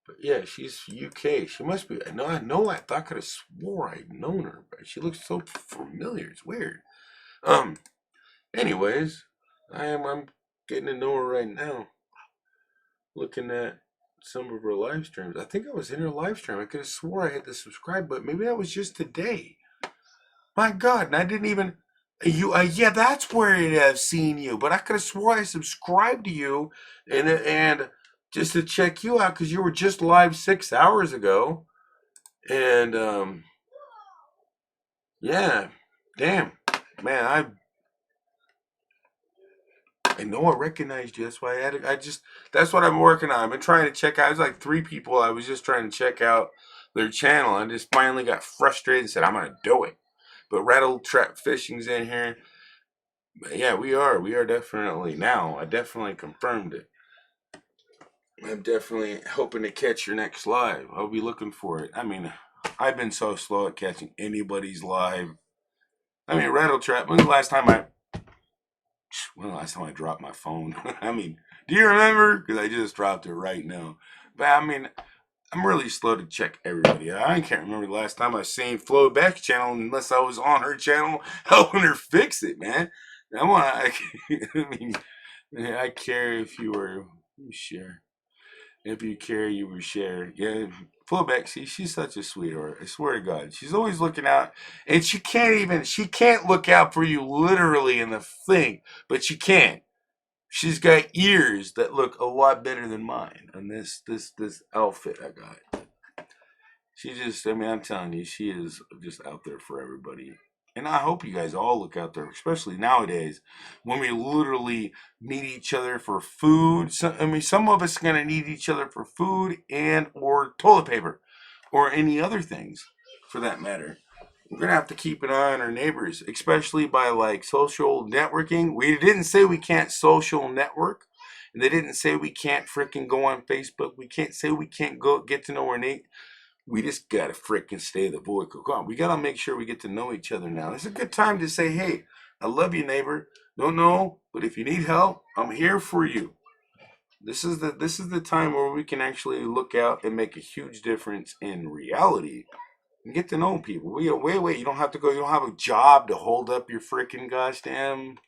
But yeah, she's UK. She must be. I know. I thought I could have swore I'd known her, but she looks so familiar. It's weird. Anyways, I'm getting to know her right now. Looking at some of her live streams. I think I was in her live stream. I could have swore I had the subscribe, but maybe that was just today. My God, and I didn't even. Yeah, that's where I've seen you. But I could have swore I subscribed to you, and just to check you out, because you were just live 6 hours ago. And yeah, damn, man, I know I recognized you. That's why that's what I'm working on. I've been trying to check out. There's like 3 people. I was just trying to check out their channel, and just finally got frustrated and said, I'm gonna do it. But Rattle Trap Fishing's in here. But yeah, we are definitely now. I definitely confirmed it. I'm definitely hoping to catch your next live. I'll be looking for it. I mean, I've been so slow at catching anybody's live. I mean, Rattle Trap. When was the last time I dropped my phone? I mean, do you remember? Because I just dropped it right now. But I mean, I'm really slow to check everybody. I can't remember the last time I seen Flo Beck's channel unless I was on her channel helping her fix it, man. I mean, I care if you were share. If you care, you will share. Yeah, Flo Beck, she's such a sweetheart. I swear to God. She's always looking out, and she can't look out for you literally in the thing, but she can. She's got ears that look a lot better than mine on this outfit I got. I'm telling you, she is just out there for everybody. And I hope you guys all look out there, especially nowadays when we literally need each other for food. Some of us are going to need each other for food and or toilet paper or any other things for that matter. We're going to have to keep an eye on our neighbors, especially by like social networking. We didn't say we can't social network. And they didn't say we can't freaking go on Facebook. We can't say we can't go get to know our neighbors. We just gotta freaking stay the boy. Come on, we gotta make sure we get to know each other now. It's a good time to say, hey, I love you, neighbor. Don't know, but if you need help, I'm here for you. This is the time where we can actually look out and make a huge difference in reality and get to know people. Wait, you don't have to go, you don't have a job to hold up your freaking goddamn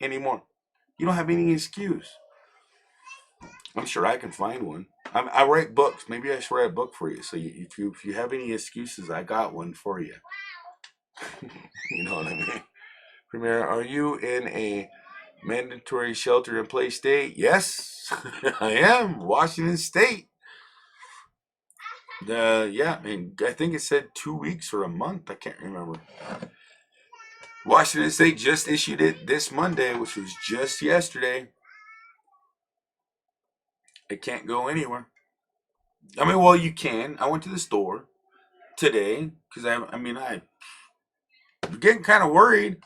anymore. You don't have any excuse. I'm sure I can find one. I write books. Maybe I should write a book for you. So if you have any excuses, I got one for you. You know what I mean? Premier, are you in a mandatory shelter-in-place state? Yes, I am. Washington State. Yeah, I think it said 2 weeks or a month. I can't remember. Washington State just issued it this Monday, which was just yesterday. It can't go anywhere. I mean, well, you can. I went to the store today because I'm getting kind of worried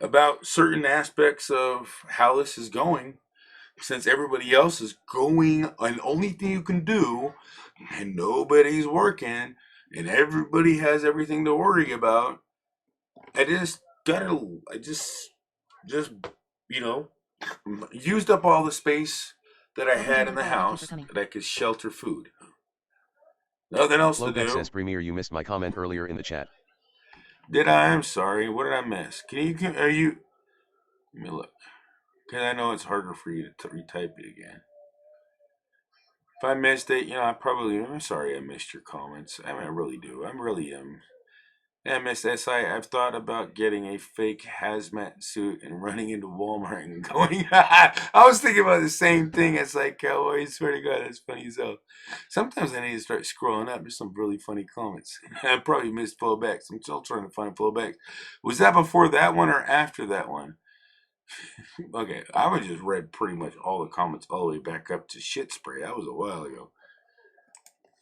about certain aspects of how this is going since everybody else is going and the only thing you can do and nobody's working and everybody has everything to worry about. I just you know used up all the space that I had in the house that I could shelter food. Nothing else to Flowback do. says, Premier, you missed my comment earlier in the chat. Did I? I'm sorry. What did I miss? Let me look. Because I know it's harder for you to retype it again. If I missed it, I'm sorry I missed your comments. I mean, I really do. I really am. Yeah, Miss SI, I've thought about getting a fake hazmat suit and running into Walmart and going. I was thinking about the same thing. It's like, cowboy, I swear to God, that's funny as hell. Sometimes I need to start scrolling up. There's some really funny comments. I probably missed Flowbacks. I'm still trying to find Flowbacks. Was that before that one or after that one? Okay, I would just read pretty much all the comments all the way back up to shit spray. That was a while ago.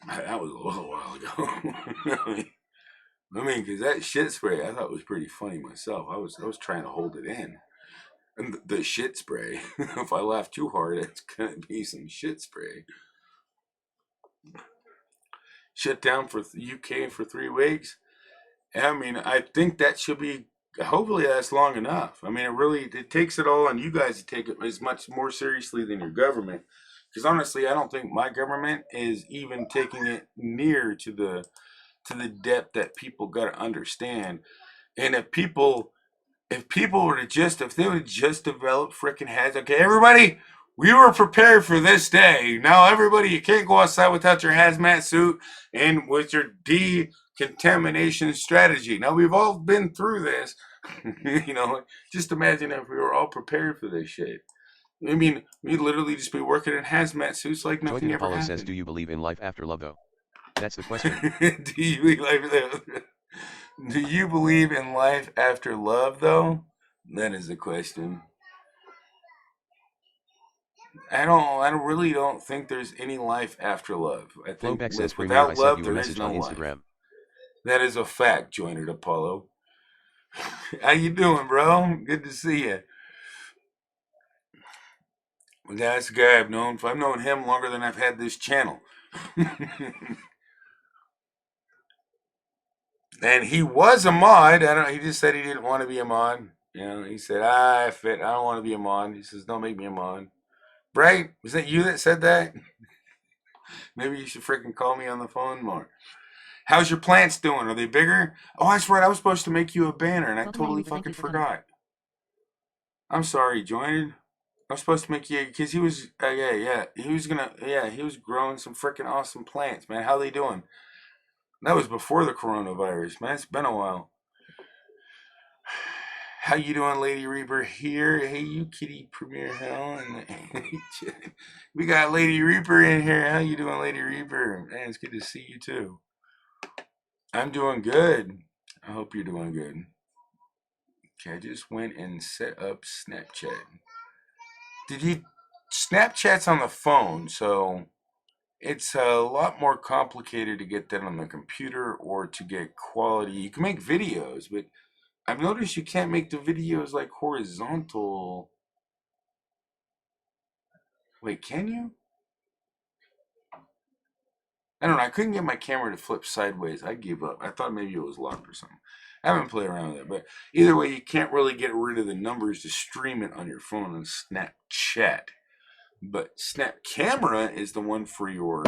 That was a little while ago. Because that shit spray I thought was pretty funny myself. I was trying to hold it in. And the shit spray, if I laugh too hard, it's gonna be some shit spray. Shut down for UK for 3 weeks. I think that should be. Hopefully that's long enough. It takes it all on you guys to take it as much more seriously than your government. Because honestly, I don't think my government is even taking it near to the depth that people got to understand. And if they would just develop freaking heads, okay, everybody, we were prepared for this day. Now, everybody, you can't go outside without your hazmat suit and with your decontamination strategy. Now, we've all been through this. Just imagine if we were all prepared for this shit. We'd literally just be working in hazmat suits like nothing ever happened. Says, do you believe in life after love, though? That's the question. Do you believe in life after love, though? That is the question. I really don't think there's any life after love. I think Flowback says, without love, there is no Instagram. life. That is a fact, Joined Apollo. How you doing, bro? Good to see you. That's a guy I've known him longer than I've had this channel. And he was a mod. He just said he didn't want to be a mod. He said, I don't want to be a mod. He says, don't make me a mod. Right? Was that you that said that? Maybe you should freaking call me on the phone more. How's your plants doing? Are they bigger? Oh, that's right. I was supposed to make you a banner, and I totally fucking forgot. I'm sorry, Joanne. I was supposed to make you, because he was, he was growing some freaking awesome plants, man. How they doing? That was before the coronavirus, man. It's been a while. How you doing, Lady Reaper here? Hey, you kitty Premier Hell. And we got Lady Reaper in here. How you doing, Lady Reaper? Man, it's good to see you, too. I'm doing good. I hope you're doing good. Okay, I just went and set up Snapchat. Snapchat's on the phone, so it's a lot more complicated to get that on the computer or to get quality. You can make videos, but I've noticed you can't make the videos like horizontal. Wait, can you? I don't know. I couldn't get my camera to flip sideways. I gave up. I thought maybe it was locked or something. I haven't played around with it, but either way, you can't really get rid of the numbers to stream it on your phone on Snapchat. But Snap Camera is the one for your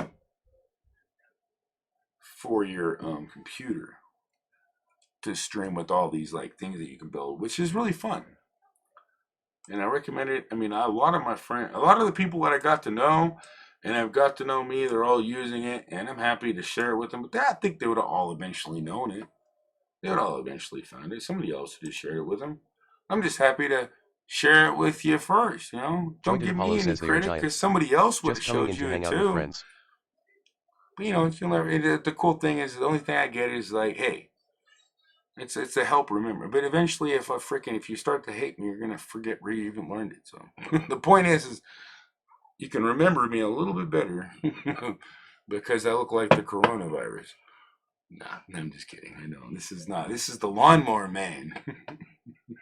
computer to stream with all these like things that you can build, which is really fun. And I recommend it. I mean, a lot of the people that I got to know and have got to know me, they're all using it, and I'm happy to share it with them. But I think they would have all eventually known it. They would all eventually find it. Somebody else would have shared it with them. I'm just happy to share it with you first, Don't give me any credit because somebody else would have showed you it too. But the cool thing is the only thing I get is like, hey, it's a help remember. But eventually, if you start to hate me, you're gonna forget where you even learned it. So the point is you can remember me a little bit better because I look like the coronavirus. Nah, I'm just kidding. I know this is not. This is the lawnmower man.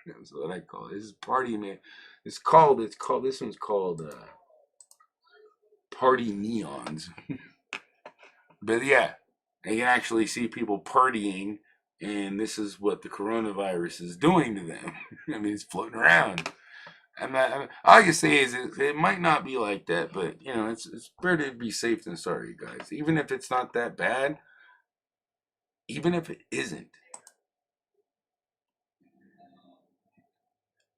That's what I call it. This is party man. This one's called Party Neons. But yeah, I can actually see people partying, and this is what the coronavirus is doing to them. I mean, it's floating around. All I can say is it might not be like that, but it's better to be safe than sorry, guys. Even if it's not that bad, even if it isn't,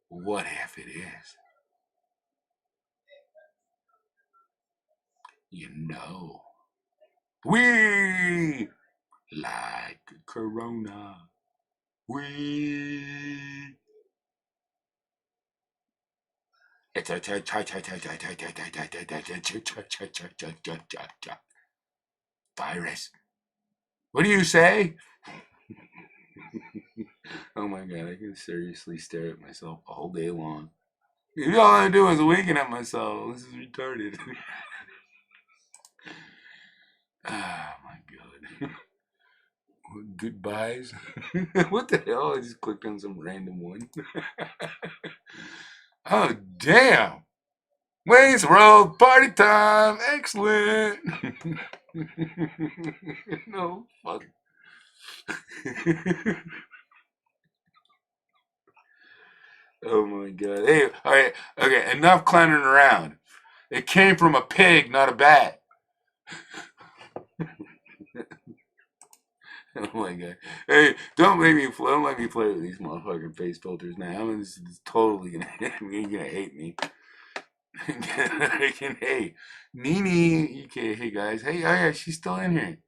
what if it is? We like Corona. It's a virus. What do you say? Oh my god, I can seriously stare at myself all day long. All I do is winking at myself. This is retarded. Oh my god. Goodbyes. What the hell? I just clicked on some random one. Oh damn. Wayne's World party time. Excellent. No fuck. Oh my god. Hey, all right. Okay, enough clowning around. It came from a pig, not a bat. Oh my god. Hey, don't let me play with these motherfucking face filters now. This is totally gonna hate me. Hey, Nene. Okay, hey guys. Hey, oh yeah, she's still in here.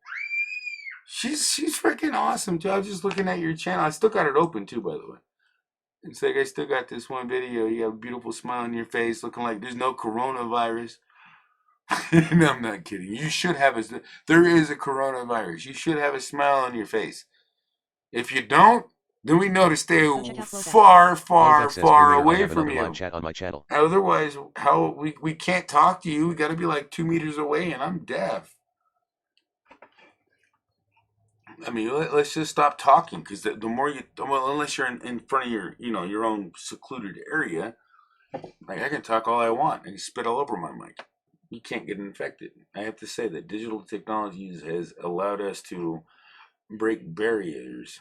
She's freaking awesome too. I was just looking at your channel. I still got it open too, by the way. It's like I still got this one video. You have a beautiful smile on your face, looking like there's no coronavirus. No, I'm not kidding. You should have there is a coronavirus. You should have a smile on your face. If you don't, then we know to stay far, far, far away from you. Otherwise, we can't talk to you. We got to be like 2 meters away, and I'm deaf. I mean, let's just stop talking because the more unless you're in front of your own secluded area, Like, I can talk all I want. I can spit all over my mic. You can't get infected. I have to say that digital technologies has allowed us to break barriers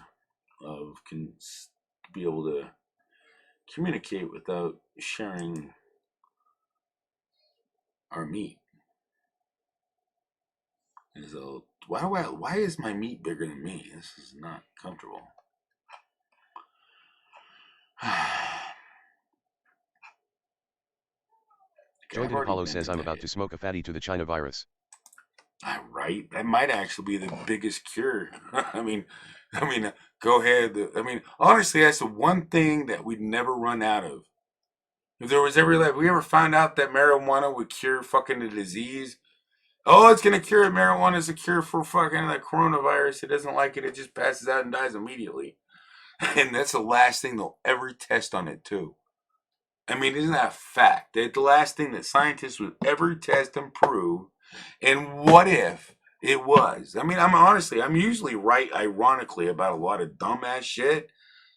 of be able to communicate without sharing our meat. And so, why is my meat bigger than me? This is not comfortable. Joined Apollo says I'm about to smoke a fatty to the China virus. Right? That might actually be the biggest cure. I mean, go ahead. I mean, honestly, that's the one thing that we'd never run out of. If there was if we ever found out that marijuana would cure fucking the disease, oh, it's gonna cure it. Marijuana is a cure for fucking the coronavirus. It doesn't like it. It just passes out and dies immediately. And that's the last thing they'll ever test on it too. I mean, isn't that a fact? That's the last thing that scientists would ever test and prove. And what if it was? I mean, I'm usually right, ironically, about a lot of dumbass shit.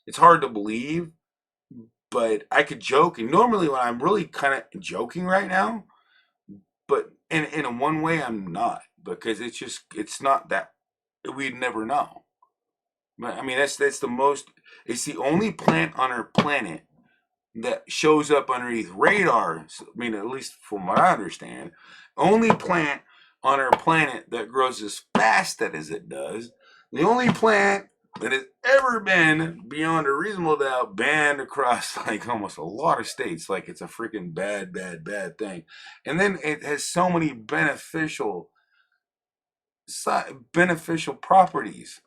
It's hard to believe, but I could joke. And normally, when I'm really kind of joking right now, but in one way, I'm not, because it's not that we'd never know. But I mean, that's the most. It's the only plant on our planet that shows up underneath radars. I mean, at least from what I understand, only plant on our planet that grows as fast as it does. The only plant that has ever been, beyond a reasonable doubt, banned across like almost a lot of states, like it's a freaking bad thing. And then it has so many beneficial properties.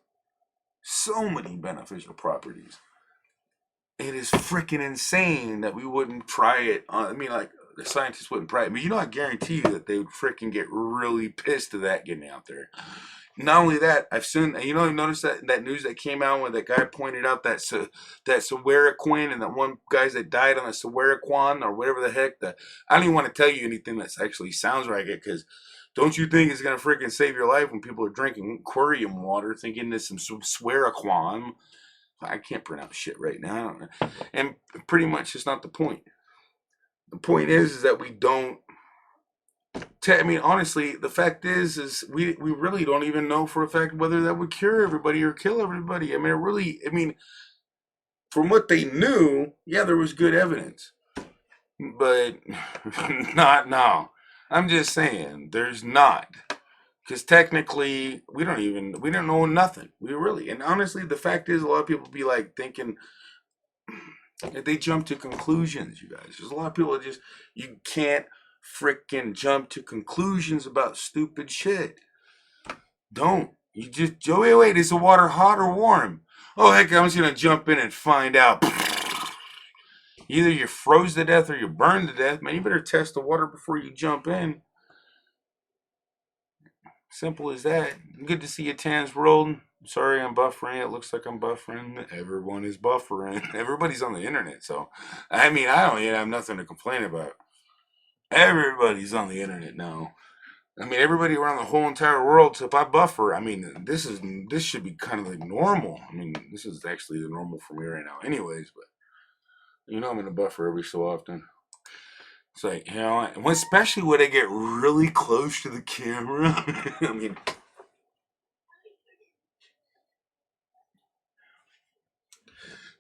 So many beneficial properties. It is freaking insane that we wouldn't try it on. I mean, like, the scientists wouldn't try it. But I guarantee you that they would freaking get really pissed to that getting out there. Not only that, I've noticed that news that came out when that guy pointed out that Sawaraquin and that one guys that died on the Sawaraquan or whatever the heck. I don't even want to tell you anything that actually sounds like it, because don't you think it's going to freaking save your life when people are drinking aquarium water thinking there's some Sawaraquan? I can't pronounce shit right now. I don't know. And pretty much it's not the point. The point is that we don't. I mean, honestly, the fact is we really don't even know for a fact whether that would cure everybody or kill everybody. I mean, from what they knew, yeah, there was good evidence, but not now. I'm just saying, there's not. Because technically, we don't know nothing. And honestly, the fact is, a lot of people be like thinking, they jump to conclusions, you guys. There's a lot of people that you can't freaking jump to conclusions about stupid shit. Don't. You just, wait, is the water hot or warm? Oh, heck, I'm just going to jump in and find out. Either you're froze to death or you're burned to death. Man, you better test the water before you jump in. Simple as that. Good to see you, Tans World. Sorry, I'm buffering. It looks like I'm buffering. Everyone is buffering. Everybody's on the internet, so I mean, I don't even have nothing to complain about. Everybody's on the internet now. I mean, everybody around the whole entire world. So if I buffer, I mean, this should be kind of like normal. I mean, this is actually the normal for me right now, anyways. But I'm gonna buffer every so often. It's like, especially when I get really close to the camera. I mean,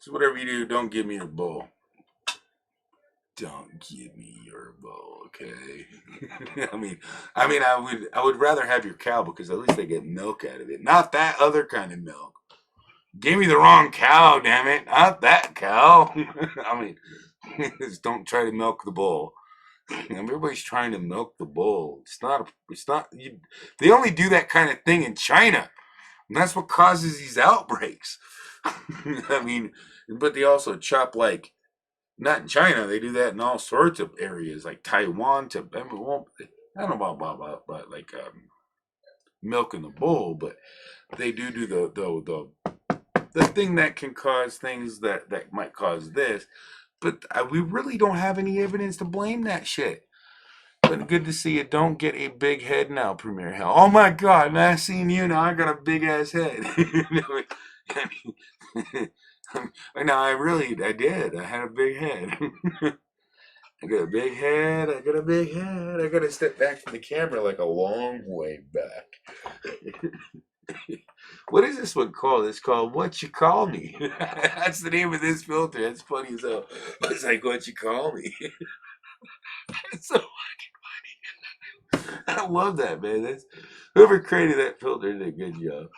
so whatever you do, don't give me your bowl. Don't give me your bowl, okay? I would rather have your cow, because at least they get milk out of it. Not that other kind of milk. Give me the wrong cow, damn it. Not that cow. I mean, just don't try to milk the bull. Everybody's trying to milk the bull. They only do that kind of thing in China. And that's what causes these outbreaks. I mean, but they also chop, like, not in China, they do that in all sorts of areas, like Taiwan. I don't know about like milking the bull, but they do the thing that can cause things that might cause this. But we really don't have any evidence to blame that shit. But good to see you. Don't get a big head now, Premier Hell. Oh my God, man, I seen you now. I got a big ass head. No, I did. I had a big head. I got a big head. I got a big head. I got to step back from the camera like a long way back. What is this one called? It's called What You Call Me. That's the name of this filter. That's funny as hell. It's like What You Call Me. It's so I love that, man. That's whoever created that filter did a good job.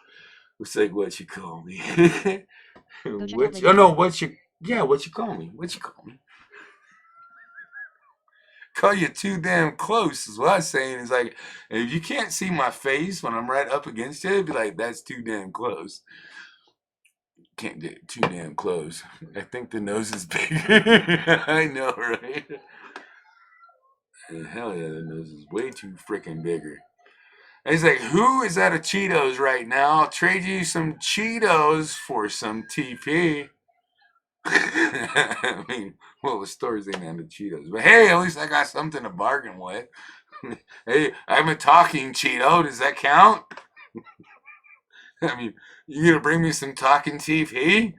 It's like What You Call Me. Go check out Oh Lady no, Gaga. What You Call Me. What You Call Me. Call you too damn close is what I'm saying. Is like if you can't see my face when I'm right up against you, it'd be like that's too damn close. Can't get too damn close. I think the nose is bigger. I know, right? Hell yeah, the nose is way too freaking bigger. And he's like, who is out of Cheetos right now? I'll trade you some Cheetos for some TP. I mean, well, the stores ain't out of Cheetos. But hey, at least I got something to bargain with. Hey, I'm a talking Cheeto. Does that count? I mean, you gonna bring me some talking TP?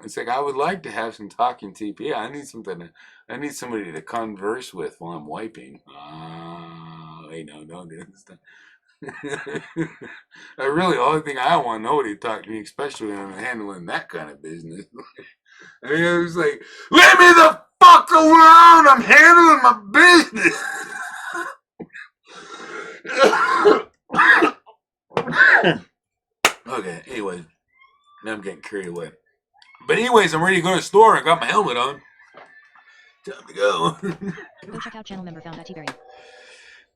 It's like I would like to have some talking TP. I need somebody to converse with while I'm wiping. Wait, no, don't do this. I really, the only thing I want nobody to talk to me, especially when I'm handling that kind of business. I mean, I was like, leave me the fuck alone! I'm handling my business. Okay, anyway, now I'm getting carried away. But anyways, I'm ready to go to the store. I got my helmet on. Time to go. Go check out channel member found at T-Berry.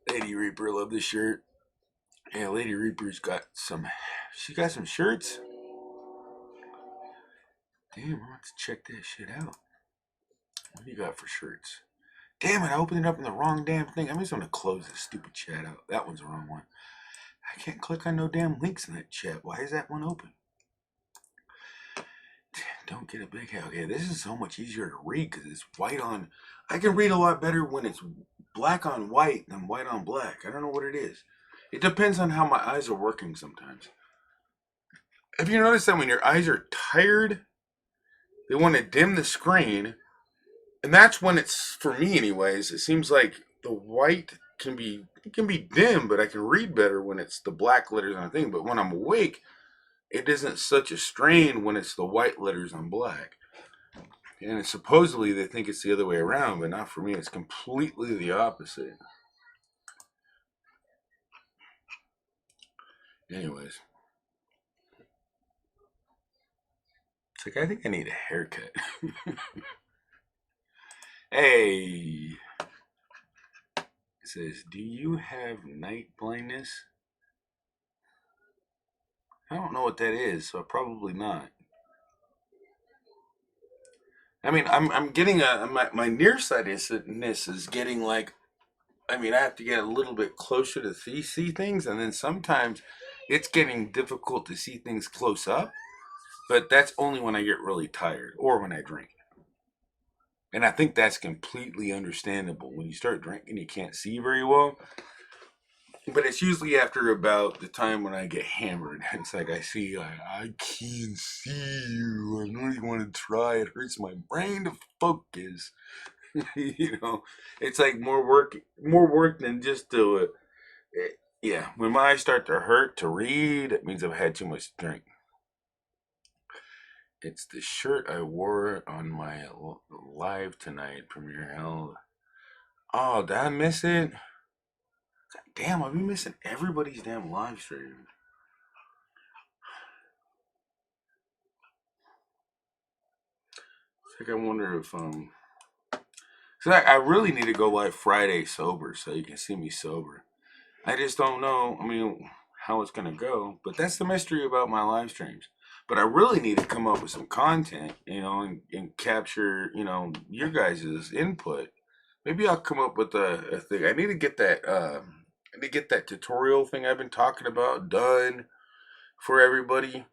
Lady Reaper, love this shirt. Yeah, Lady Reaper's got some. She got some shirts. Damn, I want to check that shit out. What do you got for shirts? Damn it, I opened it up in the wrong damn thing. I'm just gonna close this stupid chat out. That one's the wrong one. I can't click on no damn links in that chat. Why is that one open? Don't get a big head. Okay, this is so much easier to read because it's white on. I can read a lot better when it's black on white than white on black. I don't know what it is. It depends on how my eyes are working sometimes. Have you noticed that when your eyes are tired, they want to dim the screen? And that's when it's, for me anyways, it seems like the white can be dim, but I can read better when it's the black letters on the thing. But when I'm awake, it isn't such a strain when it's the white letters on black. And supposedly they think it's the other way around, but not for me. It's completely the opposite. Anyways. It's like, I think I need a haircut. Hey. It says, do you have night blindness? I don't know what that is, so probably not. I mean, I'm getting my nearsightedness is getting like, I mean, I have to get a little bit closer to see things, and then sometimes it's getting difficult to see things close up, but that's only when I get really tired or when I drink. And I think that's completely understandable. When you start drinking, you can't see very well. But it's usually after about the time when I get hammered. It's like I see, I can't see you. I don't even want to try. It hurts my brain to focus. You know, it's like more work than just to. Yeah, when my eyes start to hurt to read, it means I've had too much to drink. It's the shirt I wore on my live tonight, Premiere Hell. Oh, did I miss it? Damn, I've been missing everybody's damn live stream. It's like I wonder if so I really need to go live Friday sober so you can see me sober. I just don't know. I mean, how it's gonna go, but that's the mystery about my live streams. But I really need to come up with some content, and capture, your guys' input. Maybe I'll come up with a thing. I need to get that. I need to get that tutorial thing I've been talking about done for everybody.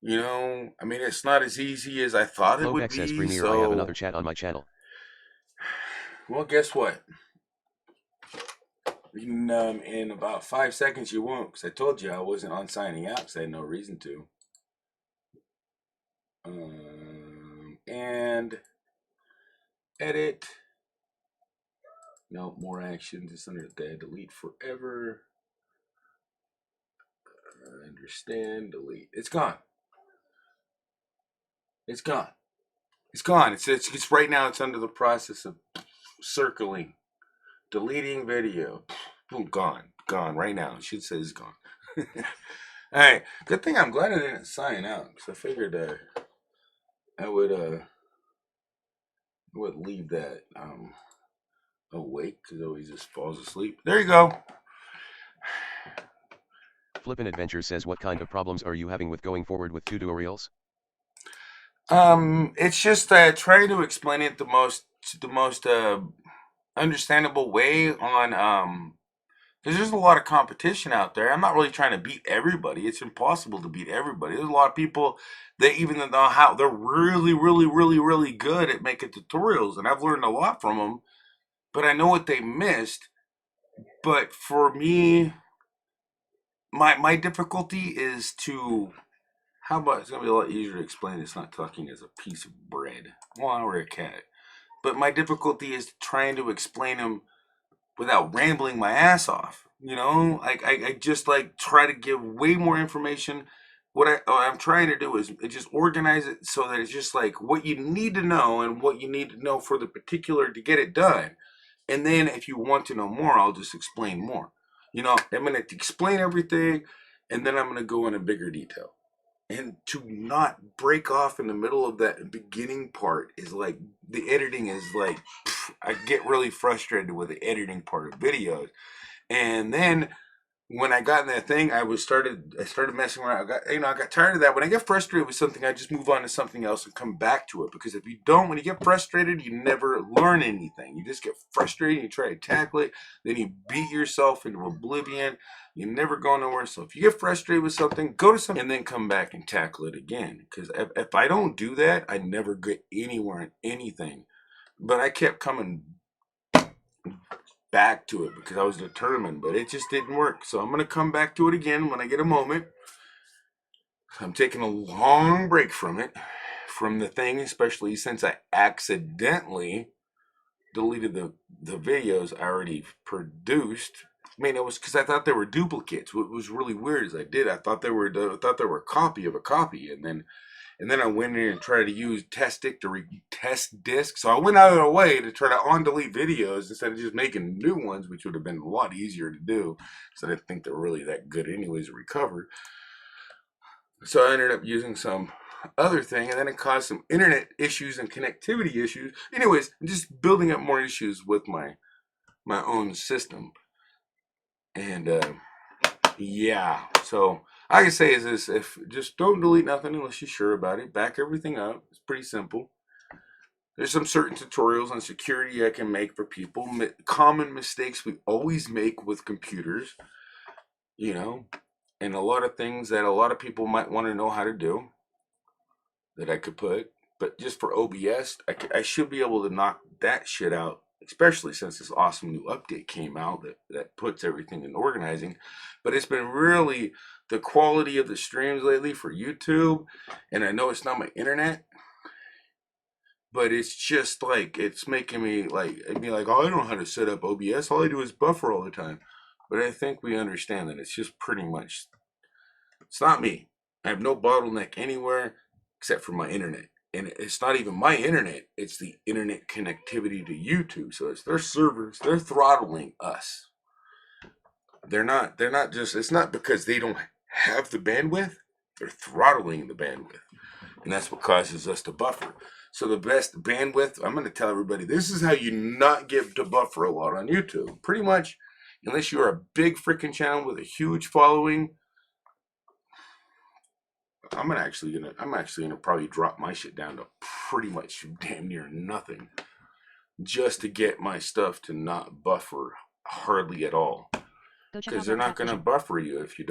I mean, it's not as easy as I thought it would Lobex says be. Premiere, I have another chat on my channel. Well, guess what? In about 5 seconds you won't, because I told you I wasn't on signing out because I had no reason to. And edit. No, more actions. It's under there. Delete forever. Understand. Delete. It's gone. It's gone. It's gone. It's right now. It's under the process of circling, deleting video. Boom, gone. Gone right now. It should say it's gone. All right. Good thing I'm glad I didn't sign out because I figured I would leave that awake because always just falls asleep. There you go. Flippin' Adventure says, what kind of problems are you having with going forward with tutorials? It's just trying to explain it the most understandable way on because there's a lot of competition out there. I'm not really trying to beat everybody. It's impossible to beat everybody. There's a lot of people that even know how they're really, really, really, really good at making tutorials, and I've learned a lot from them. But I know what they missed. But for me, my difficulty is to how about it's gonna be a lot easier to explain. It's not talking as a piece of bread. Well, or a cat. But my difficulty is trying to explain them without rambling my ass off. You know, I just like try to give way more information. What I'm trying to do is just organize it so that it's just like what you need to know and what you need to know for the particular to get it done. And then if you want to know more, I'll just explain more. You know, I'm going to explain everything and then I'm going to go into bigger detail. And to not break off in the middle of that beginning part is like, the editing is like, I get really frustrated with the editing part of videos. And then when I got in that thing, I started messing around. I got tired of that. When I get frustrated with something, I just move on to something else and come back to it. Because if you don't, when you get frustrated, you never learn anything. You just get frustrated, you try to tackle it, then you beat yourself into oblivion. You never go nowhere. So if you get frustrated with something, go to something and then come back and tackle it again. Because if I don't do that, I never get anywhere in anything. But I kept coming back to it because I was determined, but it just didn't work. So I'm going to come back to it again when I get a moment. I'm taking a long break from the thing, especially since I accidentally deleted the videos I already produced. I mean, it was because I thought they were duplicates. What was really weird is I thought they were a copy of a copy, and then I went in and tried to use test disk. So I went out of the way to try to on-delete videos instead of just making new ones, which would have been a lot easier to do. So I didn't think they were really that good anyways to recover. So I ended up using some other thing, and then it caused some internet issues and connectivity issues. Anyways, I'm just building up more issues with my own system. And yeah, so I can say is this: if just don't delete nothing unless you're sure about it. Back everything up. It's pretty simple. There's some certain tutorials on security I can make for people. Common mistakes we always make with computers, you know, and a lot of things that a lot of people might want to know how to do that I could put. But just for OBS, I should be able to knock that shit out, especially since this awesome new update came out that puts everything in organizing. But it's been really the quality of the streams lately for YouTube, and I know it's not my internet, but it's just like, it's making me like, it'd be like, oh, I don't know how to set up OBS. All I do is buffer all the time. But I think we understand that it's just pretty much, it's not me. I have no bottleneck anywhere except for my internet. And it's not even my internet, it's the internet connectivity to YouTube. So it's their servers, they're throttling us. They're not just, it's not because they don't have the bandwidth, they're throttling the bandwidth. And that's what causes us to buffer. So the best bandwidth, I'm going to tell everybody, this is how you not get to buffer a lot on YouTube. Pretty much, unless you're a big freaking channel with a huge following, I'm actually gonna probably drop my shit down to pretty much damn near nothing, just to get my stuff to not buffer hardly at all. Because they're not gonna buffer you if they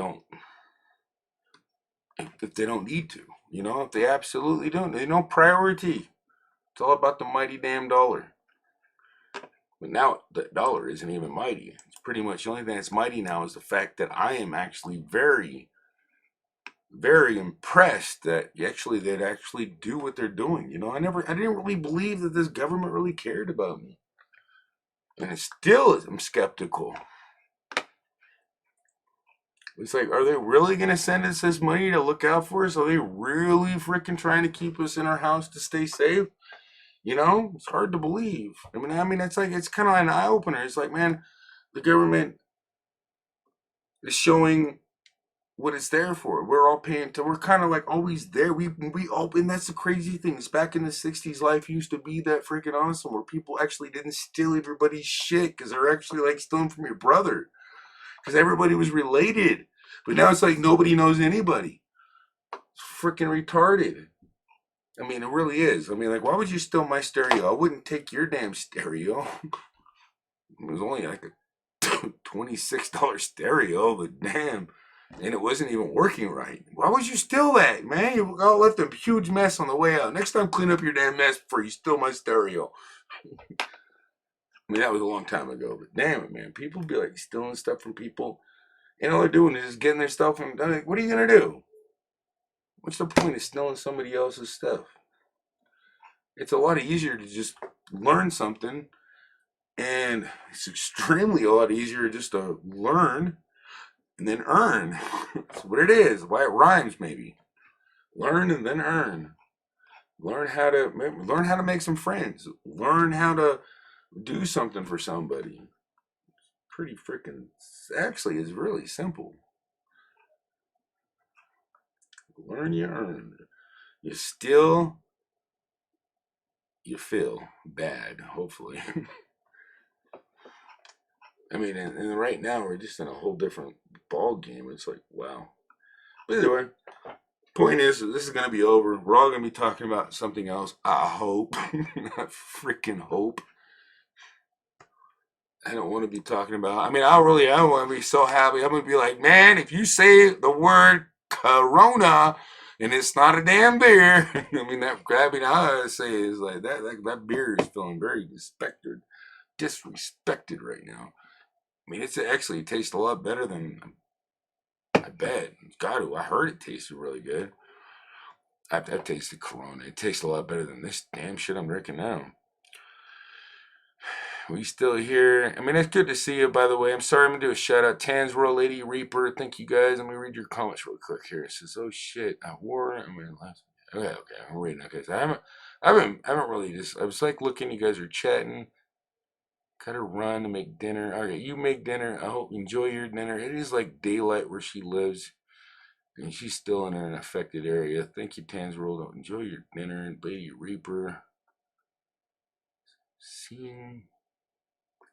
don't need to. You know, if they absolutely don't, they know priority. It's all about the mighty damn dollar. But now the dollar isn't even mighty. It's pretty much the only thing that's mighty now is the fact that I am actually very, very impressed that they'd actually do what they're doing. You know, I didn't really believe that this government really cared about me. And it still is, I'm skeptical. It's like, are they really going to send us this money to look out for us? Are they really freaking trying to keep us in our house to stay safe? You know, it's hard to believe. It's like, it's kind of an eye opener. It's like, man, the government is showing what it's there for. We're all paying to, we're kind of like always there. We all, and that's the crazy thing. Is back in the 60s, life used to be that freaking awesome where people actually didn't steal everybody's shit because they're actually like stealing from your brother because everybody was related. But now it's like nobody knows anybody. It's freaking retarded. I mean, it really is. I mean, like, why would you steal my stereo? I wouldn't take your damn stereo. It was only like a $26 stereo, but damn. And it wasn't even working right. Why would you steal that, man? You all left a huge mess on the way out. Next time, clean up your damn mess before you steal my stereo. I mean, that was a long time ago, but damn it, man. People be like stealing stuff from people. And all they're doing is just getting their stuff from, like, what are you going to do? What's the point of stealing somebody else's stuff? It's a lot easier to just learn something, and it's extremely a lot easier just to learn and then earn. That's what it is. Why it rhymes, maybe. Learn and then earn. Learn how to make some friends. Learn how to do something for somebody. Pretty freaking, actually, it's really simple. Learn, you earn. You steal, you feel bad, hopefully. I mean, and right now we're just in a whole different ball game. It's like, wow. But anyway, point is, this is going to be over. We're all going to be talking about something else. I hope. I freaking hope. I don't want to be talking about, I want to be so happy. I'm going to be like, man, if you say the word Corona and it's not a damn beer, I mean, that grabbing I say is like, that beer is feeling very disrespected right now. I mean, it tastes a lot better than, I bet. I heard it tasted really good. I've tasted Corona. It tastes a lot better than this damn shit I'm drinking now. We still here. I mean, it's good to see you, by the way. I'm sorry, I'm going to do a shout out. Tans World Lady Reaper. Thank you guys. Let me read your comments real quick here. It says, oh shit, I wore it. Okay. I'm reading. Okay. So I haven't really I was like looking, you guys are chatting. Gotta run to make dinner. Okay, you make dinner. I hope you enjoy your dinner. It is like daylight where she lives. And she's still in an affected area. Thank you, Tans World. Enjoy your dinner. Lady Reaper. Seeing.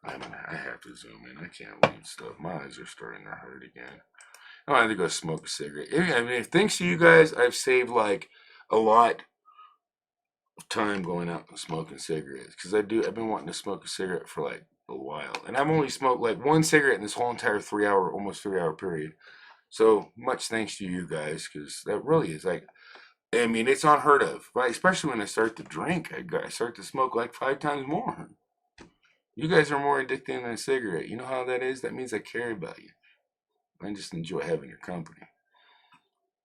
I have to zoom in. I can't read stuff. My eyes are starting to hurt again. I have to go smoke a cigarette. I mean, thanks to you guys, I've saved like a lot of time going out and smoking cigarettes. Because I've been wanting to smoke a cigarette for like a while. And I've only smoked like one cigarette in this whole entire almost 3 hour period. So much thanks to you guys, because that really is like, I mean, it's unheard of. Right? Especially when I start to drink, I start to smoke like 5 times more. You guys are more addicted than a cigarette. You know how that is? That means I care about you. I just enjoy having your company.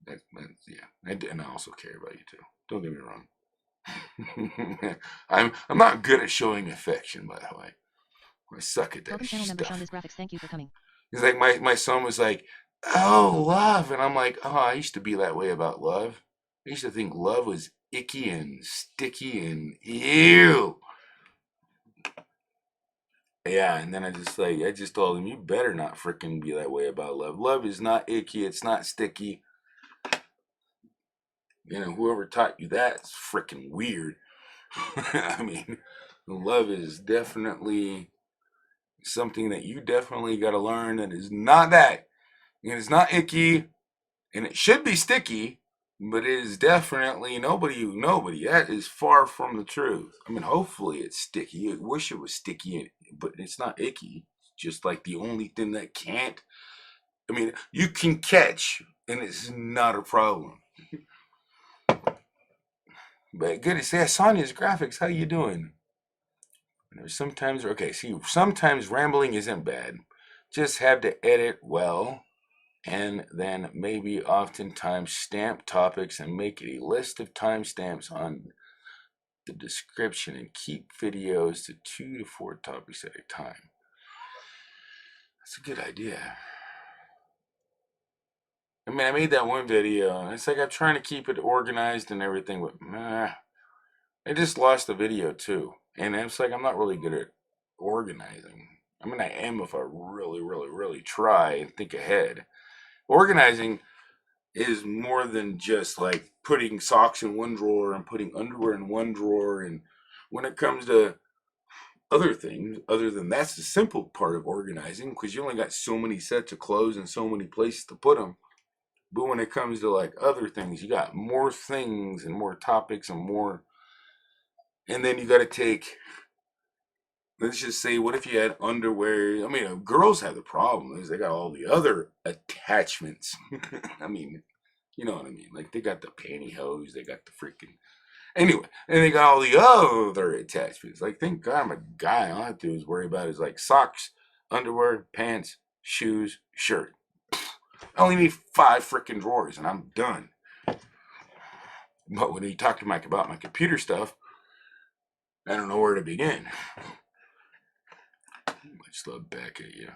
Yeah. And I also care about you too. Don't get me wrong. I'm not good at showing affection, by the way. I suck at that Welcome channel member stuff. Shonda's Graphics. Thank you for coming. It's like my son was like, oh, love. And I'm like, oh, I used to be that way about love. I used to think love was icky and sticky and ew. Yeah, and then I just told him, you better not freaking be that way about love. Love is not icky. It's not sticky. You know, whoever taught you that's freaking weird. I mean, love is definitely something that you definitely got to learn that is not that. And it's not icky, and it should be sticky, but it is definitely nobody. That is far from the truth. I mean, hopefully it's sticky. I wish it was sticky, but it's not icky. It's just like the only thing that can't. I mean, you can catch, and it's not a problem. But good to see Sonia's Graphics. How you doing? Sometimes rambling isn't bad. Just have to edit well, and then maybe oftentimes stamp topics and make a list of timestamps on the description and keep videos to 2 to 4 topics at a time. That's a good idea. I mean, I made that one video, and it's like I'm trying to keep it organized and everything, but I just lost the video too. And it's like I'm not really good at organizing. I mean, I am if I really try and think ahead. Organizing is more than just like putting socks in one drawer and putting underwear in one drawer. And when it comes to other things, other than that's the simple part of organizing, because you only got so many sets of clothes and so many places to put them. But when it comes to like other things, you got more things and more topics and more. And then you got to take, let's just say, what if you had underwear? I mean, girls have the problem is they got all the other attachments. I mean, you know what I mean? Like they got the pantyhose, they got the freaking. Anyway, and they got all the other attachments. Like, thank God I'm a guy. All I have to do is worry about is like socks, underwear, pants, shoes, shirt. I only need 5 freaking drawers and I'm done. But when you talk to Mike about my computer stuff, I don't know where to begin. Much love back at you.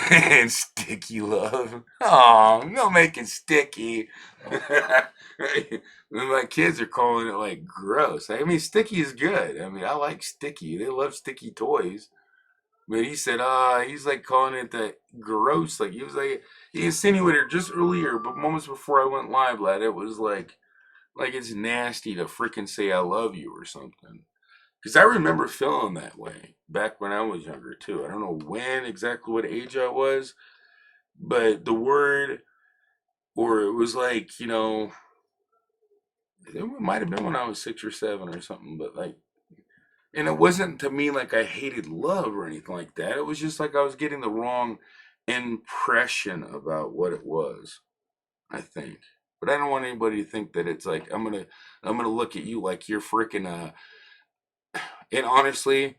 And sticky love. Oh, no making sticky. My kids are calling it like gross. I mean, sticky is good. I mean, I like sticky. They love sticky toys. But he said, he's like calling it the gross. Like he insinuated just earlier, but moments before I went live, lad, it was like it's nasty to freaking say I love you or something. Because I remember feeling that way back when I was younger too. I don't know when exactly what age I was, but the word, or it was like, you know, it might have been when I was 6 or 7 or something, but like, and it wasn't to me like I hated love or anything like that. It was just like I was getting the wrong impression about what it was, I think. But I don't want anybody to think that it's like I'm gonna look at you like you're freaking and honestly,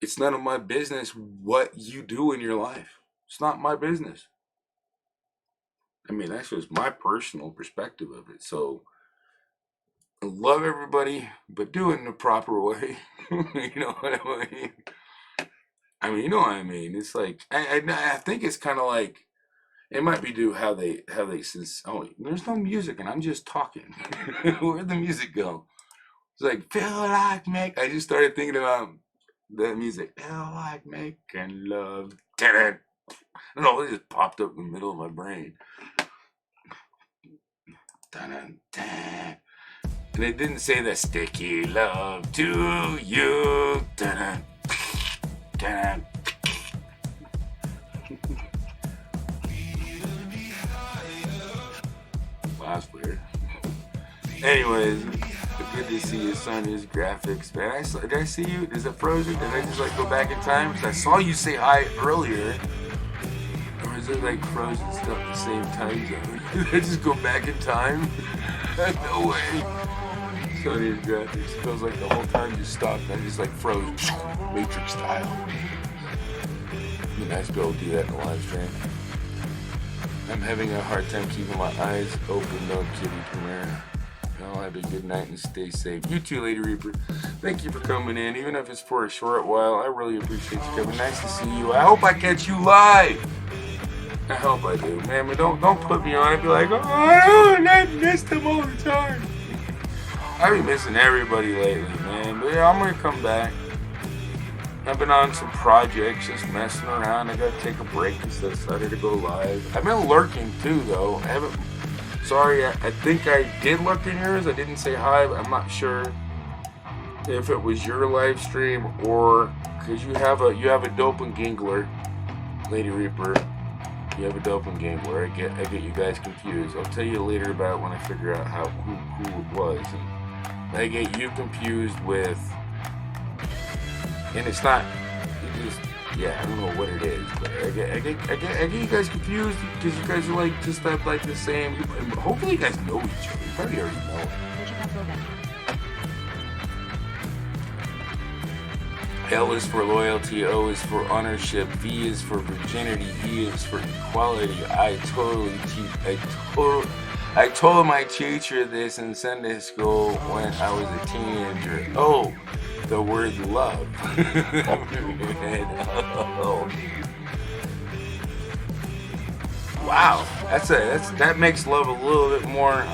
it's none of my business what you do in your life. It's not my business. I mean, that's just my personal perspective of it. So I love everybody, but do it in the proper way. You know what I mean? I mean, you know what I mean? It's like I think it's kind of like it might be due how they since there's no music and I'm just talking. Where'd the music go? It's like feel like make. I just started thinking about that music. Feel like making love. I don't know. It just popped up in the middle of my brain. And it didn't say that sticky love to you. Last weird. Anyways, good to see you, son. His graphics, man. Did I see you? Is it frozen? Did I just like go back in time? Because I saw you say hi earlier. Or is it like frozen stuff at the same time zone? Did I just go back in time? No way. Sonny's graphics feels like the whole time just stopped. I just like froze, Matrix style. It'd be nice to be able to do that in the live stream. I'm having a hard time keeping my eyes open. No kidding, Premier. Y'all have a good night and stay safe. You too, Lady Reaper. Thank you for coming in, even if it's for a short while. I really appreciate you coming. Nice to see you. I hope I catch you live. I hope I do, man. But don't put me on and be like, I missed him all the time. I've been missing everybody lately, man. But yeah, I'm gonna come back. I've been on some projects, just messing around. I gotta take a break and stuff. Decided to go live. I've been lurking too, though. I haven't. Sorry, I think I did lurk in yours. I didn't say hi, but I'm not sure if it was your live stream or because you have a dope and gingler, Lady Reaper. You have a dope and gambler. I get you guys confused. I'll tell you later about when I figure out who it was. And I get you confused with, and it's not. It just I don't know what it is, but I get you guys confused because you guys are like just have like the same. Hopefully you guys know each other. You probably already know it. L is for loyalty, O is for ownership, V is for virginity, E is for equality. I I told my teacher this in Sunday school when I was a teenager. Oh, the word love. Oh. Wow, that makes love a little bit more.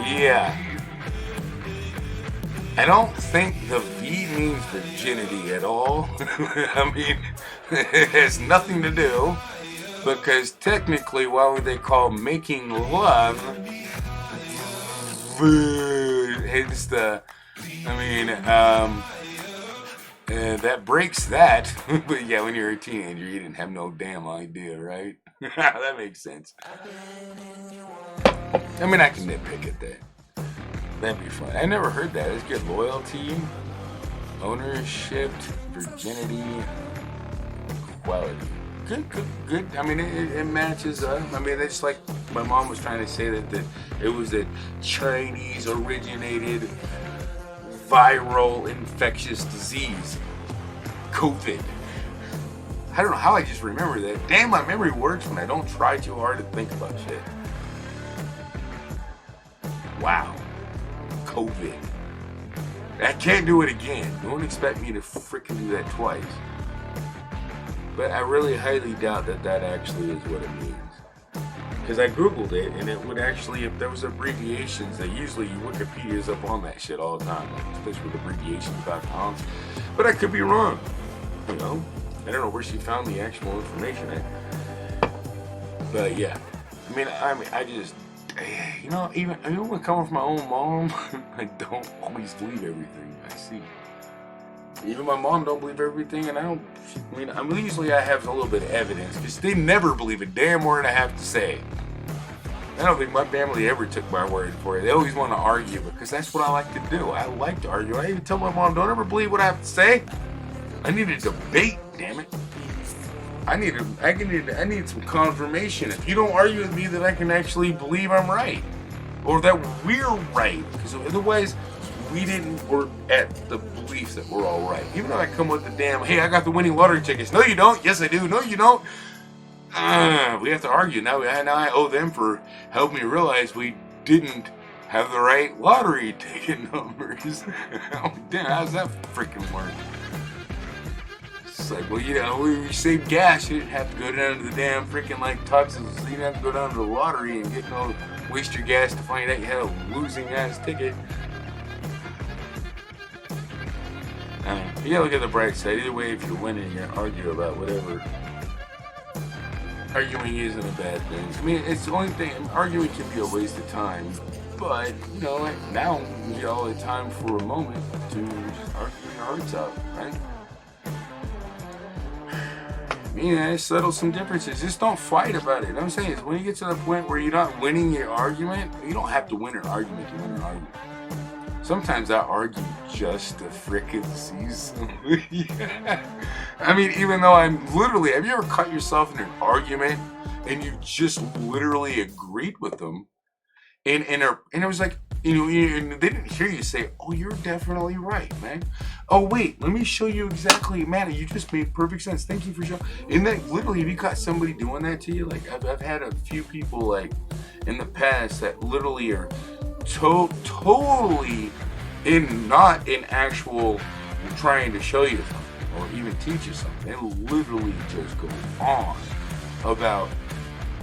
Yeah. I don't think the V means virginity at all. I mean, it has nothing to do, because technically, why would they call making love? It's the, that breaks that. But yeah, when you're a teenager, you didn't have no damn idea, right? That makes sense. I mean, I can nitpick at that. That'd be fun. I never heard that. It's good. Loyalty, ownership, virginity, equality. Good. I mean, it matches up. I mean, it's like my mom was trying to say that it was a Chinese originated viral infectious disease, COVID. I don't know how I just remember that. Damn, my memory works when I don't try too hard to think about shit. Wow. COVID. I can't do it again. Don't expect me to freaking do that twice. But I really highly doubt that actually is what it means. Because I googled it, and it would actually, if there was abbreviations, that usually Wikipedia's up on that shit all the time, like, especially with abbreviations.com. But I could be wrong. You know, I don't know where she found the actual information at. But yeah, I just. You know, even when coming from my own mom, I don't always believe everything I see. Even my mom don't believe everything, and usually I have a little bit of evidence, because they never believe a damn word I have to say. I don't think my family ever took my word for it. They always want to argue, because that's what I like to do. I like to argue. I even tell my mom, don't ever believe what I have to say. I need a debate, damn it. I need some confirmation. If you don't argue with me, then I can actually believe I'm right, or that we're right. Because otherwise, we didn't work at the beliefs that we're all right. Even though I come with the damn, hey, I got the winning lottery tickets. No, you don't. Yes, I do. No, you don't. We have to argue now. I owe them for helping me realize we didn't have the right lottery ticket numbers. Damn, how's that freaking work? It's like, well, you know, we saved gas. You didn't have to go down to the damn freaking like Tuxes. You didn't have to go down to the lottery and waste your gas to find out you had a losing ass ticket. You gotta look at the bright side. Either way, if you're winning, you argue about whatever. Arguing isn't a bad thing. I mean, it's the only thing. Arguing can be a waste of time, but you know, like now we get all the time for a moment to just argue your hearts out, right? Yeah, settle some differences. Just don't fight about it. What I'm saying is, when you get to the point where you're not winning your argument, you don't have to win an argument to win an argument. Sometimes I argue just to frickin' see something. Yeah. I mean, even though have you ever caught yourself in an argument and you just literally agreed with them? And it was like, you know, and they didn't hear you say, oh, you're definitely right, man. Oh, wait, let me show you exactly, man, you just made perfect sense. Thank you for showing. And then literally, have you caught somebody doing that to you? Like, I've had a few people, like, in the past that literally are totally not in actual trying to show you something or even teach you something. They literally just go on about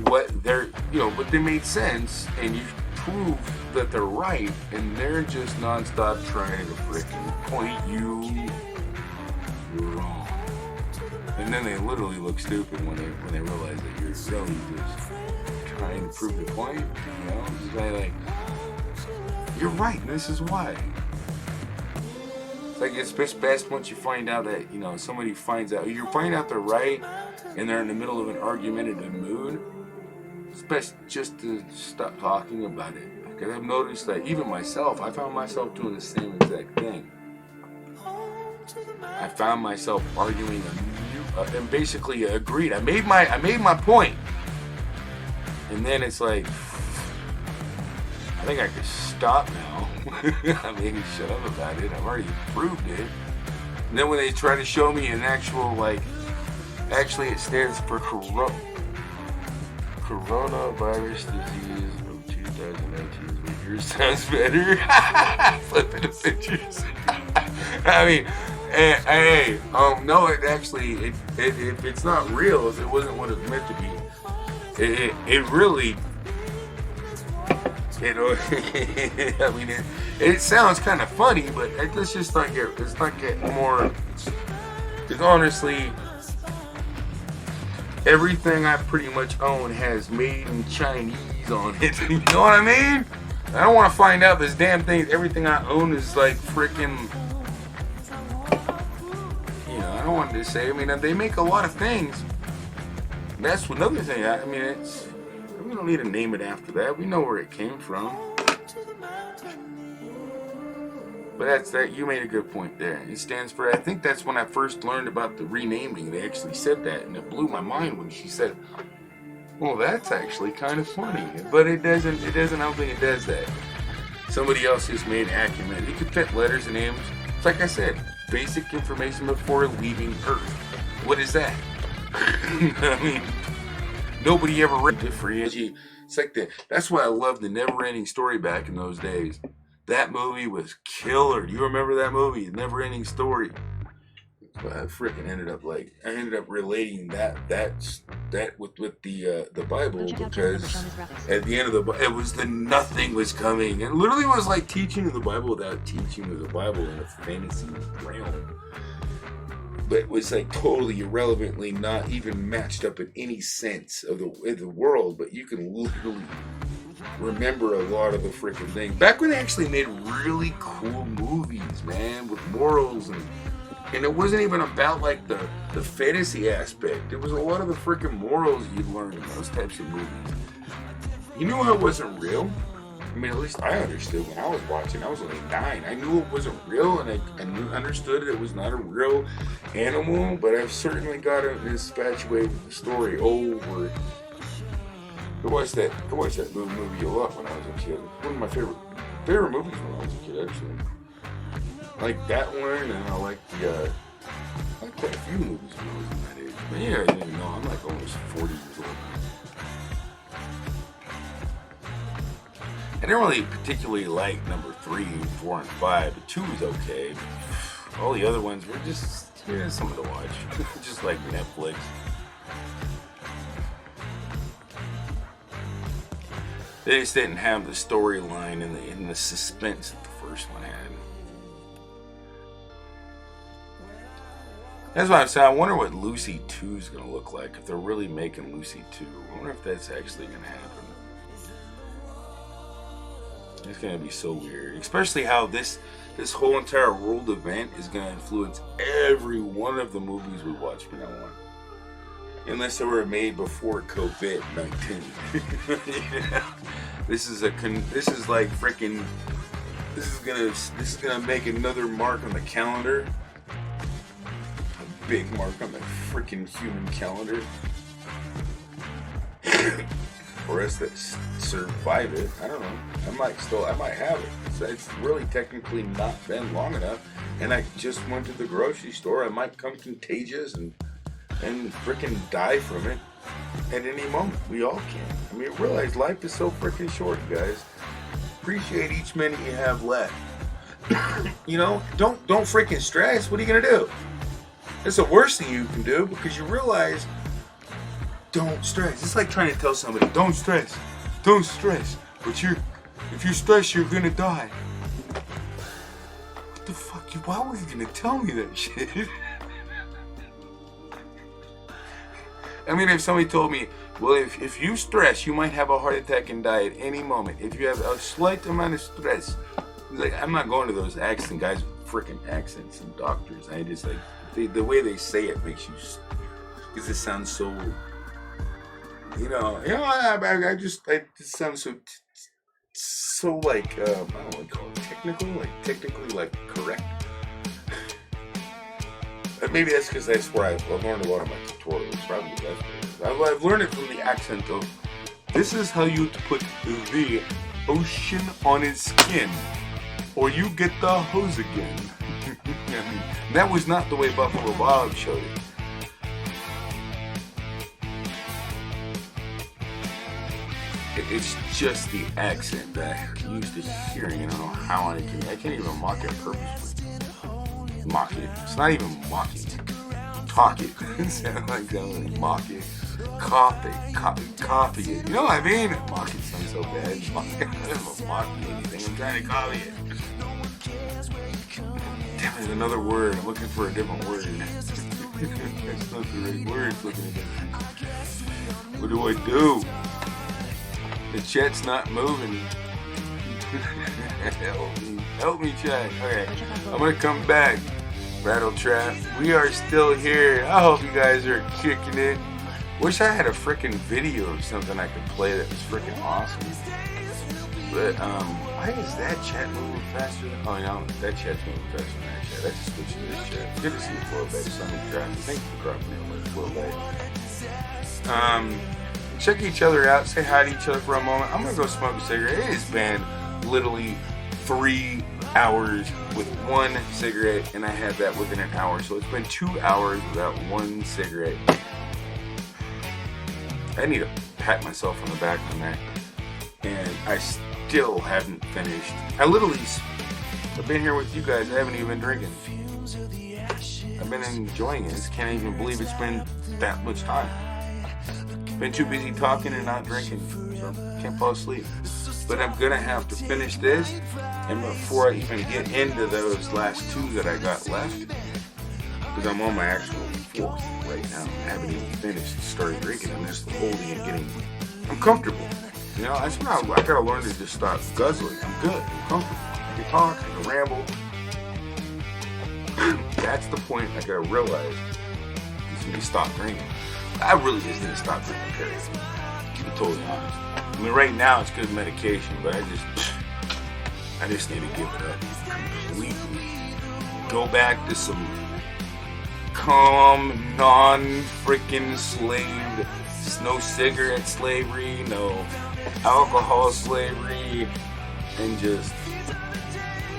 what but they made sense, and you prove that they're right, and they're just nonstop trying to freaking point you wrong. And then they literally look stupid when they realize that you're really just trying to prove the point. You know, it's like you're right, and this is why. It's like it's best once you find out that, you know, somebody finds out you find out they're right, and they're in the middle of an argumentative mood. It's best just to stop talking about it. Because I've noticed that even myself, I found myself doing the same exact thing. I found myself arguing and basically agreed. I made my point. And then it's like, I think I could stop now. I mean, shut up about it. I've already proved it. And then when they try to show me an actual, like, actually it stands for coronavirus disease of 2019. Yours sounds better. Flipping the pictures. I mean, hey, no, it actually, if it's not real, if it wasn't what it's meant to be, it really, you know, I mean, it sounds kind of funny, but let's just not get more, because honestly, everything I pretty much own has made in Chinese on it. You know what I mean? I don't want to find out this damn thing. Everything I own is like freaking. You know, I don't want to say. I mean, they make a lot of things. That's another thing. I mean, we don't need to name it after that. We know where it came from. But that's that. You made a good point there. It stands for. I think that's when I first learned about the renaming. They actually said that, and it blew my mind when she said, "Well, that's actually kind of funny." But it doesn't. I don't think it does that. Somebody else just made acumen. You could fit letters and names. It's like I said, basic information before leaving Earth. What is that? I mean, nobody ever read it for you. It's like that's why I loved the Never-Ending Story back in those days. That movie was killer. Do you remember that movie, Never Ending Story? But I freaking ended up relating that with the Bible, because at the end of it was nothing was coming, and literally was like teaching the Bible without teaching the Bible in a fantasy realm. But it was like totally irrelevantly not even matched up in any sense of the world. But you can literally remember a lot of the freaking things back when they actually made really cool movies, man, with morals, and it wasn't even about like the fantasy aspect. It was a lot of the freaking morals you'd learn in those types of movies. You knew it wasn't real. I mean, at least I understood when I was watching. I was only 9. I knew it wasn't real, and I understood it was not a real animal, but I've certainly got it infatuated the story over. I watched that movie a lot when I was a kid. One of my favorite movies when I was a kid, actually. I like that one, and I like quite a few movies when I was in that age. But yeah, you know, I'm like almost 40 years old. I didn't really particularly like number 3, 4, and 5, but 2 was okay. All the other ones were just something to watch, just like Netflix. They just didn't have the storyline and the suspense that the first one had. That's why I'm saying, I wonder what Lucy 2 is going to look like, if they're really making Lucy 2. I wonder if that's actually going to happen. It's going to be so weird. Especially how this whole entire world event is going to influence every one of the movies we watch from now on. Unless they were made before COVID-19. Yeah. This is gonna make another mark on the calendar. A big mark on the freaking human calendar. For us that survive it, I don't know. I might have it. So it's really technically not been long enough. And I just went to the grocery store. I might come contagious and freaking die from it at any moment. We all can. I mean, realize life is so freaking short, guys. Appreciate each minute you have left. You know, don't freaking stress. What are you gonna do? It's the worst thing you can do, because you realize, don't stress. It's like trying to tell somebody, don't stress. But if you stress, you're gonna die. What the fuck? Why were you gonna tell me that shit? I mean, if somebody told me, well, if you stress, you might have a heart attack and die at any moment. If you have a slight amount of stress, like, I'm not going to those accent guys with freaking accents and doctors. I just like the way they say it makes you, because it sounds so, you know. I just it sounds so like I don't know what to call it, technically like correct. Maybe that's because that's where I learned a lot of my tutorials. Probably that's where I've learned it from the accent of, this is how you put the ocean on its skin, or you get the hose again. I mean, that was not the way Buffalo Bob showed it. it's just the accent that I'm used to hearing. I don't know how I can't even mock it purposely. Mock it. It's not even mocking. Talk it. It sounds like I'm mock it. Copy it. You know what I mean? Mock it sounds so bad. Mock it. I don't mock anything. I'm trying to copy it. Damn it, another word. I'm looking for a different word. That's not the right word. Looking at it. What do I do? The chat's not moving. Help me, chat. Okay, I'm gonna come back. Rattle Trap. We are still here. I hope you guys are kicking it. Wish I had a freaking video or something I could play that was freaking awesome. But why is that chat moving faster? Oh no, that chat's moving faster than that chat. I just switched to this chat. Good to see you, Flowback. Sunny Traffic. Thank you for dropping in with Flowback. Check each other out. Say hi to each other for a moment. I'm gonna go smoke a cigarette. It has been literally 3 hours with one cigarette, and I had that within an hour. So it's been 2 hours without one cigarette. I need to pat myself on the back on that. And I still haven't finished. I've been here with you guys. I haven't even been drinking. I've been enjoying it. I can't even believe it's been that much time. Been too busy talking and not drinking. So can't fall asleep. But I'm gonna have to finish this. And before I even get into those last 2 that I got left, because I'm on my actual 4th right now. I haven't even finished started drinking. I'm just holding and I'm comfortable. You know, I gotta learn to just stop guzzling. I'm good. I'm comfortable. I can talk. I can ramble. That's the point I gotta realize. You need to stop drinking. I really just need to stop drinking, period. To be totally honest. I mean, right now it's good medication, but I just need to give it up completely. Go back to some calm, non-freaking slaved, no cigarette slavery, no alcohol slavery, and just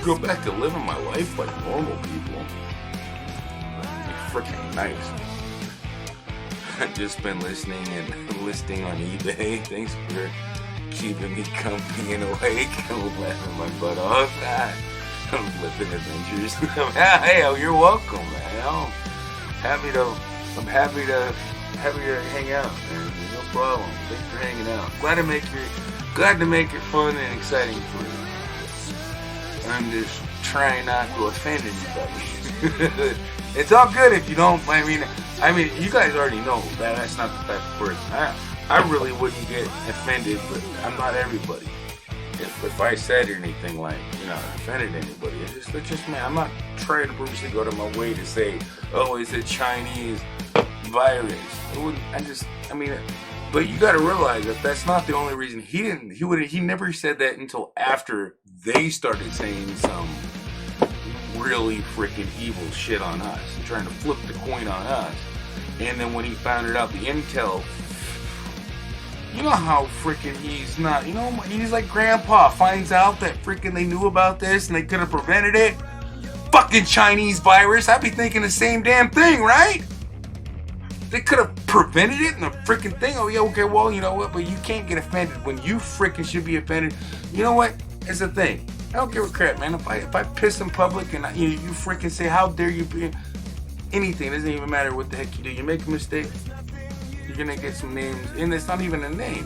go back to living my life like normal people. It's freaking nice. I've just been listening and listing on eBay. Thanks for keeping me company and awake and laughing my butt off. I'm living adventures. Hey, you're welcome, man. I'm happy to hang out, man. No problem. Thanks for hanging out. Glad to make it fun and exciting for you. I'm just trying not to offend anybody. It's all good if you don't. I mean, you guys already know that that's not the type of person. I really wouldn't get offended, but I'm not everybody. If I said anything like, offended anybody, it's just man. I'm not trying to purposely go to my way to say, oh, it's a Chinese virus. But you got to realize that that's not the only reason he never said that until after they started saying some really freaking evil shit on us and trying to flip the coin on us. And then when he found out the intel, you know how freaking he's not, he's like grandpa finds out that freaking they knew about this and they could have prevented it. Fucking Chinese virus. I'd be thinking the same damn thing, right? They could have prevented it in the freaking thing. Oh yeah, okay, well, you know what? But you can't get offended when you freaking should be offended. You know what? It's a thing. I don't give a crap, man. If I piss in public and you freaking say, how dare you be anything, it doesn't even matter what the heck you do. You make a mistake, you're gonna get some names, and it's not even a name.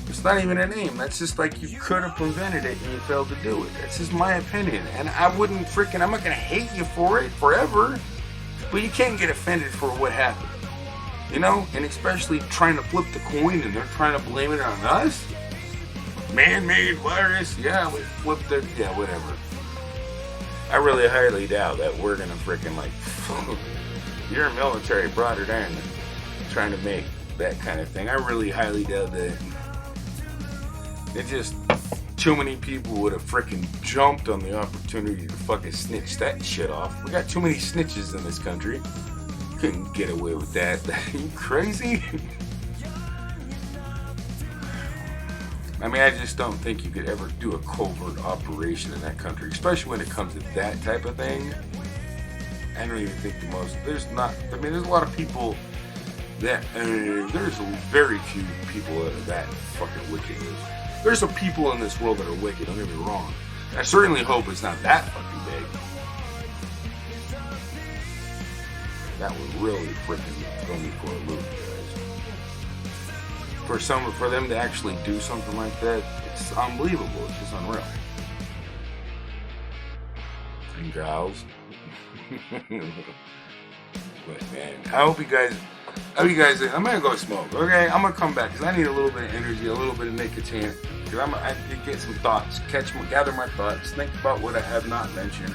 It's not even a name. That's just like you could have prevented it and you failed to do it. That's just my opinion. And I'm not gonna hate you for it forever, but you can't get offended for what happened. And especially trying to flip the coin and they're trying to blame it on us. Man-made virus, yeah, we flipped it, yeah, whatever. I really highly doubt that we're gonna freaking your military brought it in, trying to make that kind of thing. I really highly doubt that. It's just too many people would have freaking jumped on the opportunity to fucking snitch that shit off. We got too many snitches in this country. Couldn't get away with that. Are you crazy? I just don't think you could ever do a covert operation in that country, especially when it comes to that type of thing. I don't even think there's a lot of people that, and there's very few people that are that fucking wicked. There's some people in this world that are wicked, don't get me wrong. I certainly hope it's not that fucking big. That would really freaking throw me for a loop, guys. For them to actually do something like that, it's unbelievable. It's just unreal. And gals. But man, I hope you guys, I'm gonna go smoke, okay? I'm gonna come back because I need a little bit of energy, a little bit of nicotine. Because I need to get some thoughts, gather my thoughts, think about what I have not mentioned,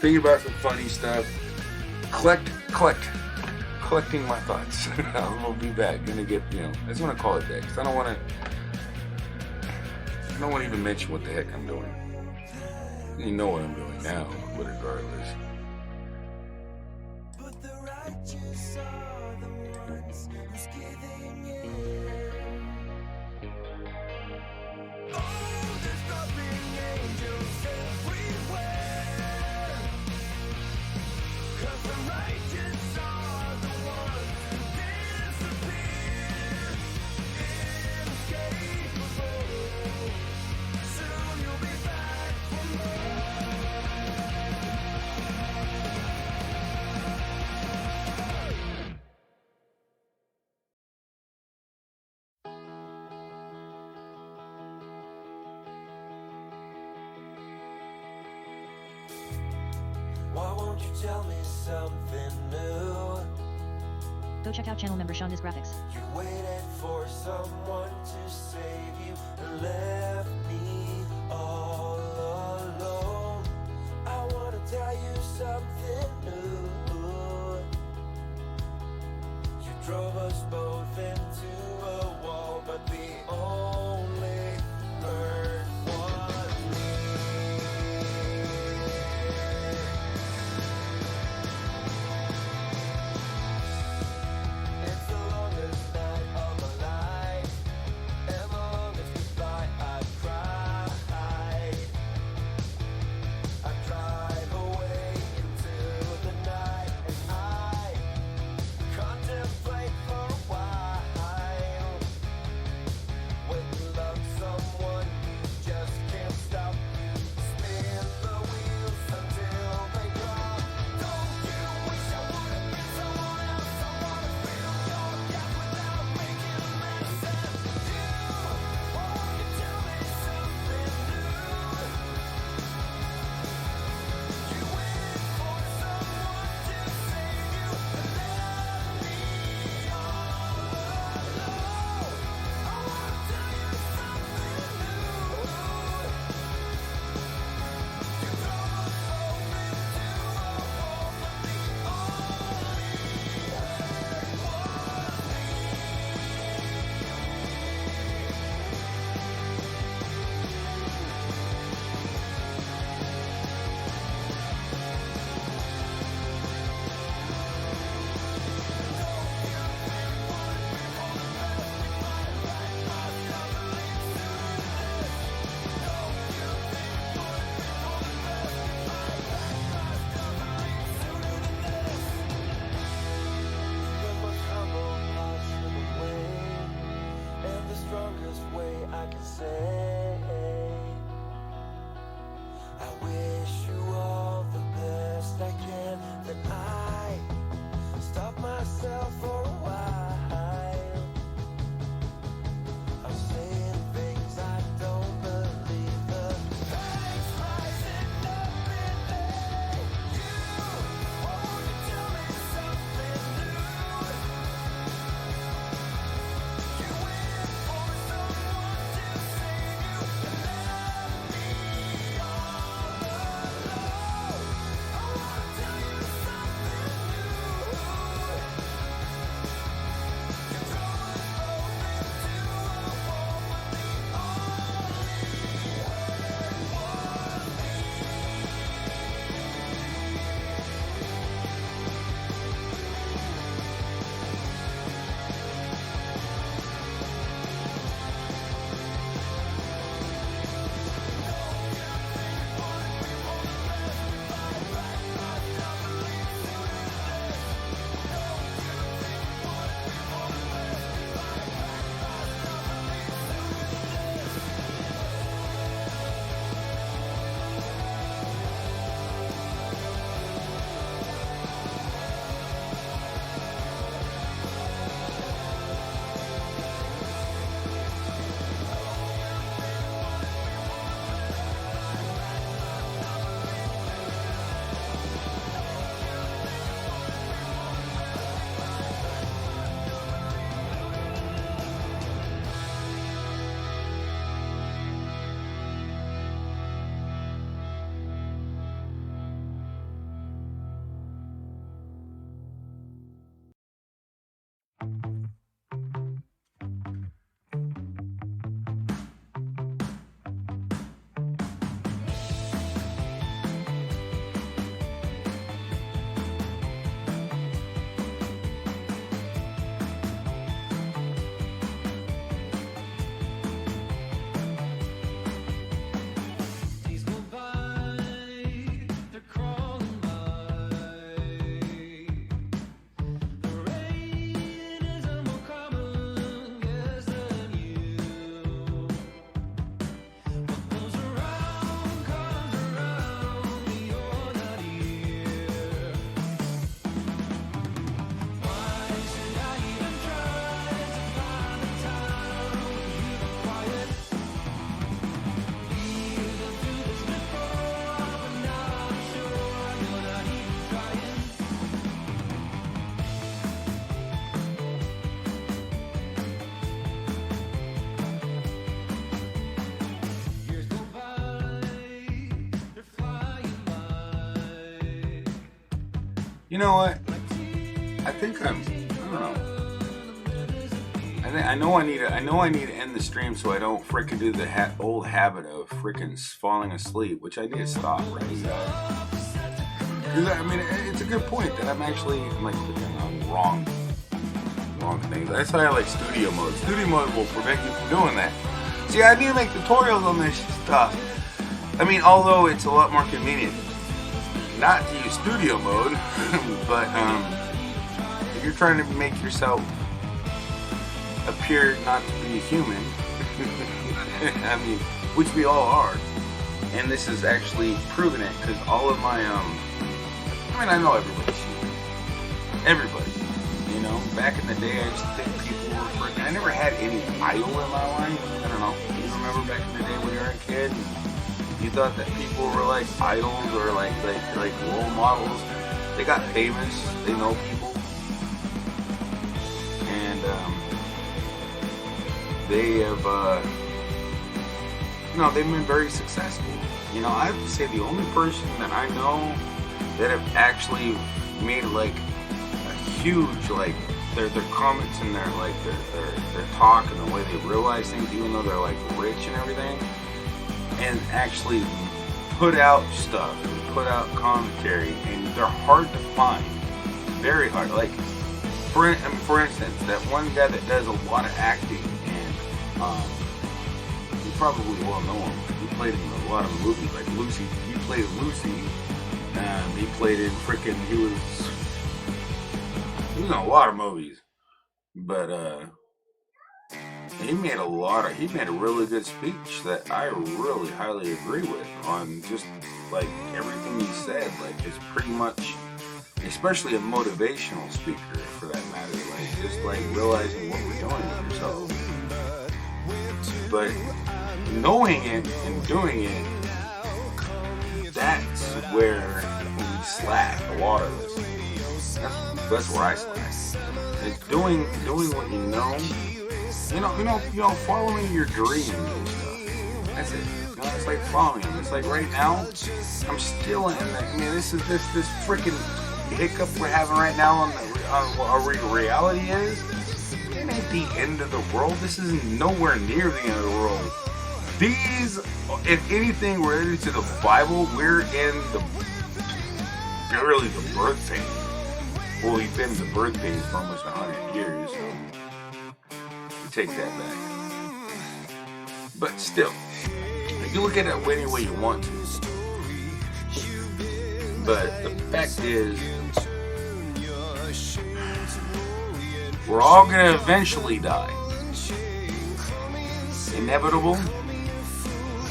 think about some funny stuff, collecting my thoughts. I'll be back. Gonna get, I just want to call it that because I don't want to even mention what the heck I'm doing. You know what I'm doing now, but regardless. Why won't you tell me something new? Go check out channel member Shonda's graphics. You waited for someone to save you and left me all alone. I wanna tell you something new. You drove us both into a wall, but the only hurt was me. It's the longest night of my life, and the longest goodbye I've cried. You know what? I think I don't know. I know I need to end the stream so I don't freaking do the old habit of freaking falling asleep, which I need to stop, right? Because I mean, it's a good point that I'm like clicking on wrong things. That's why I like studio mode. Studio mode will prevent you from doing that. See, I need to make tutorials on this stuff. I mean, although it's a lot more convenient not to use studio mode, but if you're trying to make yourself appear not to be human, I mean, which we all are, and this is actually proving it, because all of my, I mean, I know everybody's human. Everybody. You know, back in the day, I used to think people were freaking, I never had any idol in my life. I don't know. You remember back in the day when you were a kid? You thought that people were like idols or like role models. They got famous. They know people. And they have, they've been very successful. You know, I have to say the only person that I know that have actually made like a huge, like their comments and their talk and the way they realize things, even though they're like rich and everything, and actually put out stuff and put out commentary, and they're hard to find, very hard. Like for instance, that one guy that does a lot of acting, and you probably will know him. He played in a lot of movies, like Lucy. He played Lucy. He played in freaking. He was in a lot of movies, but he made a really good speech that I really highly agree with on just like everything he said. Like it's pretty much, especially a motivational speaker for that matter, like just like realizing what we're doing with yourself. But knowing it and doing it, that's where we slack a lot of us. That's where I slack. It's doing what you know. Following your dreams and stuff. That's it. You know, it's like following them. It's like right now, I'm still in the, I mean, this freaking hiccup we're having right now on what reality is. It ain't the end of the world. This is nowhere near the end of the world. These, if anything related to the Bible, we're in barely the birth pains. Well, we've been in the birth pains for almost 100 years, so take that back. But still, you can look at it any way you want to. But the fact is, we're all gonna eventually die. Inevitable,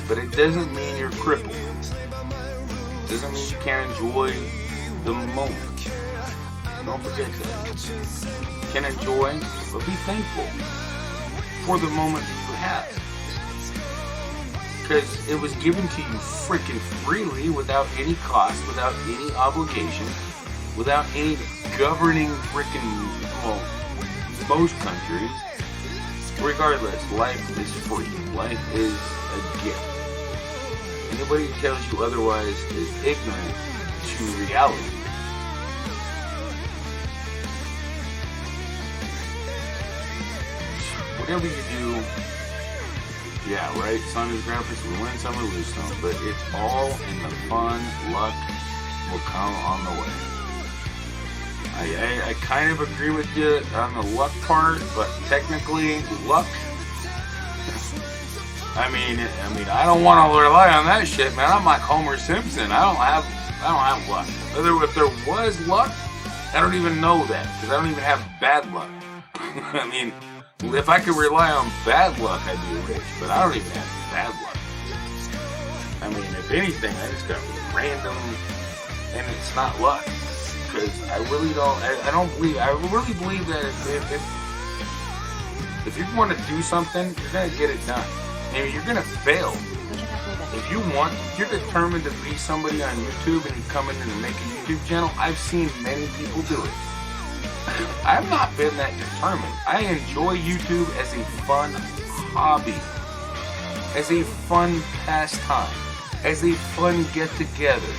but it doesn't mean you're crippled. It doesn't mean you can't enjoy the moment. Don't forget that. You can enjoy, but be thankful for the moment that you have. Because it was given to you freaking freely, without any cost, without any obligation, without any governing freaking, well, most countries. Regardless, life is free. Life is a gift. Anybody who tells you otherwise is ignorant to reality. Whatever you do, yeah, right? Sun is graphics, we win some, we lose some, but it's all in the fun. Luck will come on the way. I kind of agree with you on the luck part, but technically, luck. I mean, I don't want to rely on that shit, man. I'm like Homer Simpson. I don't have luck. If there was luck, I don't even know that, because I don't even have bad luck. I mean, if I could rely on bad luck, I'd be rich, but I don't even have bad luck. I mean, if anything, I just got random, and it's not luck, because I really believe that if you want to do something, you're going to get it done. Maybe you're going to fail. If you're determined to be somebody on YouTube and you come in and make a YouTube channel, I've seen many people do it. I've not been that determined. I enjoy YouTube as a fun hobby, as a fun pastime, as a fun get-together,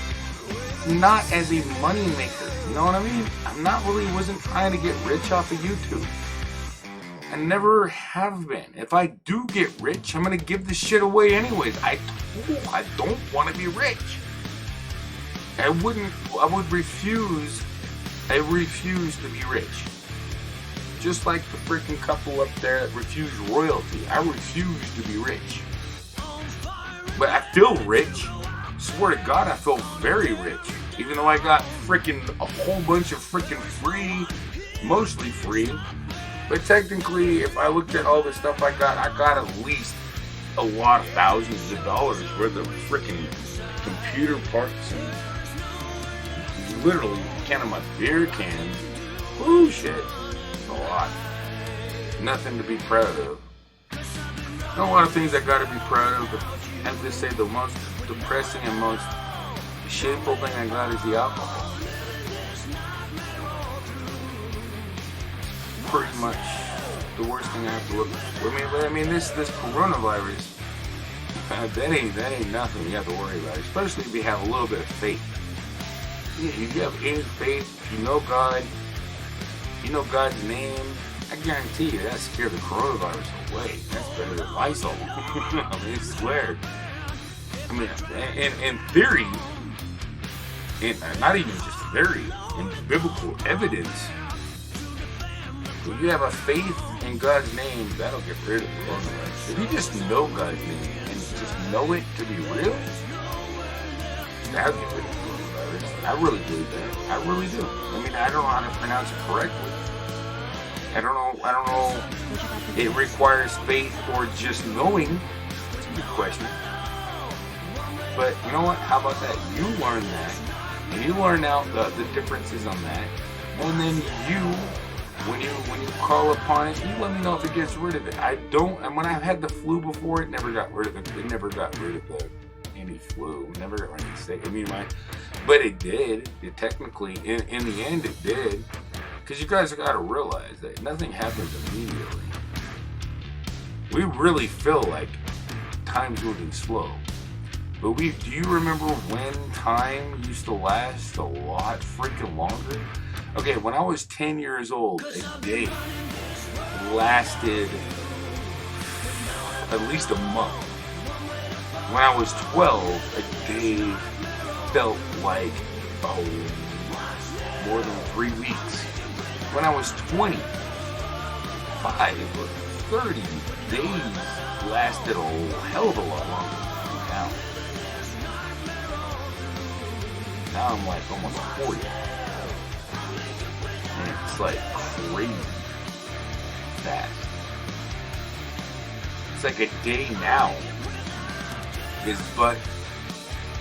not as a money maker. You know what I mean? Wasn't trying to get rich off of YouTube. I never have been. If I do get rich, I'm gonna give this shit away anyways. I don't want to be rich. I refuse to be rich. Just like the freaking couple up there that refused royalty. I refuse to be rich. But I feel rich. Swear to God, I feel very rich. Even though I got freaking a whole bunch of freaking free, mostly free. But technically, if I looked at all the stuff I got at least a lot of thousands of dollars worth of freaking computer parts and literally a can of my beer cans. Ooh, shit. A lot. Nothing to be proud of. Not a lot of things I gotta be proud of, but I have to say the most depressing and most shameful thing I got is the alcohol. Pretty much the worst thing I have to look for. I mean, this coronavirus, that ain't nothing you have to worry about. Especially if you have a little bit of faith. Yeah, if you have any faith, you know God, you know God's name, I guarantee you that scared the coronavirus away. That's better than Lysol. I mean, I swear. I mean, in theory, not even just theory, in biblical evidence, if you have a faith in God's name, that'll get rid of the coronavirus. If you just know God's name and just know it to be real, that'll get rid of the coronavirus. I really believe that. I really do. I mean, I don't know how to pronounce it correctly. I don't know. It requires faith or just knowing. That's a good question. But you know what? How about that? You learn that, and you learn out the differences on that, and then when you call upon it, you let me know if it gets rid of it. And when I've had the flu before, it never got rid of it. It never got rid of any flu. Never got rid of sick. But it did. It technically, in the end, it did. Because you guys got to realize that nothing happens immediately. We really feel like time's moving slow. But do you remember when time used to last a lot freaking longer? Okay, when I was 10 years old, a day lasted at least a month. When I was 12, a day felt like, more than 3 weeks. When I was 25 or 30, days lasted a hell of a lot longer than now I'm like almost 40. And it's like crazy fast. It's like a day now is but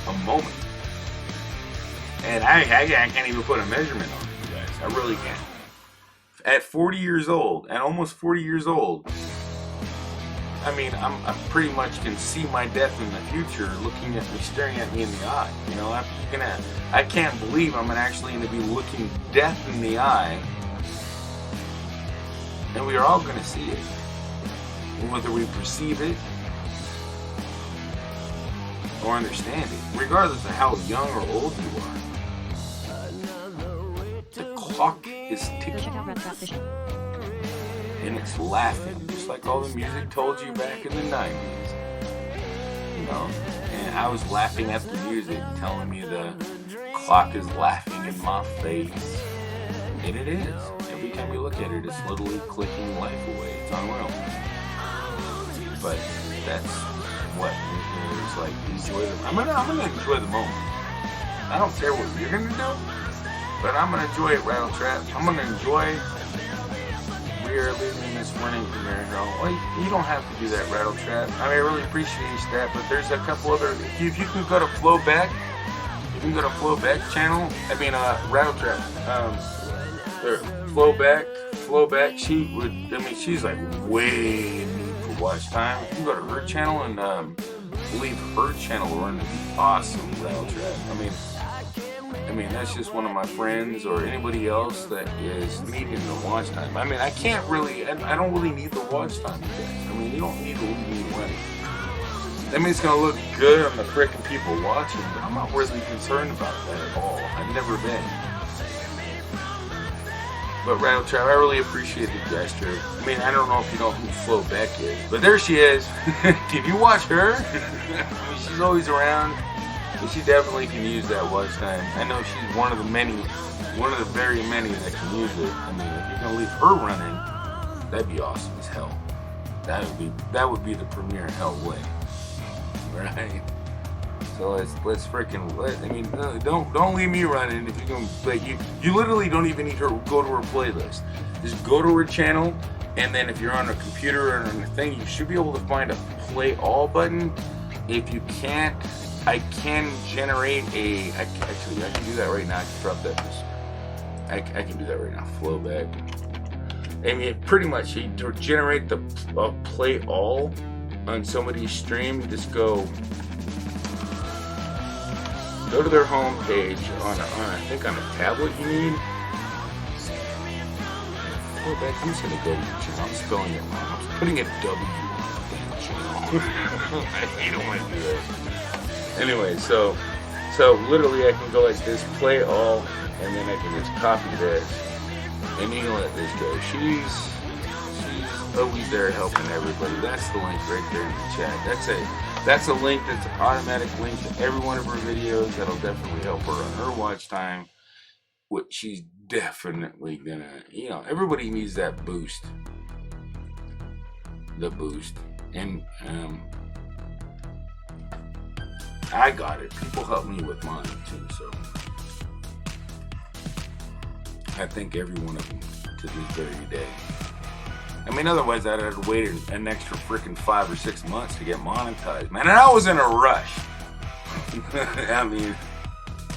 a moment. And I can't even put a measurement on it, you guys. I really can't. At 40 years old, and almost 40 years old, I mean, I'm pretty much can see my death in the future looking at me, staring at me in the eye. You know, I can't believe I'm actually going to be looking death in the eye, and we are all going to see it. Whether we perceive it or understand it, regardless of how young or old you are. The clock is Go check ticking. out Red Trap Fishing. And it's laughing, just like all the music told you back in the 90s. You know? And I was laughing at the music, telling me the clock is laughing in my face. And it is. Every time you look at it, it's literally clicking life away. It's unreal. But that's what it's like. Enjoy the I'm gonna enjoy the moment. I don't care what you're gonna do, but I'm gonna enjoy it, Rattle Trap. I'm gonna enjoy. We are living this winning premiere. Well, you don't have to do that, Rattle Trap. I mean, I really appreciate that, but there's a couple other. If you can go to Flowback, you can go to Flowback channel. I mean, Rattle Trap. Flowback. She's like way new for watch time. You can go to her channel and leave her channel run. It'd be awesome, Rattle Trap. I mean, that's just one of my friends or anybody else that is needing the watch time. I mean, I don't really need the watch time, you guys. I mean, you don't need to leave me away. I mean, it's going to look good on the frickin' people watching, but I'm not really concerned about that at all. I've never been. But Rhino Trap, I really appreciate the gesture. I mean, I don't know if you know who Flo Beck is, but there she is. Can you watch her? I mean, she's always around, and she definitely can use that watch time. I know she's one of the very many that can use it. I mean, if you're gonna leave her running, that'd be awesome as hell. That would be the premier hell way, right? So let's freaking I mean, don't leave me running if you're gonna play. You literally don't even need to go to her playlist. Just go to her channel, and then if you're on a computer or on a thing, you should be able to find a play all button. If you can't, I can generate I can do that right now. I can drop that. I can do that right now. Flow back. I mean, pretty much to generate the play all on somebody's stream, you just go to their home page on I think on a tablet you need. Go back. I'm just gonna go to your channel. I'm spelling it wrong. I'm putting a W on the channel. I hate it when I do that. Anyway, so literally I can go like this, play all, and then I can just copy this, and you can let this go. She's always there helping everybody. That's the link right there in the chat. That's a link that's an automatic link to every one of her videos. That'll definitely help her on her watch time. Which she's definitely gonna, everybody needs that boost. The boost. And I got it. People help me with mine too, so I thank every one of them to this very day. I mean, otherwise I'd have waited an extra freaking 5 or 6 months to get monetized, man. And I was in a rush. I mean,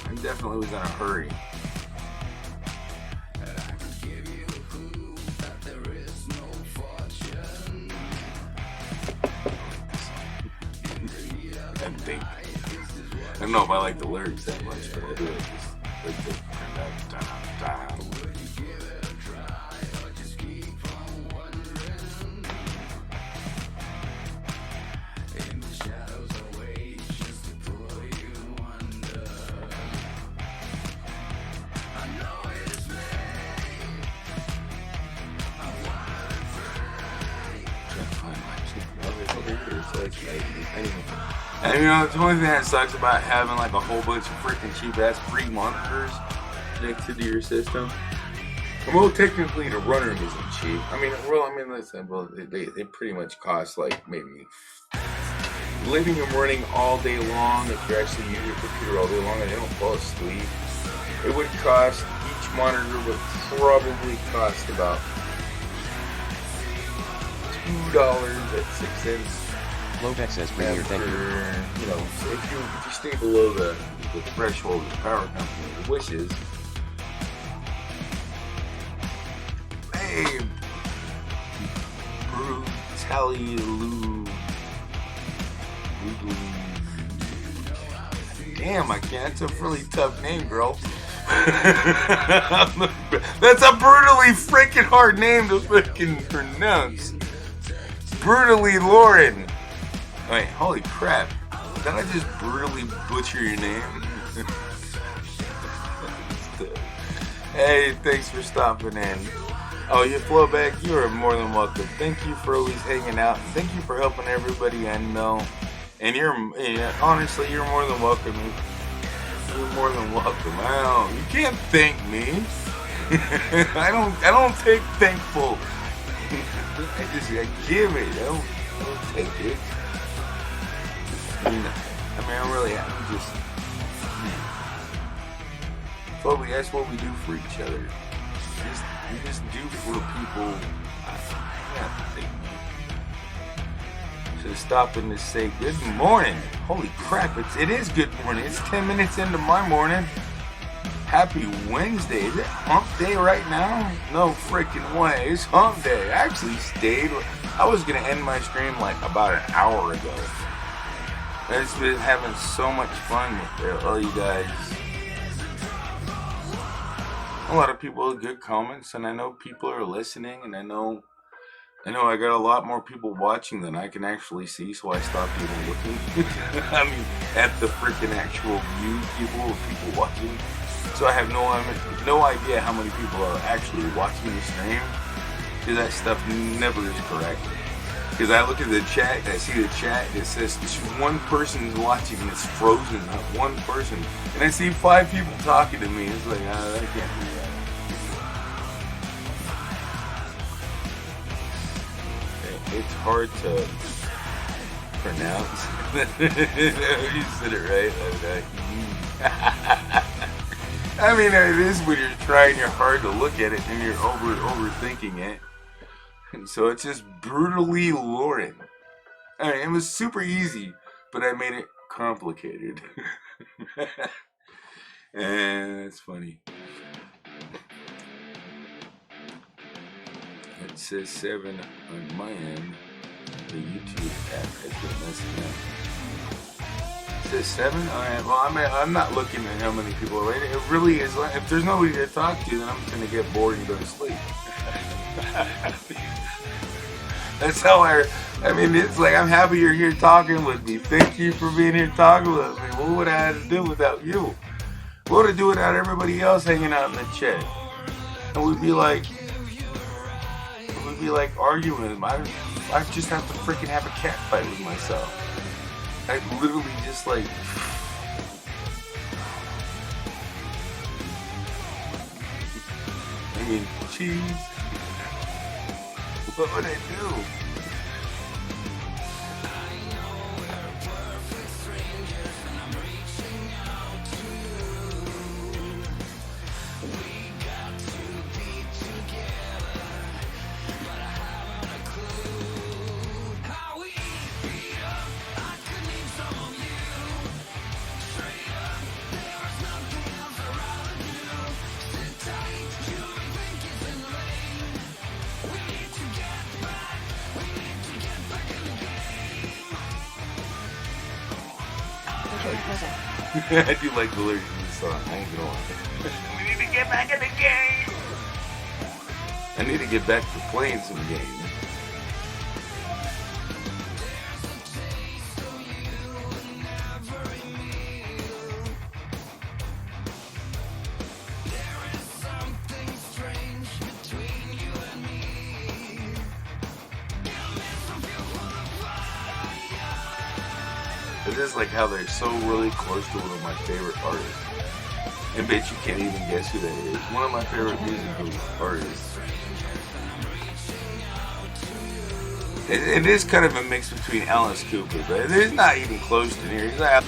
I definitely was in a hurry. I don't know if I like the lyrics that much, but I do. It's like the only thing that sucks about having like a whole bunch of freaking cheap ass free monitors connected to your system. Well, technically the runner isn't cheap. Listen, they pretty much cost like maybe leaving them running all day long. If you actually use your computer all day long and they don't fall asleep, it would cost, each monitor would probably cost about $2.06. Lobeck says, bring your thank you. So if you stay below the threshold of the power company wishes, hey, damn, I can't. That's a really tough name, girl. That's a brutally freaking hard name to freaking pronounce. Brutally Lauren. Wait, holy crap. Did I just brutally butcher your name? Hey, thanks for stopping in. Oh, you Flow Back, you are more than welcome. Thank you for always hanging out. Thank you for helping everybody I know. And honestly, you're more than welcome. You're more than welcome. You can't thank me. I don't take thankful. I give it. I don't take it. I'm just, Foley, that's what we do for each other. We just do for people. Should stop and just say good morning. Holy crap, it is good morning. It's 10 minutes into my morning. Happy Wednesday. Is it hump day right now? No freaking way. It's hump day. I actually stayed. I was going to end my stream like about an hour ago. I've just been having so much fun with all you guys. A lot of people with good comments, and I know people are listening, and I know I got a lot more people watching than I can actually see, so I stopped even looking. At the freaking actual views people watching. So I have no idea how many people are actually watching the stream, because that stuff never is correct. Because I look at the chat, I see the chat, it says one person is watching and it's frozen, not one person. And I see 5 people talking to me, it's like, I can't do that. It's hard to pronounce. You said it right. Okay. I mean, it is when you're trying your hard to look at it and you're overthinking it. And so it's just brutally Lauren. I mean, it was super easy, but I made it complicated. And it's funny. It says 7 on my end. The YouTube app has been messing up. It says 7? Alright, well, I'm not looking at how many people are waiting. It really is. Like, if there's nobody to talk to, then I'm just going to get bored and go to sleep. That's how I mean, it's like, I'm happy you're here talking with me. Thank you for being here talking with me. What would I have to do without you? What would I do without everybody else hanging out in the chat? And we'd be like arguing. I just have to freaking have a cat fight with myself. I literally just like. I mean, jeez. What would I do? I do like the lyrics in this song. I ain't gonna lie. We need to get back in the game. I need to get back to playing some games. It is like how they're so really close to one of my favorite artists. I bet you can't even guess who that is. One of my favorite music artists. It is kind of a mix between Alice Cooper, but it's not even close to near. I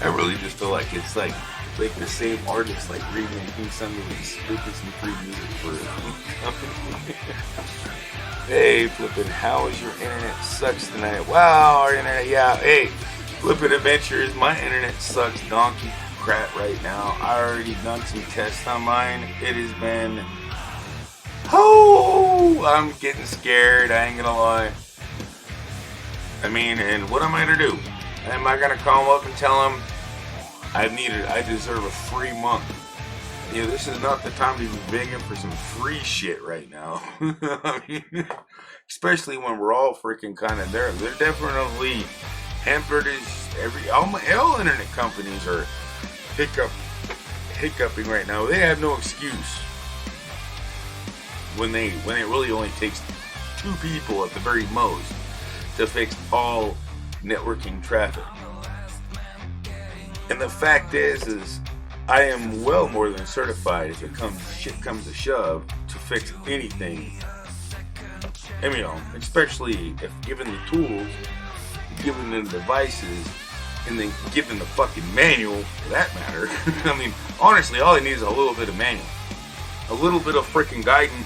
really just feel like it's like the same artist, like remaking some of these some free music for it. Hey, Flippin', how is your internet sucks tonight? Wow, our internet, yeah. Hey, Flippin' Adventures, my internet sucks donkey crap right now. I already done some tests on mine. It has been, I'm getting scared, I ain't gonna lie. I mean, and what am I gonna do? Am I gonna call them up and tell them I deserve a free month? You know, this is not the time to be begging for some free shit right now. I mean, especially when we're all freaking kind of there. They're definitely hampered. All internet companies are hiccuping right now. They have no excuse when it really only takes 2 people at the very most to fix all networking traffic. And the fact is I am well more than certified if shit comes to shove to fix anything. I mean, especially if given the tools, given the devices, and then given the fucking manual for that matter. I mean, honestly, all I need is a little bit of manual, a little bit of freaking guidance,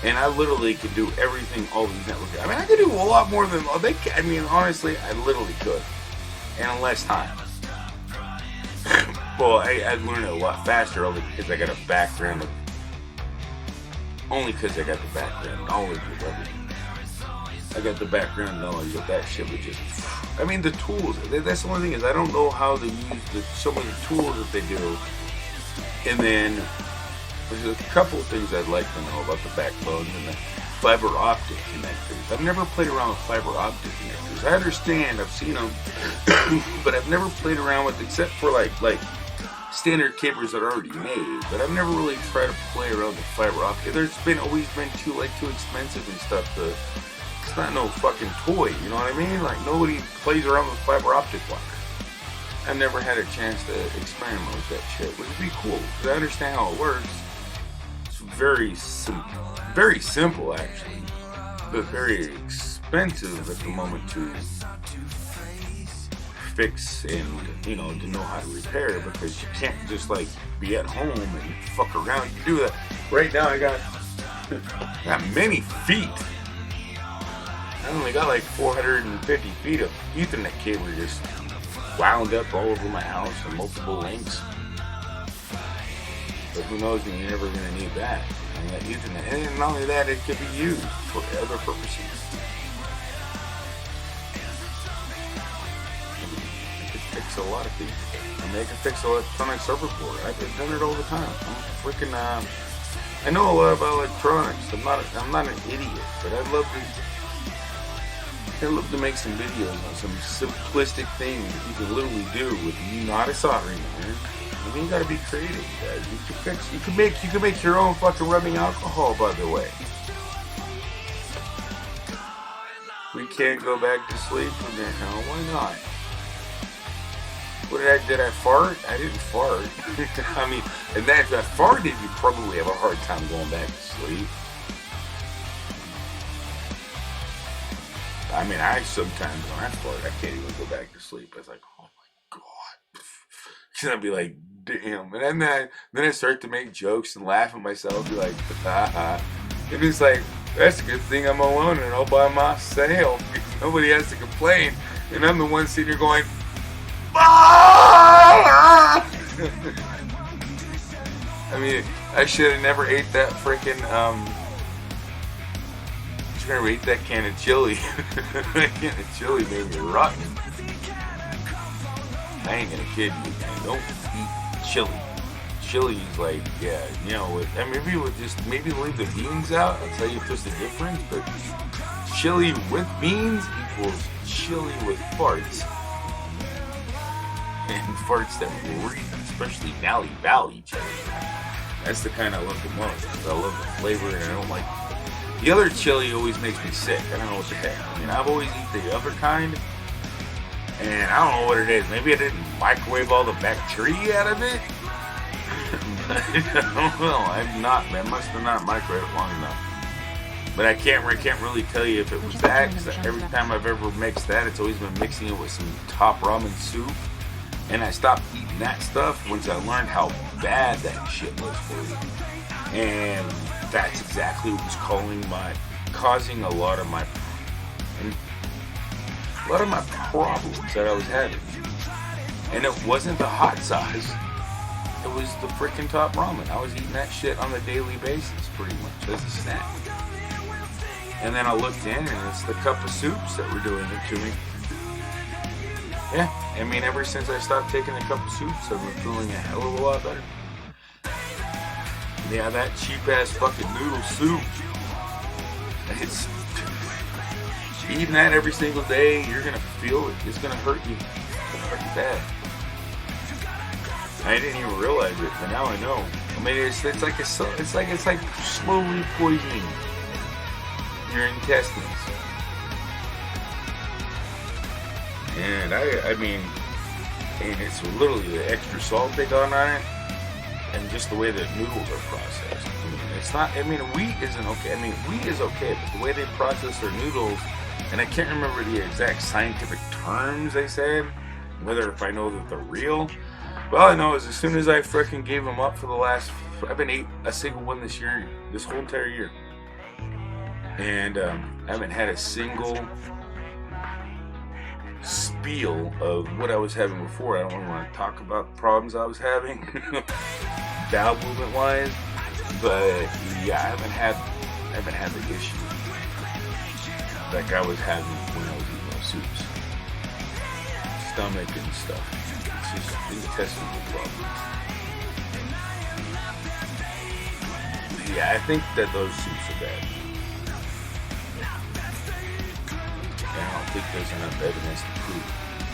and I literally could do everything all these networks. I mean, I could do a lot more than they can. I mean, honestly, I literally could, and in less time. Well, I learned it a lot faster only because I got a background of... Only because I got the background knowledge of everything. I got the background knowledge of that shit, which is... I mean, the tools. That's the only thing is I don't know how to use some of the tools that they do. And then there's a couple of things I'd like to know about the backbone. fiber optic connectors. I've never played around with fiber optic connectors. I understand, I've seen them, but I've never played around with, except for like standard cables that are already made. But I've never really tried to play around with fiber optic. There's always been too expensive and stuff. It's not no fucking toy, you know what I mean? Like, nobody plays around with fiber optic wire. I've never had a chance to experiment with that shit, which would be cool, because I understand how it works. It's very simple actually, but very expensive at the moment to fix and, you know, to know how to repair, because you can't just like be at home and fuck around. You do that. Right now I got many feet. I only got like 450 feet of Ethernet cable just wound up all over my house in multiple lengths. But who knows when you're never going to need that. And that Ethernet. And not only that, it could be used for other purposes. It could fix a lot of things. I mean, it could fix an electronic circuit board. I've done it all the time. I'm freaking, I know a lot about electronics. I'm not an idiot, but I'd love to make some videos on some simplistic things that you can literally do with not a soldering iron. I mean, you gotta be creative, guys. You can make your own fucking rubbing alcohol, by the way. We can't go back to sleep from there now. Why not? Did I fart? I didn't fart. I mean, and if I farted, you'd probably have a hard time going back to sleep. I mean, sometimes when I fart, I can't even go back to sleep. It's like, oh my god. And I'd be like, damn. And then I start to make jokes and laugh at myself, be like, haha. And it's like, that's a good thing I'm alone and all by myself, because nobody has to complain. And I'm the one sitting here going, ah! I mean, I should have never ate that freaking, never ate that can of chili. That can of chili made me rotten. I ain't gonna kid you, man. Don't eat chili. Chili's like, yeah, you know, maybe leave the beans out. I'll tell you if there's a difference, but chili with beans equals chili with farts. And farts that reek, especially Valley chili. That's the kind I love the most, because I love the flavor and I don't like. The other chili always makes me sick. I don't know what the heck. I mean, I've always eaten the other kind, and I don't know what it is. Maybe I didn't microwave all the bacteria out of it. I don't know. I must have not microwaved it long enough. But I can't really tell you if it was that, because every time I've ever mixed that, it's always been mixing it with some top ramen soup. And I stopped eating that stuff once I learned how bad that shit was for you. And that's exactly what was causing a lot of my problems that I was having. And it wasn't the hot sauce. It was the freaking top ramen. I was eating that shit on a daily basis, pretty much, as a snack. And then I looked in, and it's the cup of soups that were doing it to me. Yeah, I mean, ever since I stopped taking a cup of soups, I've been feeling a hell of a lot better. Yeah, that cheap-ass fucking noodle soup. It's eating that every single day, you're gonna feel it. It's gonna hurt you. It's gonna hurt you bad. I didn't even realize it, but now I know. I mean, it's like slowly poisoning your intestines. And I mean, and it's literally the extra salt they got on it, and just the way that noodles are processed. I mean, it's not. I mean, wheat isn't okay. I mean, wheat is okay, but the way they process their noodles, and I can't remember the exact scientific terms they said, whether if I know that they're real. But all I know is as soon as I freaking gave them up for the last, I've been ate a single one this year, this whole entire year, and I haven't had a single spiel of what I was having before. I don't really want to talk about the problems I was having, bowel movement wise, but yeah, I haven't had the issue like I was having when I was eating those soups, stomach and stuff. It's just intestinal problems. Yeah, I think that those soups are bad. think there's enough evidence to prove it.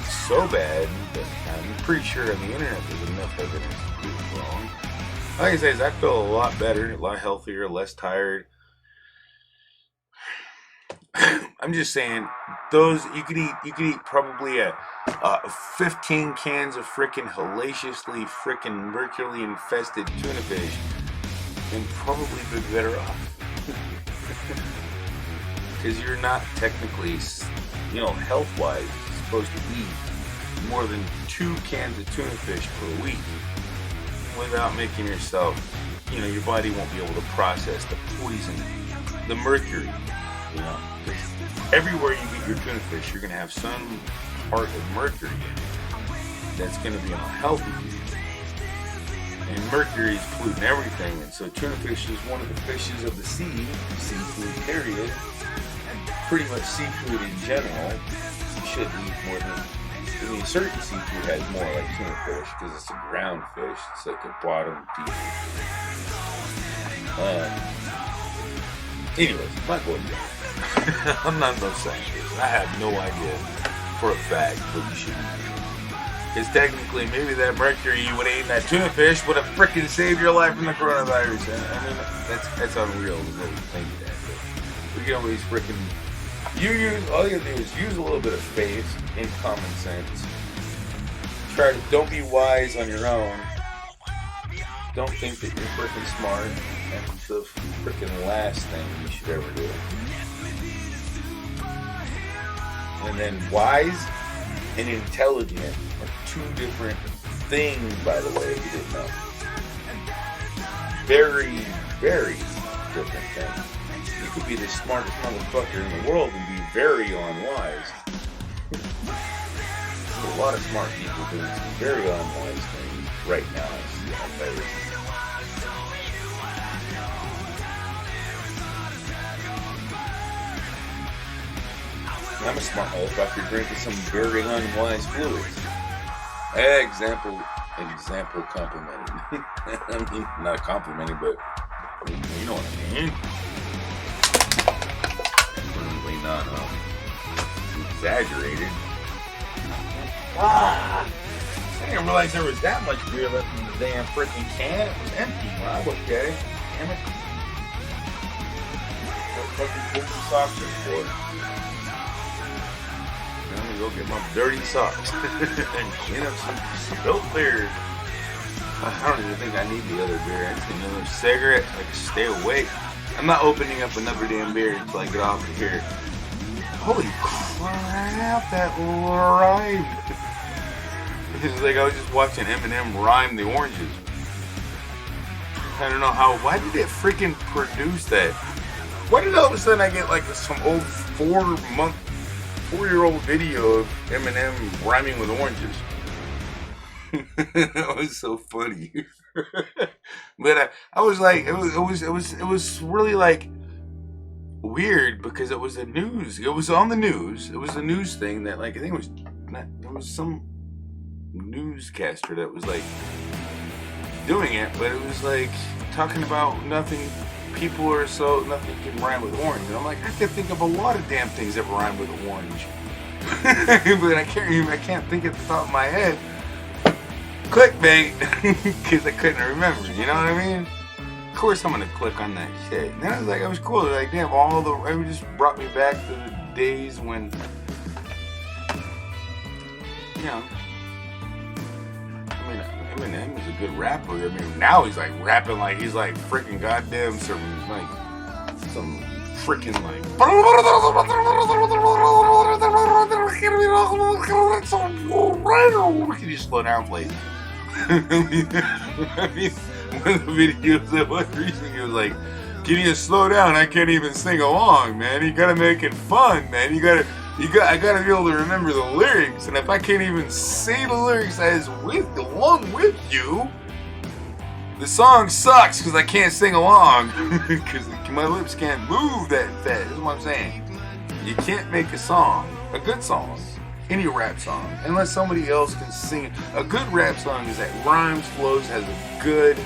It's so bad that I'm pretty sure on the internet there's enough evidence to prove it wrong. Like I say, I feel a lot better, a lot healthier, less tired. I'm just saying, those you could eat probably 15 cans of freaking hellaciously freaking mercury infested tuna fish and probably be better off. Because you're not technically, health wise supposed to eat more than 2 cans of tuna fish per week without making yourself, your body won't be able to process the poison, the mercury. Everywhere you get your tuna fish, you're going to have some part of mercury in it that's going to be unhealthy for you. And mercury is polluting everything, and so tuna fish is one of the fishes of the sea, seafood period, pretty much seafood in general. You shouldn't eat more than, certain seafood has more like tuna fish, because it's a ground fish, it's like a bottom deep. Anyways, my boy. I'm not no scientist. I have no idea for a fact what you should eat. Because technically, maybe that mercury you would have eaten that tuna fish would have freaking saved your life from the coronavirus. And I mean, that's unreal to really think that. But we can always freaking all you gotta do is use a little bit of faith and common sense. Don't be wise on your own. Don't think that you're freaking smart. That's the freaking last thing you should ever do. And then wise and intelligent are 2 different things, by the way, if you didn't know. Very, very different things. You could be the smartest motherfucker in the world and be very unwise. There's a lot of smart people doing some very unwise things right now. I'm a smart motherfucker drinking some very unwise fluids. Example complimented. I mean, not complimented, but you know what I mean. Certainly not exaggerated. I didn't realize there was that much beer left in the damn freaking can. It was empty when I looked at it. Damn it. What fucking dirty socks are for? I'm gonna go get my dirty socks and clean up some spilt beer. I don't even think I need the other beer. I just need another cigarette so I can stay awake. I'm not opening up another damn beer until I get off of here. Holy crap, that rhymed. It's like I was just watching Eminem rhyme the oranges. I don't know why did it freaking produce that? Why did all of a sudden I get like some old 4-year-old video of Eminem rhyming with oranges? That was so funny. But I was like, it was really like weird because it was the news. It was on the news. It was a news thing that like I think there was some newscaster that was like doing it, but it was like talking about nothing. People are so nothing can rhyme with orange. And I'm like, I can think of a lot of damn things that rhyme with orange, but I can't think at the top of my head. Clickbait, because I couldn't remember. You know what I mean? Of course, I'm gonna click on that shit. And then I was like, I was cool. Like, damn, it just brought me back to the days when, you know. I mean, Eminem is a good rapper. I mean, now he's like rapping like he's like freaking goddamn some freaking like. Can you slow down, please? I mean, one of the videos that was recently, he was like, "Can you slow down? I can't even sing along, man. You gotta make it fun, man. I gotta be able to remember the lyrics, and if I can't even say the lyrics along with you, the song sucks because I can't sing along because my lips can't move that fast." That's what I'm saying. You can't make a good song, any rap song, unless somebody else can sing it. A good rap song is that rhymes, flows, has a good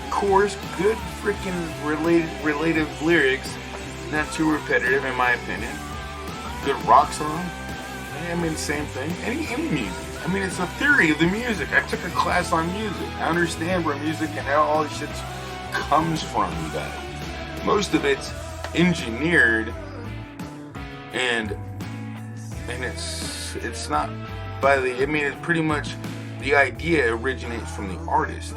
chorus, good freaking relative lyrics. Not too repetitive, in my opinion. good rock song. I mean, same thing. Any music. I mean, it's a theory of the music. I took a class on music. I understand where music and how all this shit comes from, you guys. Most of it's engineered, and it's not by the. I mean, it's pretty much the idea originates from the artist,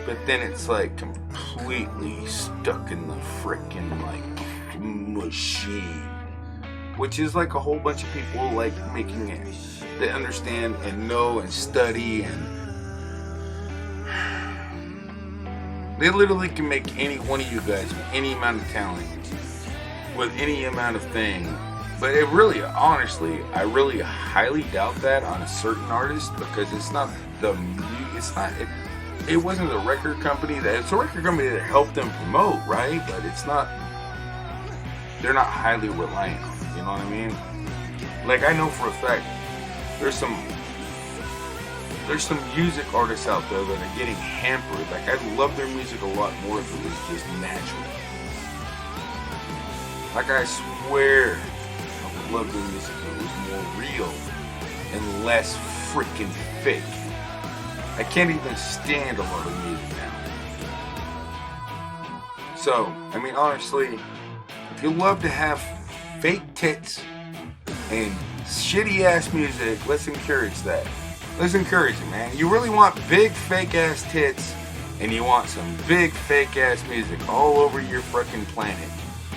but then it's like completely stuck in the frickin' like machine, which is like a whole bunch of people like making it. They understand and know and study, and they literally can make any one of you guys with any amount of talent, with any amount of thing. But it really, honestly, I really highly doubt that on a certain artist, because it's not it wasn't the record company it's a record company that helped them promote, right? But it's not, they're not highly reliant on it, you know what I mean? Like, I know for a fact, there's some music artists out there that are getting hampered. Like, I'd love their music a lot more if it was just natural. Like, I swear I would love their music if it was more real and less freaking fake. I can't even stand a lot of music now. So, I mean, honestly, if you love to have fake tits and shitty ass music, let's encourage that. Let's encourage it, man. You really want big fake ass tits and you want some big fake ass music all over your freaking planet.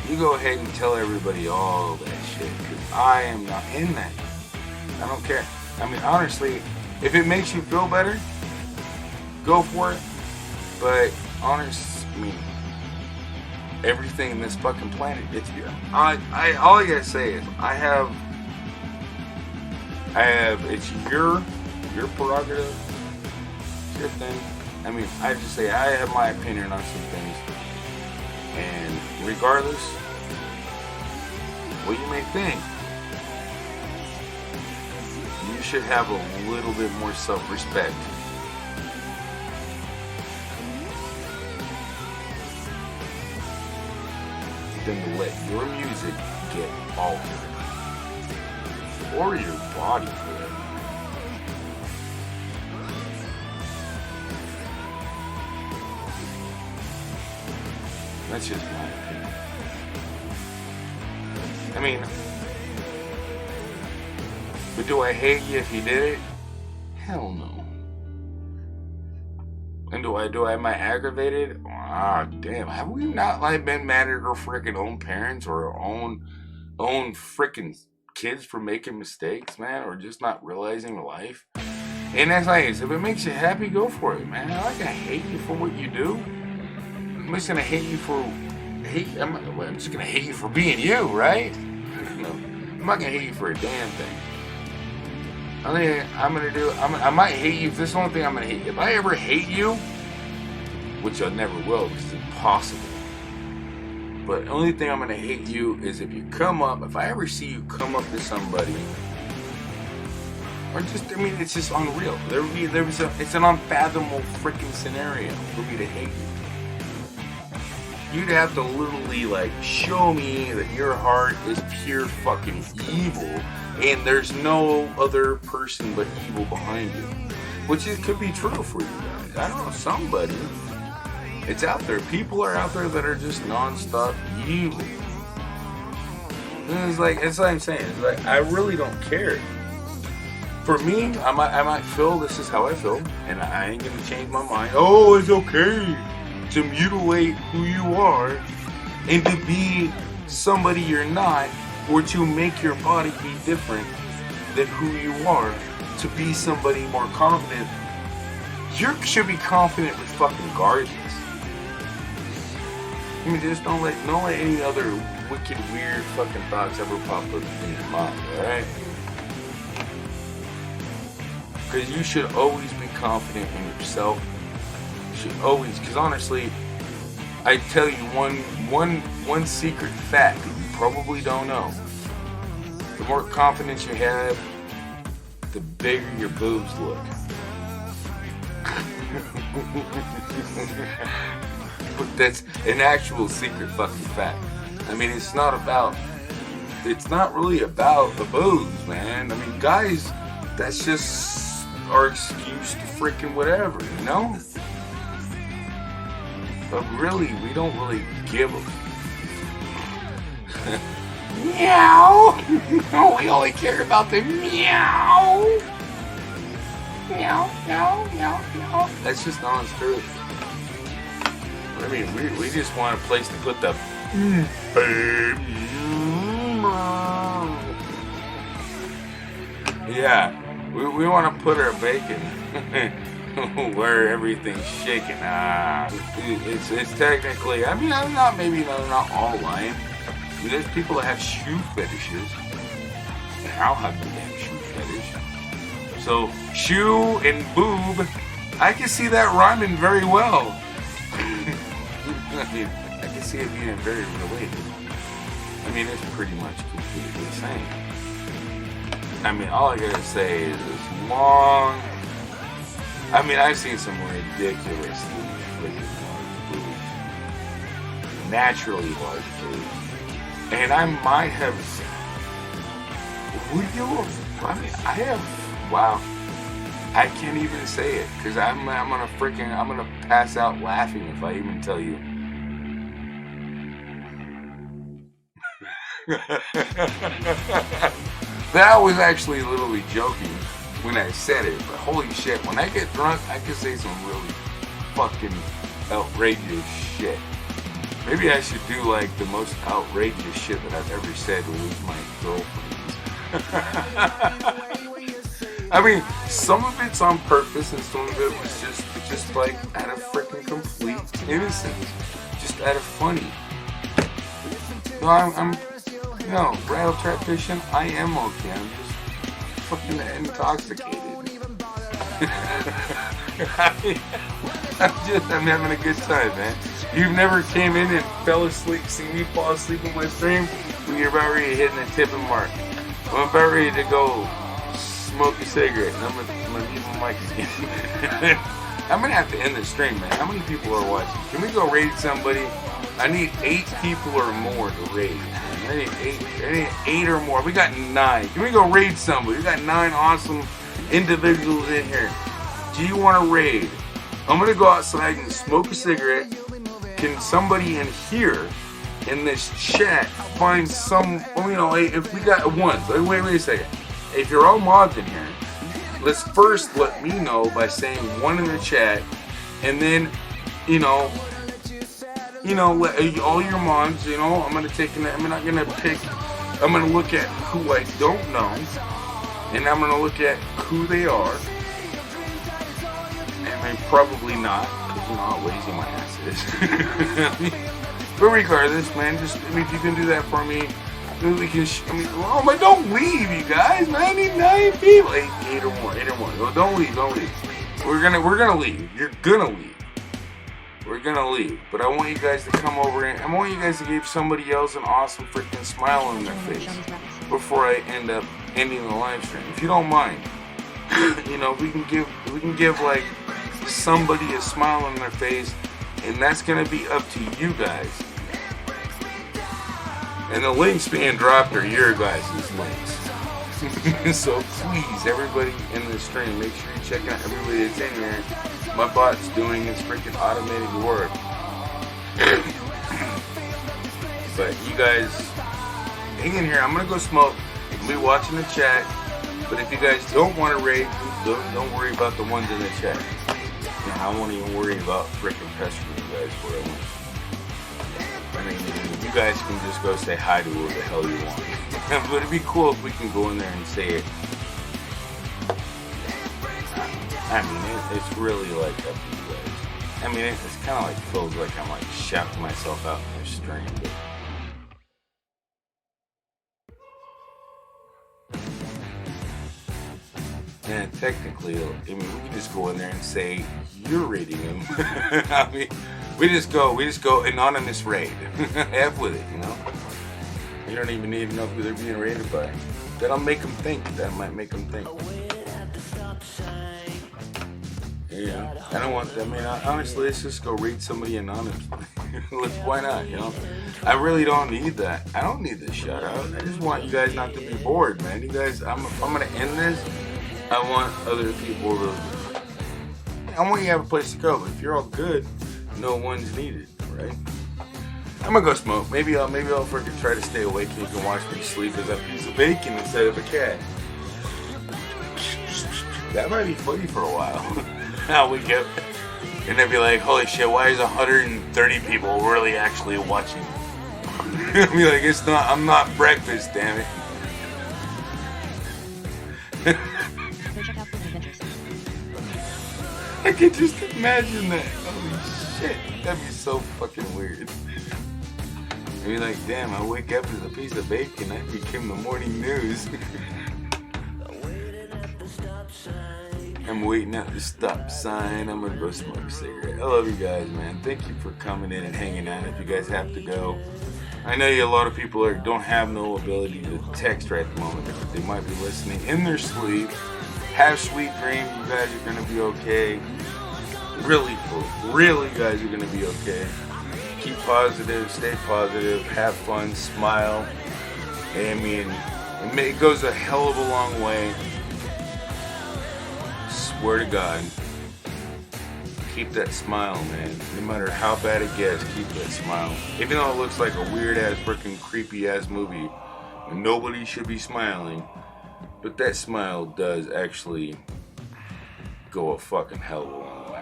You go ahead and tell everybody all that shit, because I am not in that. I don't care. I mean, honestly, if it makes you feel better, go for it. But honest, I mean, everything in this fucking planet, it's all I gotta say is I have it's your prerogative, your thing. I mean, I just say I have my opinion on some things, and regardless what you may think, you should have a little bit more self-respect than to let your music get altered, or your body for that. That's just my opinion. I mean, but do I hate you if you did it? Hell no. And am I aggravated? Ah, damn. Have we not like been mad at our freaking own parents or our own freaking kids for making mistakes, man, or just not realizing life? And that's like, if it makes you happy, go for it, man. I'm not gonna hate you for what you do. I'm just gonna hate you for I'm just gonna hate you for being you, right? No, I'm not gonna hate you for a damn thing. I might hate you if this is the only thing I'm gonna hate. If I ever hate you, which I never will because it's impossible. But the only thing I'm gonna hate you is if I ever see you come up to somebody, or just, I mean, it's just unreal. It's an unfathomable freaking scenario for me to hate you. You'd have to literally like show me that your heart is pure fucking evil and there's no other person but evil behind you. Which could be true for you guys. I don't know, somebody. It's out there. People are out there that are just non-stop evil. And it's like I'm saying. It's like, I really don't care. For me, I might feel this is how I feel, and I ain't gonna change my mind. Oh, it's okay to mutilate who you are and to be somebody you're not, or to make your body be different than who you are, to be somebody more confident. You should be confident with fucking garbage. I mean, just don't let any other wicked, weird fucking thoughts ever pop up in your mind, alright? Because you should always be confident in yourself. Should always, because honestly, I tell you one secret fact that you probably don't know. The more confidence you have, the bigger your boobs look. But that's an actual secret fucking fact. I mean, it's not about it's not really about the booze, man. I mean, guys, that's just our excuse to freaking whatever, you know? But really, we don't really give a meow. No, we only care about the meow. Meow, meow, meow, meow. That's just not true. I mean, we just want a place to put the yeah, we want to put our bacon where everything's shaking. It's technically, I mean, I'm not, maybe they're not all lying. I mean, there's people that have shoe fetishes. And I'll have the damn shoe fetish. So, shoe and boob, I can see that rhyming very well. I mean, I can see it being very related. I mean, it's pretty much completely the same. I mean, all I gotta say is it's long. I mean, I've seen some ridiculously freaking large boobs. Naturally large boobs. And I might have. Would you? I mean, I have. Wow. I can't even say it because I'm gonna pass out laughing if I even tell you. That was actually literally joking when I said it, but holy shit, when I get drunk, I can say some really fucking outrageous shit. Maybe I should do like the most outrageous shit that I've ever said to lose my girlfriend. I mean, some of it's on purpose and some of it was just like out of freaking complete innocence, just out of funny. No, I'm no, rattle trap fishing, I am okay. I'm just fucking intoxicated. I'm having a good time, man. You've never came in and fell asleep, seen me fall asleep in my stream when you're about ready to hit the tipping mark. I'm about ready to go smoke a cigarette and I'm gonna leave my mic again. I'm gonna have to end the stream, man. How many people are watching? Can we go raid somebody? I need 8 people or more to raid. I need 8 or more. We got 9. Can we go raid somebody? We got 9 awesome individuals in here. Do you want to raid? I'm gonna go outside and smoke a cigarette. Can somebody in here, in this chat, find some? You know, if we got ones. Wait a second. If you're all mods in here, let's first let me know by saying 1 in the chat, and then, let all your mods, I'm gonna look at who I don't know, and I'm gonna look at who they are, and I probably not, because you know how lazy my ass is. But regardless, man, if you can do that for me, we can. Don't leave, you guys. 99 people, 8 or more. No, don't leave. We're gonna leave. You're gonna leave. We're gonna leave, but I want you guys to come over and I want you guys to give somebody else an awesome freaking smile on their face before I end up ending the live stream. If you don't mind, we can give like somebody a smile on their face, and that's gonna be up to you guys. And the links being dropped are your guys' links. So please, everybody in the stream, make sure you check out everybody that's in here. My bot's doing its freaking automated work. But you guys, hang in here. I'm gonna go smoke. I'll be watching the chat. But if you guys don't want to raid, don't worry about the ones in the chat. I won't even worry about freaking pestering you guys for it. I mean, you guys can just go say hi to whoever the hell you want. But it'd be cool if we can go in there and say it. I mean, it's really like up to you guys. I mean, it's kind of like feels like I'm like shouting myself out in the stream. And technically, I mean, we can just go in there and say you're raiding him. I mean, we just go anonymous raid. Have with it, You don't even need to know who they're being raided by. That'll make them think. That might make them think. Yeah, I don't want that. I mean, honestly, let's just go raid somebody anonymously. Why not, I really don't need that. I don't need this shout out. I just want you guys not to be bored, man. You guys, I'm gonna end this. I want other people to. I want you to have a place to go. But if you're all good, no one's needed, right? I'm gonna go smoke. Maybe I'll freaking try to stay awake and you can watch me sleep as a piece of bacon instead of a cat. That might be funny for a while. I'll wake up and they'll be like, holy shit, why is 130 people really actually watching? I'll be like, I'm not breakfast, damn it. Go check out Food Adventures. I can just imagine that. Holy shit. That'd be so fucking weird. I'd be like, damn, I wake up as a piece of bacon. That became the morning news. I'm waiting at the stop sign. I'm gonna go smoke a cigarette. I love you guys, man. Thank you for coming in and hanging out. If you guys have to go, I know a lot of people don't have no ability to text right at the moment. They might be listening in their sleep. Have sweet dreams. You guys are gonna be okay. Really, you guys are gonna be okay. Keep positive. Stay positive. Have fun. Smile. I mean, it goes a hell of a long way. Swear to God, keep that smile, man. No matter how bad it gets, keep that smile. Even though it looks like a weird ass, freaking creepy ass movie, and nobody should be smiling, but that smile does actually go a fucking hell of a long way.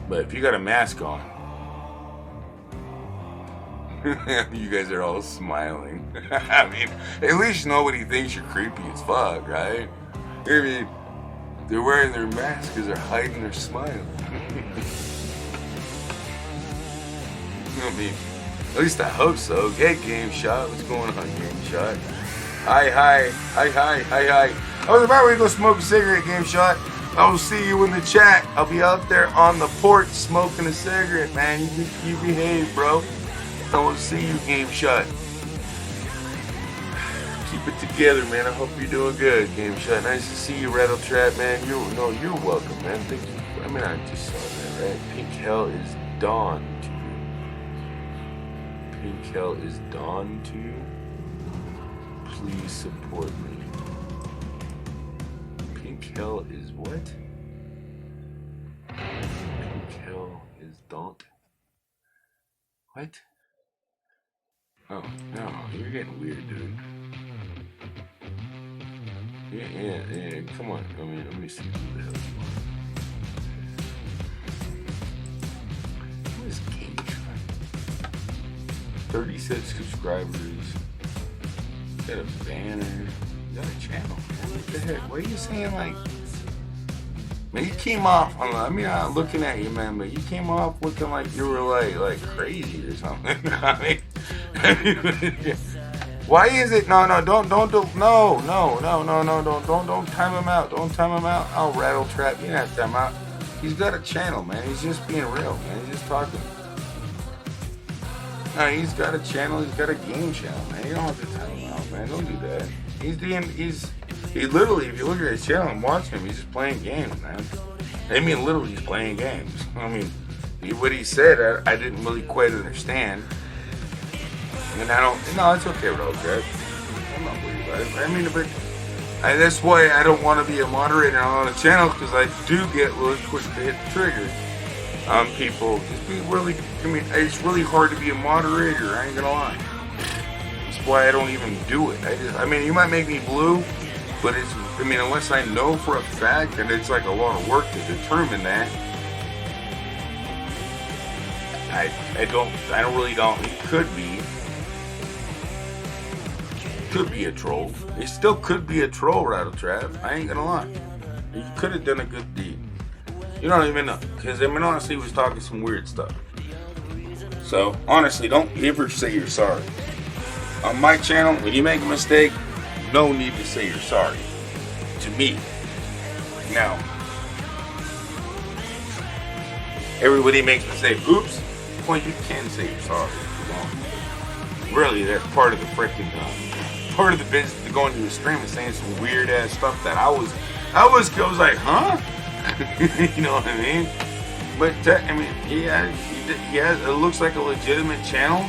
But if you got a mask on, you guys are all smiling. I mean, at least nobody thinks you're creepy as fuck, right? I mean, they're wearing their masks because they're hiding their smile. I mean, at least I hope so. Hey, Game Shot. What's going on, Game Shot? Hi. I was about ready to go smoke a cigarette, Game Shot. I will see you in the chat. I'll be out there on the porch smoking a cigarette, man. You behave, bro. I will see you, Game Shot. Keep it together, man. I hope you're doing good, Game Shot. Nice to see you, Rattle Trap, man. You're welcome, man. Thank you. I mean, I just saw that, right? Pink Hell is dawn to you. Pink Hell is dawn to you. Please support me. Pink Hell is what? Pink Hell is don't. What? Oh, no, you're getting weird, dude. Yeah, come on. I mean, let me see who the hell you are. What is Game Shot? 36 subscribers. Got a banner. Got a channel. What the heck? What are you saying, like... Man, you came off, I'm not looking at you, man, but you came off looking like you were like crazy or something. I mean, why is it? No, don't time him out. Don't time him out. I'll Rattle Trap. You don't have to time him out. He's got a channel, man. He's just being real, man. He's just talking. No, he's got a channel. He's got a game channel, man. You don't have to time him out, man. Don't do that. He literally, if you look at his channel and watch him, he's just playing games, man. I mean, literally, he's playing games. I mean, what he said, I didn't really quite understand. And no, it's okay, bro, okay? I'm not worried about it. I mean, but that's why I don't want to be a moderator on a channel, because I do get really quick to hit the trigger on people. It's really hard to be a moderator, I ain't gonna lie. That's why I don't even do it. You might make me blue, but unless I know for a fact, and it's like a lot of work to determine that, I really don't. It could be a troll. It still could be a troll, Rattle Trap. I ain't gonna lie. You could have done a good deed. You don't even know. Because, honestly, he was talking some weird stuff. So, honestly, don't ever say you're sorry. On my channel, when you make a mistake, no need to say you're sorry. To me. Now, everybody makes mistakes. Oops. Well, you can say you're sorry. Really, that's part of the freaking part of the business to go into the stream and saying some weird ass stuff that I was like, huh? You know what I mean? But I mean, he has. It looks like a legitimate channel.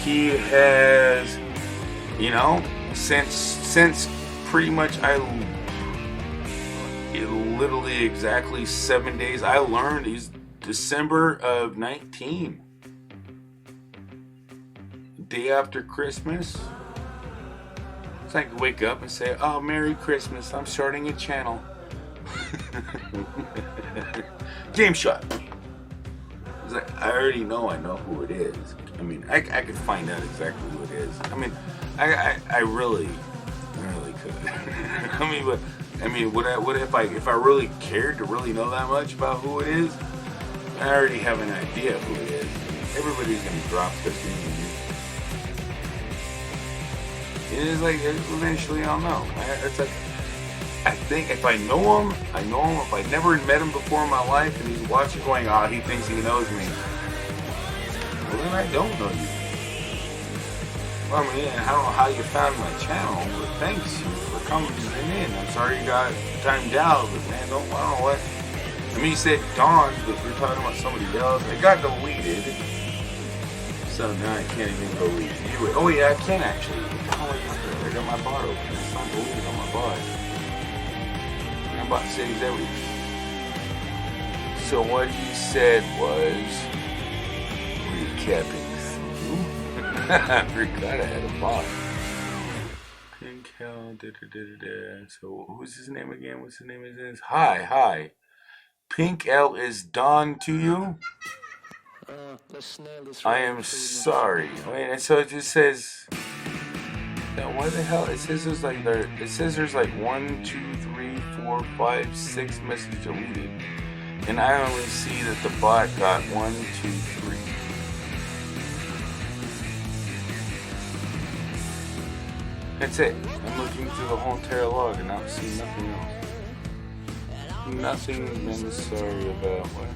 He has, you know, since pretty much literally exactly 7 days. I learned he's December of 19, day after Christmas. So I can wake up and say, "Oh, Merry Christmas! I'm starting a channel." Game Shot. It's like, I already know. I know who it is. I mean, I could find out exactly who it is. I mean, I really could. I mean, what if I really cared to really know that much about who it is? I already have an idea of who it is. Everybody's gonna drop this name. It is like eventually I'll know. It's like, I think if I know him, I know him. If I never met him before in my life and he's watching going, "Ah, he thinks he knows me," well, then I don't know you. Well, I mean, I don't know how you found my channel, but thanks for coming in. I'm sorry you got timed out, but man, I don't know what. I mean, you said Dawn, but you're talking about somebody else. It got deleted. So now I can't even go review it. Oh yeah, I can actually. I got my bot open. It's not deleted on my bot. My bot saves everything. So what he said was recapping through. I forgot I had a bot. Pink Hell, So who's his name again? What's the name of this? Hi. Pink L is Dawn to you? I am sorry. Wait, so it just says. Now, what the hell? It says there's like 1, 2, 3, 4, 5, 6 messages deleted, and I only see that the bot got 1, 2, 3. That's it. I'm looking through the whole entire log and I don't see nothing else. Nothing been sorry about what.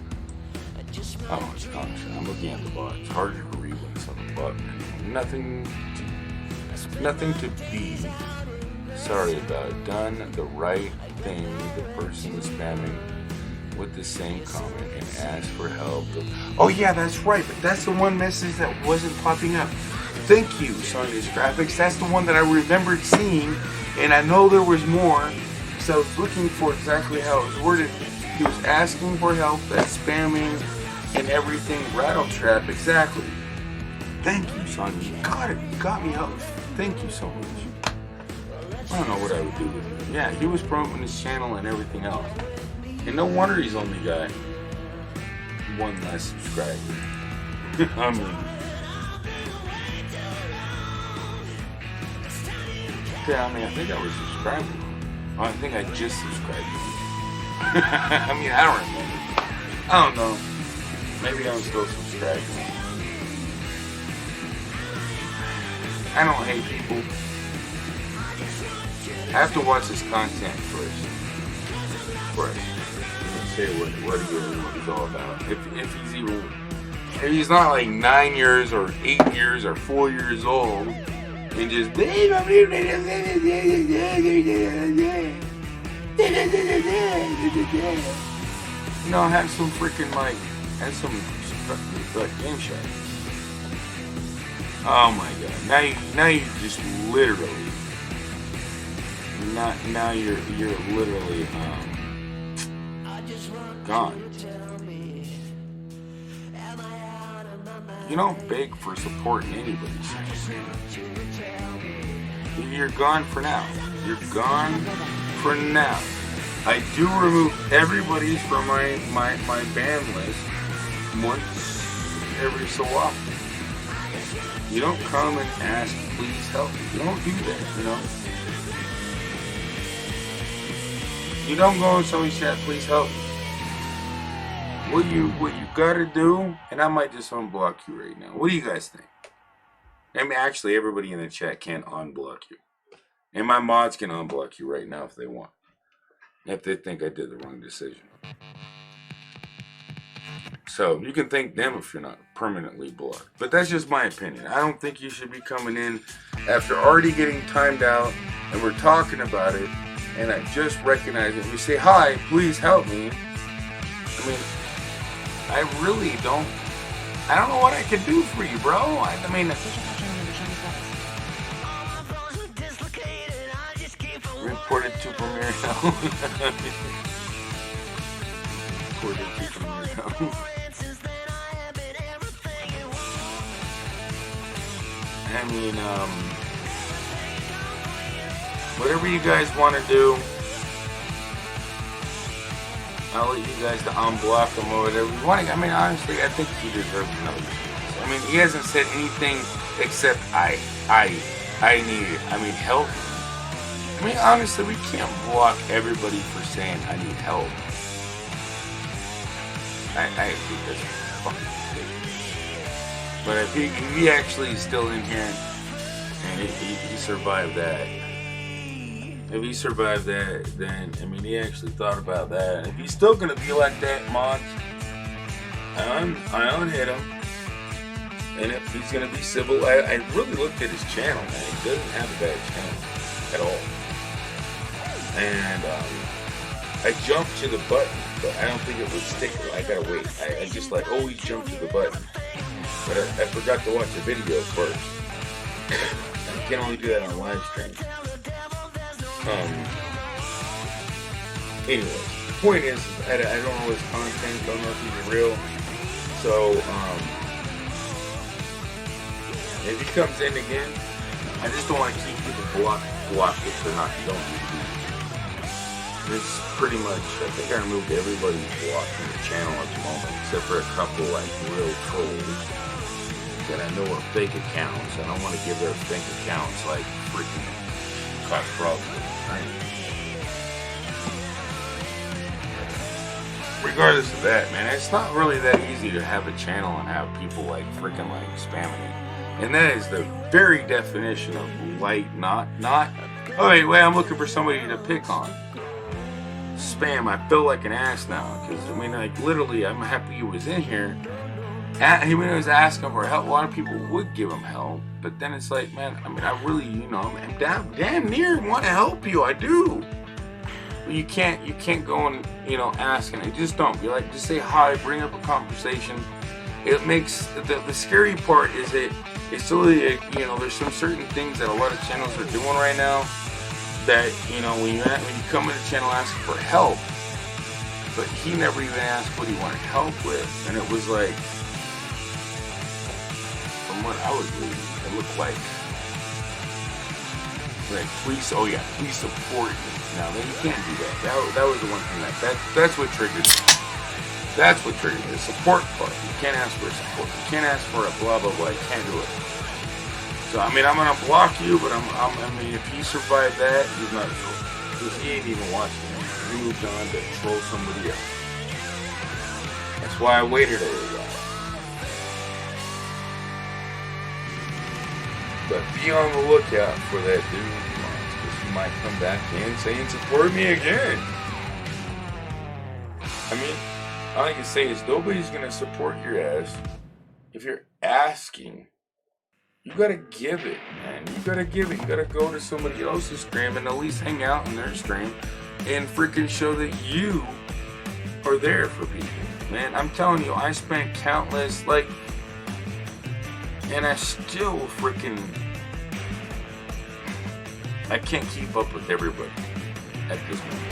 Oh, it's not. I'm looking at the bot. It's harder to read when it's on the bot. Nothing to be sorry about. Done the right thing. The person is spamming with the same comment and asked for help. Oh yeah, that's right. But that's the one message that wasn't popping up. Thank you, Sonya's Graphics. That's the one that I remembered seeing, and I know there was more. So I was looking for exactly how it was worded. He was asking for help. That spamming and everything. Rattle trap. Exactly. Thank you, Sonya. You got it. You got me help. Thank you so much. I don't know what I would do with him. Yeah, he was promoting his channel and everything else. And no wonder he's only got one less subscriber. I mean, yeah, I think I was subscribed. I think I just subscribed. I mean, I don't remember. I don't know. Maybe I'm still subscribed. I don't hate people. I have to watch his content first. Say what he's all about. If he's not like 9 years or 8 years or 4 years old and just have some freaking Game Shot. Oh my god! Now you just literally. Now you're literally gone. You don't beg for support in anybody's channel. You're gone for now. You're gone for now. I do remove everybody's from my ban list once every so often. You don't come and ask, please help me. You don't do that, you know. You don't go and somebody chat, please help me. What you gotta do, and I might just unblock you right now. What do you guys think? I mean, actually, everybody in the chat can unblock you. And my mods can unblock you right now if they want. If they think I did the wrong decision. So, you can thank them if you're not permanently blocked. But that's just my opinion. I don't think you should be coming in after already getting timed out, and we're talking about it, and I just recognize it. You say, hi, please help me. I mean, I really don't. I don't know what I can do for you, bro. I mean, Switch up channel member Sean Flores. reported to Premier Health. Reported to Premier Health. I mean, whatever you guys want to do, I'll let you guys to unblock him or whatever you want. I mean, honestly, I think he deserves another chance. I mean, he hasn't said anything except I need it. I mean, help. I mean, honestly, we can't block everybody for saying I need help. I think that's fucking ridiculous. But if he actually is still in here and he survived that, if he survived that, then, I mean, he actually thought about that. And if he's still going to be like that, Mont, I unhit him. And if he's going to be civil, I really looked at his channel, man. He doesn't have a bad channel at all. And I jumped to the button, but I don't think it would stick. I got to wait. I just like always jump to the button. But I forgot to watch the video first. I can only do that on live stream. Anyway, the point is, I don't know his content, don't know if he's real. So, if he comes in again, I just don't want to keep people blocked if they're not, don't need to be. This is pretty much, I think I removed everybody blocked from the channel at the moment, except for a couple like real trolls that I know are fake accounts. I don't want to give their fake accounts like freaking cause problems. Regardless of that, man, it's not really that easy to have a channel and have people like freaking like spamming it. And that is the very definition of light, not, oh wait, I'm looking for somebody to pick on. Spam, I feel like an ass now, because I mean, like, literally, I'm happy he was in here. And when he was asking for help, a lot of people would give him help, but then it's like, man, I mean, I really, I'm damn near want to help you, I do. But you can't go and, asking. I just don't. Be like, just say hi, bring up a conversation. It makes, the scary part is that it's really, there's some certain things that a lot of channels are doing right now that, when you come in the channel asking for help, but he never even asked what he wanted help with. And it was like, from what I was reading, it looked like please support me. Now, then you can't do that. That was the one thing that's what triggered it. That's what triggered the support part. You can't ask for support. You can't ask for a blah blah blah. You can't do it. So I mean, I'm gonna block you, but I mean, if he survived that, he's not a troll. Because he ain't even watching it. He moved on to troll somebody else. That's why I waited a little while. But be on the lookout for that dude. Might come back in saying support me again. I mean, all I can say is nobody's gonna support your ass. If you're asking, you gotta give it, man. You gotta give it. You gotta go to somebody else's stream and at least hang out in their stream and freaking show that you are there for people. Man, I'm telling you, I spent countless, and I still freaking, I can't keep up with everybody at this moment.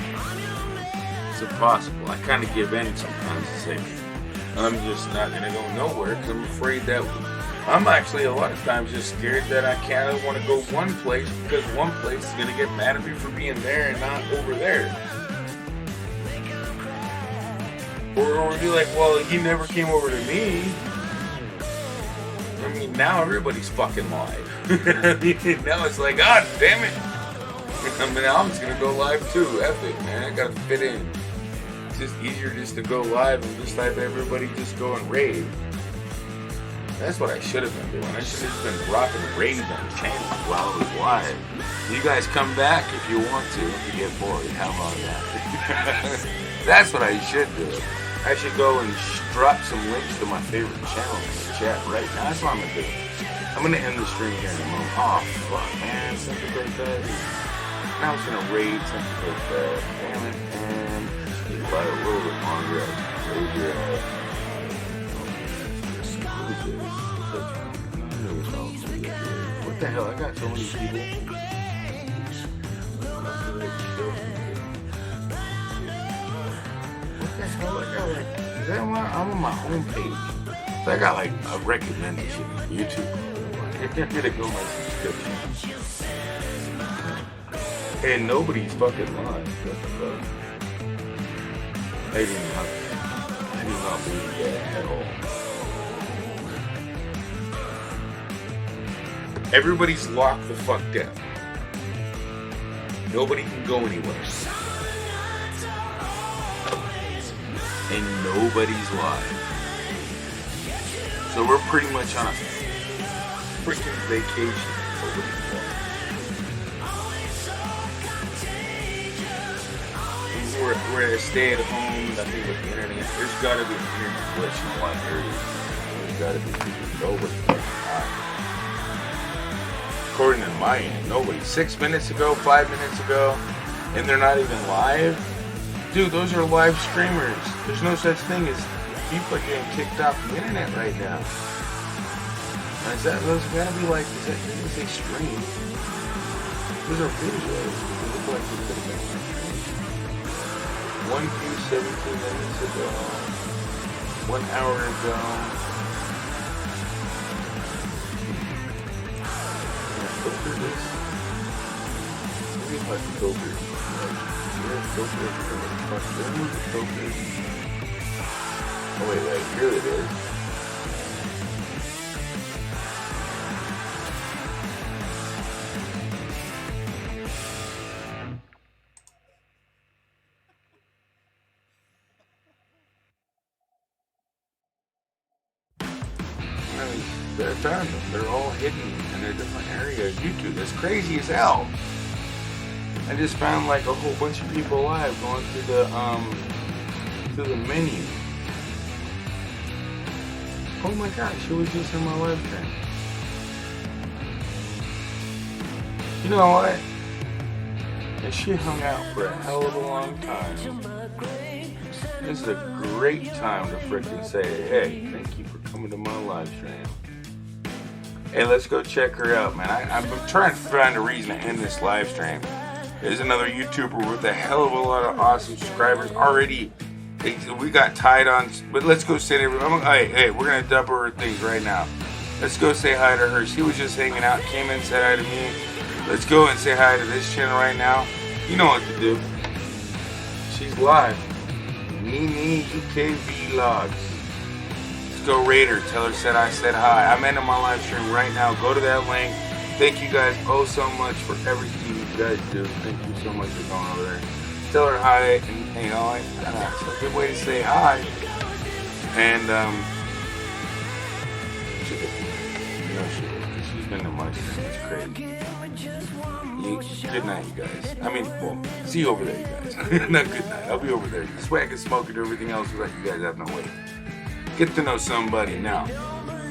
It's impossible. I kind of give in sometimes and say, I'm just not going to go nowhere because I'm afraid that I'm actually a lot of times just scared that I can't want to go one place because one place is going to get mad at me for being there and not over there. Or be like, well, he never came over to me. I mean, now everybody's fucking live. Now it's like, God damn it. I mean, I'm just gonna go live too. F it, man. I gotta fit in. It's just easier just to go live and just have everybody just go and rave. That's what I should have been doing. I should have just been dropping raves on the channel while I was live. You guys come back if you want to, if you get bored. How about that? That's what I should do. I should go and drop some links to my favorite channel in the chat right now. That's what I'm gonna do. I'm gonna end the stream here in a moment. Oh fuck, man, something like that. Now I was gonna raid something like that. Damn it, and just a little bit longer. the hell? I got so many people. What the hell? I got like, is that one? I'm on my home page. So I got like a recommended shit on YouTube. I gotta go my subscription. And nobody's fucking lying. What the fuck? I do not believe that at all. Everybody's locked the fuck down. Nobody can go anywhere. And nobody's live. So we're pretty much on a freaking vacation. We're at a stay at home, nothing with the internet. There's gotta be an internet glitch in a lot of areas. There's gotta be nobody. According to my end, nobody. 6 minutes ago, 5 minutes ago, and they're not even live. Dude, those are live streamers. There's no such thing as people are getting kicked off the internet right now. Now, those gotta be like, is they stream? Those are videos. They look like they could have been streamed. 1 view 17 minutes ago. 1 hour ago. Filter this. Maybe if I filter it. Oh wait, here it is. I found them. They're all hidden in a different area of YouTube. That's crazy as hell. I just found like a whole bunch of people live going through the menu. Oh my gosh, she was just in my live stream. You know what? And she hung out for a hell of a long time. This is a great time to frickin' say, hey, thank you for coming to my live stream. Hey, let's go check her out, man. I'm trying to find a reason to end this live stream. There's another YouTuber with a hell of a lot of awesome subscribers already. We got tied on, but let's go say to her. Hey, we're gonna dub her things right now. Let's go say hi to her. She was just hanging out, came in, said hi to me. Let's go and say hi to this channel right now. You know what to do. She's live. Nini UK Vlogs. Go rate her, tell her I said hi. I'm ending my live stream right now. Go to that link. Thank you guys so much for everything you guys do. Thank you so much for going over there. Tell her hi, and you know, it's a good way to say hi. And she's been in my stream. It's crazy. Good night, you guys. I mean, well, see you over there, you guys. Not good night. I'll be over there. Swag and smoke and everything else so that you guys have no way. Get to know somebody now.